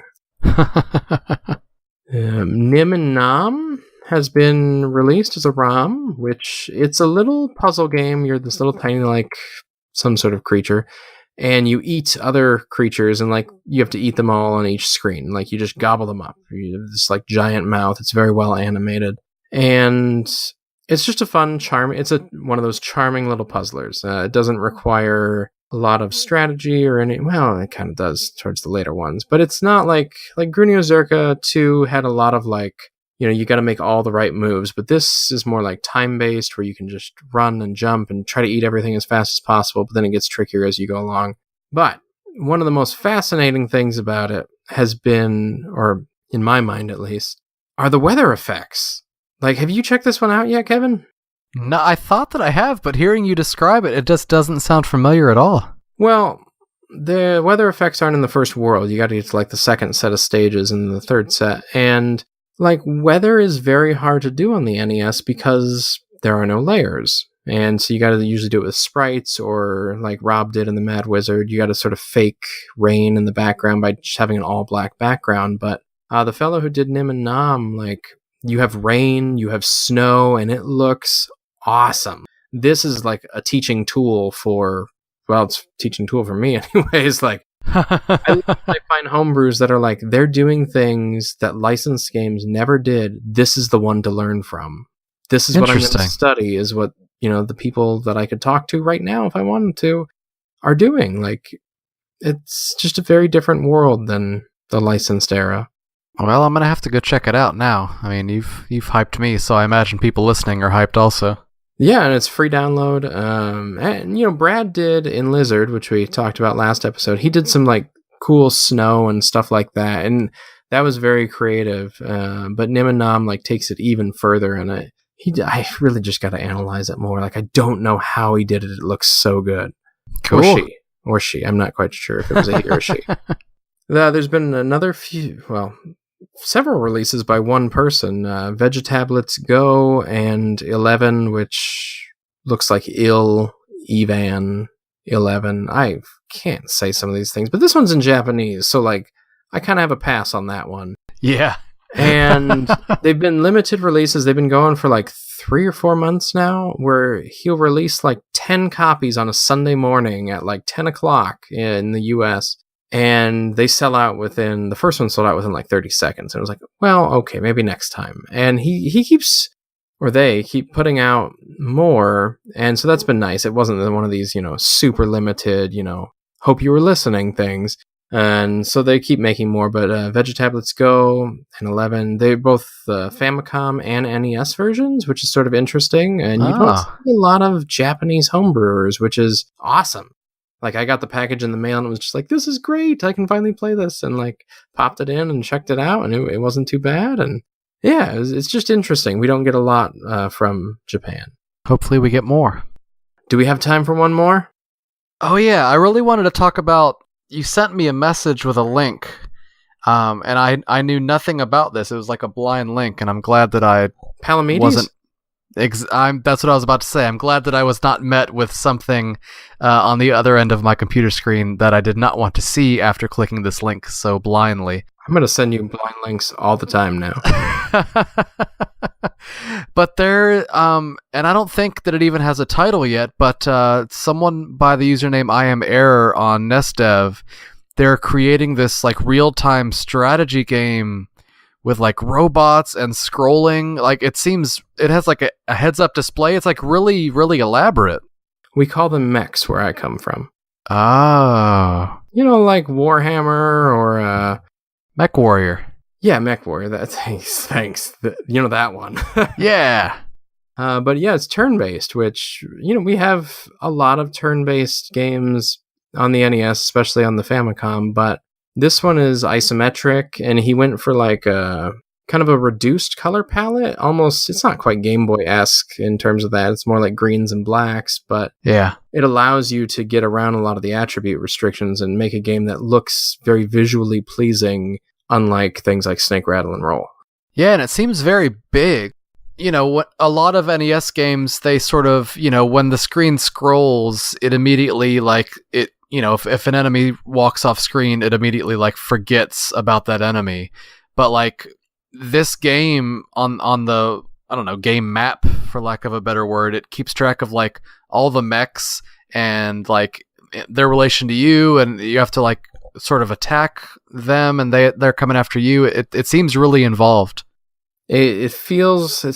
Nim and Nam has been released as a ROM, which it's a little puzzle game. You're this little tiny, some sort of creature, and you eat other creatures, and you have to eat them all on each screen. You just gobble them up. You have this giant mouth. It's very well animated. And it's just a fun, it's one of those charming little puzzlers. It doesn't require a lot of strategy or well, it kind of does towards the later ones, but it's not like Grunio Zerka 2 had a lot of you got to make all the right moves, but this is more time-based where you can just run and jump and try to eat everything as fast as possible, but then it gets trickier as you go along. But one of the most fascinating things about it has been, or in my mind at least, are the weather effects. Have you checked this one out yet, Kevin? No, I thought that I have, but hearing you describe it, it just doesn't sound familiar at all. Well, the weather effects aren't in the first world. You got to get to the second set of stages and the third set. And weather is very hard to do on the NES because there are no layers. And so you got to usually do it with sprites, or like Rob did in the Mad Wizard, you got to sort of fake rain in the background by just having an all black background. But the fellow who did Nim and Nam, you have rain, you have snow, and it looks awesome. This is a teaching tool for, well, it's a teaching tool for me anyways. I find homebrews that are they're doing things that licensed games never did. This is the one to learn from. This is what I'm going to study, is what, the people that I could talk to right now, if I wanted to, are doing. It's just a very different world than the licensed era. Well, I'm going to have to go check it out now. I mean, you've hyped me, so I imagine people listening are hyped also. Yeah, and it's free download. And, Brad did in Lizard, which we talked about last episode. He did some, cool snow and stuff like that, and that was very creative. But Nim and Nam, takes it even further, and I really just got to analyze it more. Like, I don't know how he did it. It looks so good. Cool. Or she. I'm not quite sure if it was a he or a she. There's been several releases by one person. Vegetablets Go and 11, which looks like Evan 11. I can't say some of these things, but this one's in Japanese, so like I kind of have a pass on that one. Yeah. And they've been limited releases. They've been going for like 3 or 4 months now, where he'll release like 10 copies on a Sunday morning at like 10 o'clock in the US. And they sell out the first one sold out within like 30 seconds. And I was like, well, okay, maybe next time. And they keep putting out more. And so that's been nice. It wasn't one of these, super limited, hope you were listening things. And so they keep making more, but Vegetablets Go and 11, they're both Famicom and NES versions, which is sort of interesting. And you don't see a lot of Japanese homebrewers, which is awesome. Like, I got the package in the mail and it was just like, this is great. I can finally play this. And like popped it in and checked it out, and it wasn't too bad. And yeah, it's just interesting. We don't get a lot from Japan. Hopefully we get more. Do we have time for one more? Oh yeah, I really wanted to talk about, you sent me a message with a link, and I knew nothing about this. It was like a blind link, and I'm glad that I Palamedes? wasn't. That's what I was about to say. I'm glad that I was not met with something on the other end of my computer screen that I did not want to see after clicking this link so blindly. I'm going to send you blind links all the time now. But there, and I don't think that it even has a title yet, but someone by the username I am Error on NestDev, they're creating this like real-time strategy game with like robots and scrolling. Like, it has like a heads-up display. It's like really, really elaborate. We call them mechs where I come from. Oh. Like Warhammer or... Mech Warrior. Yeah, Mech Warrior. Thanks. That one. Yeah. But yeah, it's turn-based, which, we have a lot of turn-based games on the NES, especially on the Famicom, but this one is isometric, and he went for like a kind of a reduced color palette. Almost, it's not quite Game Boy-esque in terms of that. It's more like greens and blacks, but yeah, it allows you to get around a lot of the attribute restrictions and make a game that looks very visually pleasing, unlike things like Snake, Rattle, and Roll. Yeah, and it seems very big. What a lot of NES games, they sort of, when the screen scrolls, it immediately if an enemy walks off screen, it immediately like forgets about that enemy. But like this game on the, I don't know, game map, for lack of a better word, it keeps track of like all the mechs and like their relation to you, and you have to like sort of attack them, and they're coming after you. It seems really involved. It's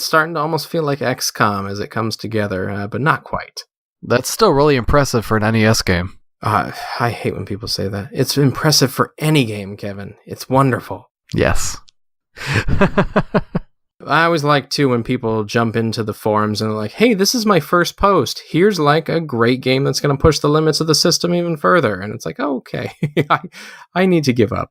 starting to almost feel like XCOM as it comes together, but not quite. That's still really impressive for an NES game. I hate when people say that. It's impressive for any game, Kevin. It's wonderful. Yes. I always like, too, when people jump into the forums and they're like, hey, this is my first post. Here's like a great game that's going to push the limits of the system even further. And it's like, oh, okay, I need to give up.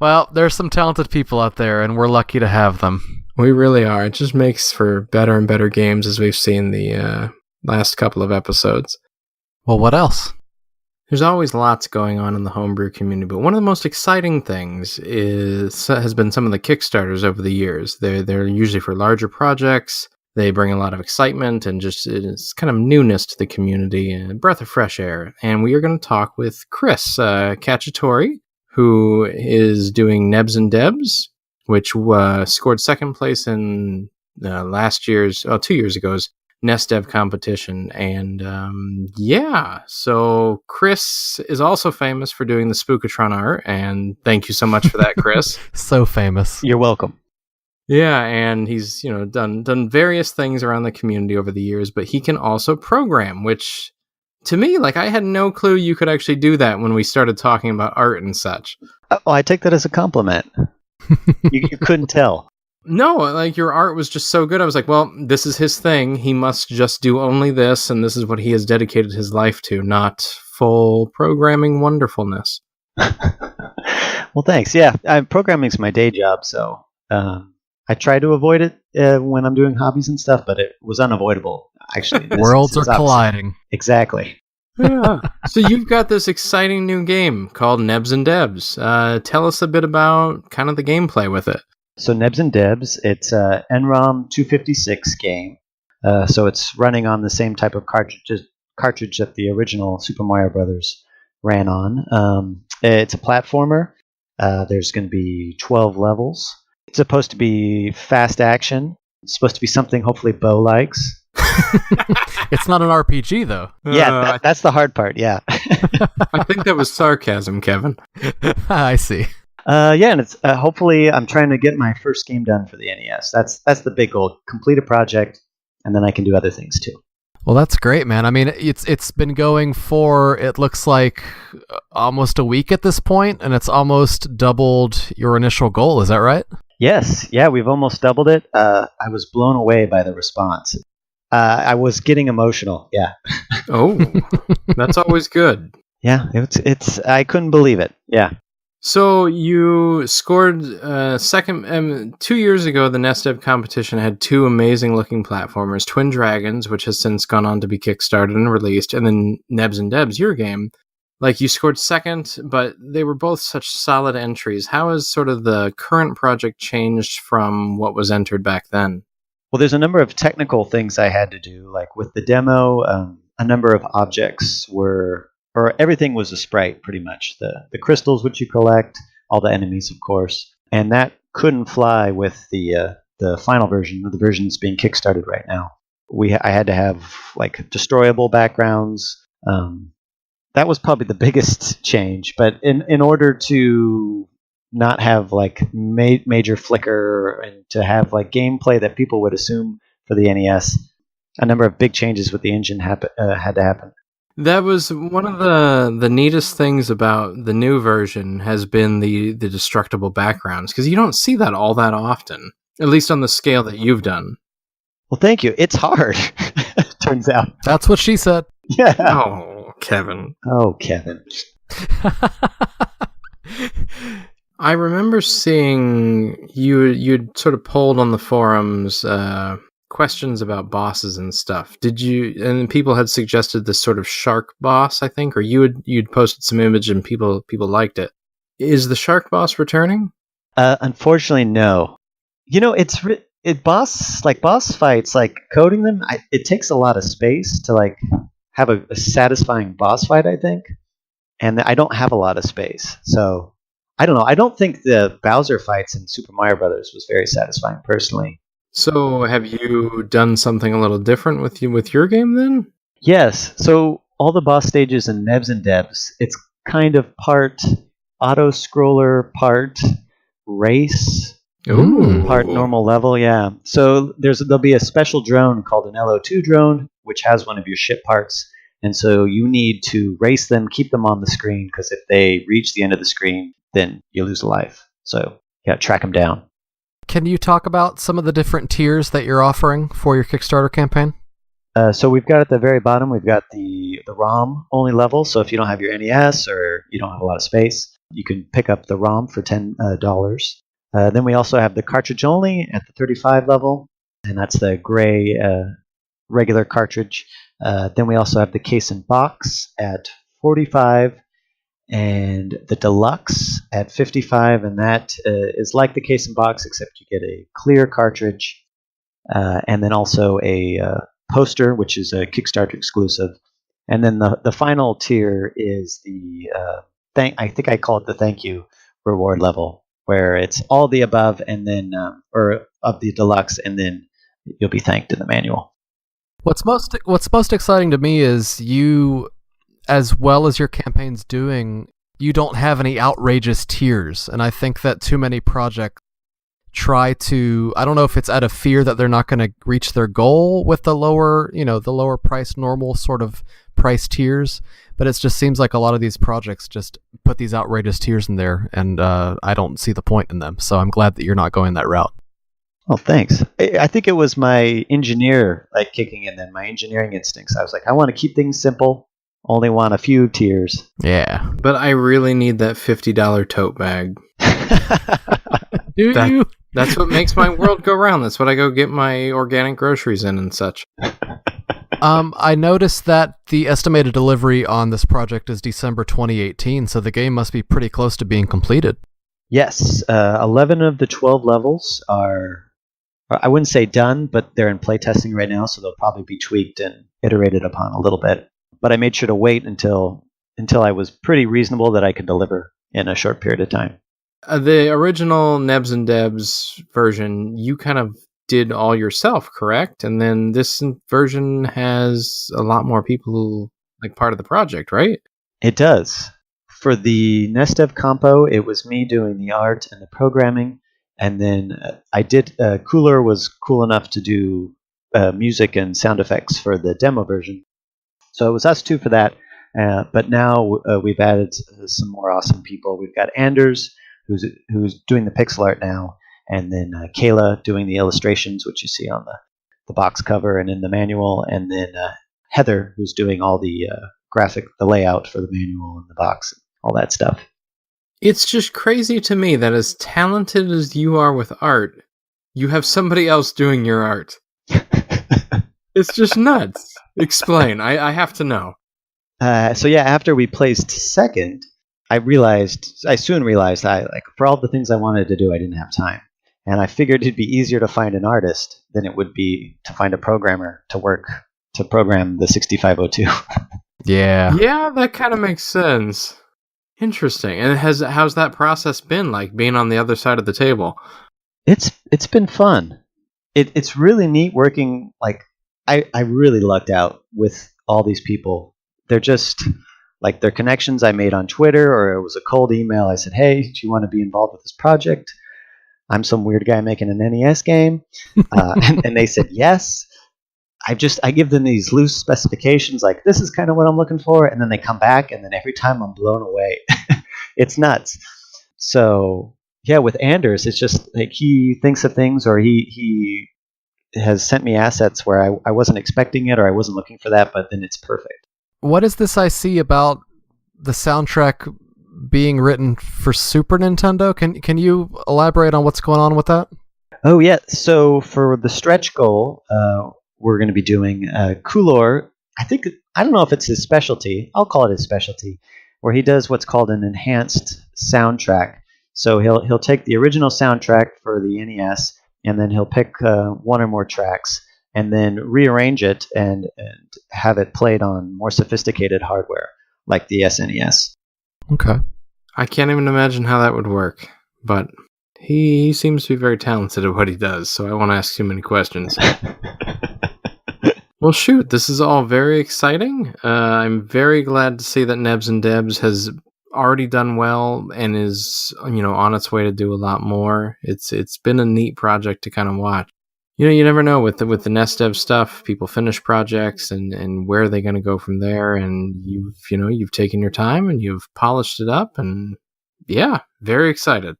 Well, there's some talented people out there, and we're lucky to have them. We really are. It just makes for better and better games, as we've seen the last couple of episodes. Well, what else? There's always lots going on in the homebrew community, but one of the most exciting things has been some of the Kickstarters over the years. They're usually for larger projects. They bring a lot of excitement and just it's kind of newness to the community and a breath of fresh air. And we are going to talk with Chris Cacciatore, who is doing Nebs and Debs, which scored second place in 2 years ago's NestDev competition. And so Chris is also famous for doing the Spookatron art, and thank you so much for that, Chris. So famous. You're welcome. Yeah, and he's done various things around the community over the years, but he can also program, which to me, like, I had no clue you could actually do that when we started talking about art and such. Oh, I take that as a compliment. you couldn't tell. No, like, your art was just so good. I was like, well, this is his thing. He must just do only this, and this is what he has dedicated his life to, not full programming wonderfulness. Well, thanks. Yeah, programming's my day job, so I I try to avoid it when I'm doing hobbies and stuff, but it was unavoidable. Actually, worlds are colliding. Exactly. Yeah. So you've got this exciting new game called Nebs and Debs. Tell us a bit about kind of the gameplay with it. So Nebs and Debs, it's a NROM 256 game. So it's running on the same type of cartridge that the original Super Mario Brothers ran on. It's a platformer. There's going to be 12 levels. It's supposed to be fast action. It's supposed to be something hopefully Beau likes. It's not an RPG, though. Yeah, that's the hard part, yeah. I think that was sarcasm, Kevin. I see. And it's hopefully I'm trying to get my first game done for the NES. That's the big goal. Complete a project, and then I can do other things too. Well, that's great, man. I mean, it's been going for, it looks like, almost a week at this point, and it's almost doubled your initial goal. Is that right? Yes. Yeah, we've almost doubled it. I was blown away by the response. I was getting emotional. Yeah. Oh, that's always good. Yeah, it's. I couldn't believe it. Yeah. So you scored second. 2 years ago, the NESDev competition had two amazing-looking platformers, Twin Dragons, which has since gone on to be kickstarted and released, and then Nebs and Debs, your game. Like, you scored second, but they were both such solid entries. How has sort of the current project changed from what was entered back then? Well, there's a number of technical things I had to do. Like with the demo, a number of objects everything was a sprite, pretty much. The crystals which you collect, all the enemies, of course, and that couldn't fly with the final version, the version that's being kickstarted right now. I had to have like destroyable backgrounds. That was probably the biggest change. But in order to not have like major flicker and to have like gameplay that people would assume for the NES, a number of big changes with the engine had to happen. That was one of the neatest things about the new version has been the destructible backgrounds, because you don't see that all that often, at least on the scale that you've done. Well, thank you. It's hard, turns out. That's what she said. Yeah. Oh, Kevin. Oh, Kevin. I remember seeing you'd sort of polled on the forums questions about bosses and stuff. And people had suggested this sort of shark boss, I think, or you'd posted some image and people liked it. Is the shark boss returning? Unfortunately, no. You know, boss fights, like coding them, it takes a lot of space to like have a satisfying boss fight, I think. And I don't have a lot of space. So I don't know. I don't think the Bowser fights in Super Mario Brothers was very satisfying personally. So have you done something a little different with your game then? Yes. So all the boss stages in Nebs and Debs, it's kind of part auto-scroller, part race, part normal level, yeah. So there'll be a special drone called an LO2 drone, which has one of your ship parts. And so you need to race them, keep them on the screen, because if they reach the end of the screen, then you lose a life. So you got to track them down. Can you talk about some of the different tiers that you're offering for your Kickstarter campaign? So we've got at the very bottom, we've got the ROM only level. So if you don't have your NES or you don't have a lot of space, you can pick up the ROM for $10. Then we also have the cartridge only at the 35 level, and that's the gray regular cartridge. Then we also have the case and box at 45, and the deluxe at 55, and that is like the case and box, except you get a clear cartridge, and then also a poster, which is a Kickstarter exclusive. And then the final tier is the I think I call it the thank you reward level, where it's all the above, and then or of the deluxe, and then you'll be thanked in the manual. What's most exciting to me is you, as well as your campaign's doing, you don't have any outrageous tiers. And I think that too many projects try to, I don't know if it's out of fear that they're not going to reach their goal with the lower price, normal sort of price tiers, but it just seems like a lot of these projects just put these outrageous tiers in there, and I don't see the point in them. So I'm glad that you're not going that route. Oh, thanks. I think it was my engineer kicking in then, my engineering instincts. I was like, I want to keep things simple, only want a few tiers. Yeah. But I really need that $50 tote bag. Do you? That's what makes my world go round. That's what I go get my organic groceries in and such. I noticed that the estimated delivery on this project is December 2018, so the game must be pretty close to being completed. Yes, 11 of the 12 levels are, I wouldn't say done, but they're in playtesting right now, so they'll probably be tweaked and iterated upon a little bit. But I made sure to wait until I was pretty reasonable that I could deliver in a short period of time. The original Nebs and Debs version, you kind of did all yourself, correct? And then this version has a lot more people like part of the project, right? It does. For the NestDev compo, it was me doing the art and the programming, and then Cooler was cool enough to do music and sound effects for the demo version. So it was us two for that, but now we've added some more awesome people. We've got Anders, who's doing the pixel art now, and then Kayla doing the illustrations, which you see on the box cover and in the manual, and then Heather, who's doing all the the layout for the manual and the box, all that stuff. It's just crazy to me that as talented as you are with art, you have somebody else doing your art. It's just nuts. Explain. I have to know. So yeah, after we placed second, I soon realized for all the things I wanted to do, I didn't have time. And I figured it'd be easier to find an artist than it would be to find a programmer to program the 6502. Yeah. Yeah, that kind of makes sense. Interesting. And how's that process been like, being on the other side of the table? It's been fun. It's really neat working. Like I really lucked out with all these people. They're just like their connections I made on Twitter, or it was a cold email. I said, "Hey, do you want to be involved with this project? I'm some weird guy making an NES game," and they said yes. I give them these loose specifications, like this is kind of what I'm looking for, and then they come back, and then every time I'm blown away. It's nuts. So yeah, with Anders, it's just like he thinks of things, or he has sent me assets where I wasn't expecting it, or I wasn't looking for that, but then it's perfect. What is this I see about the soundtrack being written for Super Nintendo? Can you elaborate on what's going on with that? Oh yeah, so for the stretch goal, we're going to be doing Kulor. I don't know if it's his specialty. I'll call it his specialty, where he does what's called an enhanced soundtrack. So he'll take the original soundtrack for the NES, and then he'll pick one or more tracks, and then rearrange it and have it played on more sophisticated hardware, like the SNES. Okay. I can't even imagine how that would work, but he seems to be very talented at what he does, so I won't ask too many questions. Well, shoot, this is all very exciting. I'm very glad to see that Nebs and Debs has already done well and is, on its way to do a lot more. It's been a neat project to kind of watch. You never know with the NestDev stuff. People finish projects and where are they going to go from there? And you've taken your time and you've polished it up, and yeah, very excited.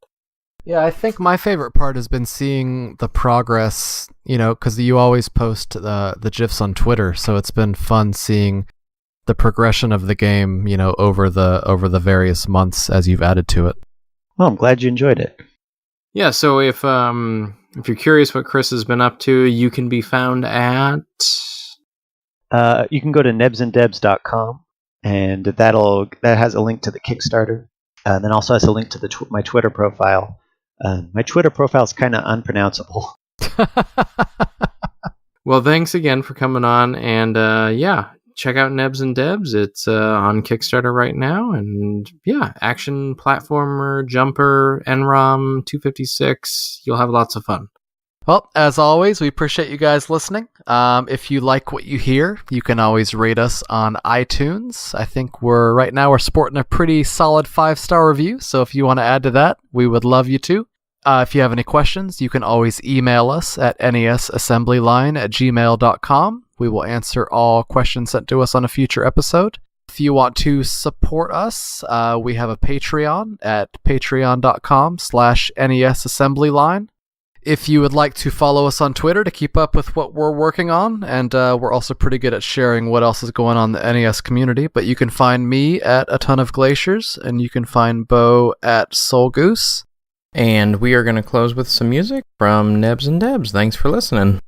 Yeah, I think my favorite part has been seeing the progress, because you always post the GIFs on Twitter, so it's been fun seeing the progression of the game, over the various months as you've added to it. Well, I'm glad you enjoyed it. Yeah, so if you're curious what Chris has been up to, you can be found at... you can go to nebsanddebs.com, and that has a link to the Kickstarter, and then also has a link to my Twitter profile. My Twitter profile is kind of unpronounceable. Well, thanks again for coming on, and check out Nebs and Debs. It's on Kickstarter right now, and yeah, action platformer, jumper, NROM 256. You'll have lots of fun. Well, as always, we appreciate you guys listening. If you like what you hear, you can always rate us on iTunes. I think right now we're sporting a pretty solid 5-star review, so if you want to add to that, we would love you to. If you have any questions, you can always email us at nesassemblyline@gmail.com. We will answer all questions sent to us on a future episode. If you want to support us, we have a Patreon at patreon.com/nesassemblyline. If you would like to follow us on Twitter to keep up with what we're working on, and we're also pretty good at sharing what else is going on in the NES community, but you can find me at A Ton of Glaciers, and you can find Beau at Soul Goose. And we are going to close with some music from Nebs and Debs. Thanks for listening.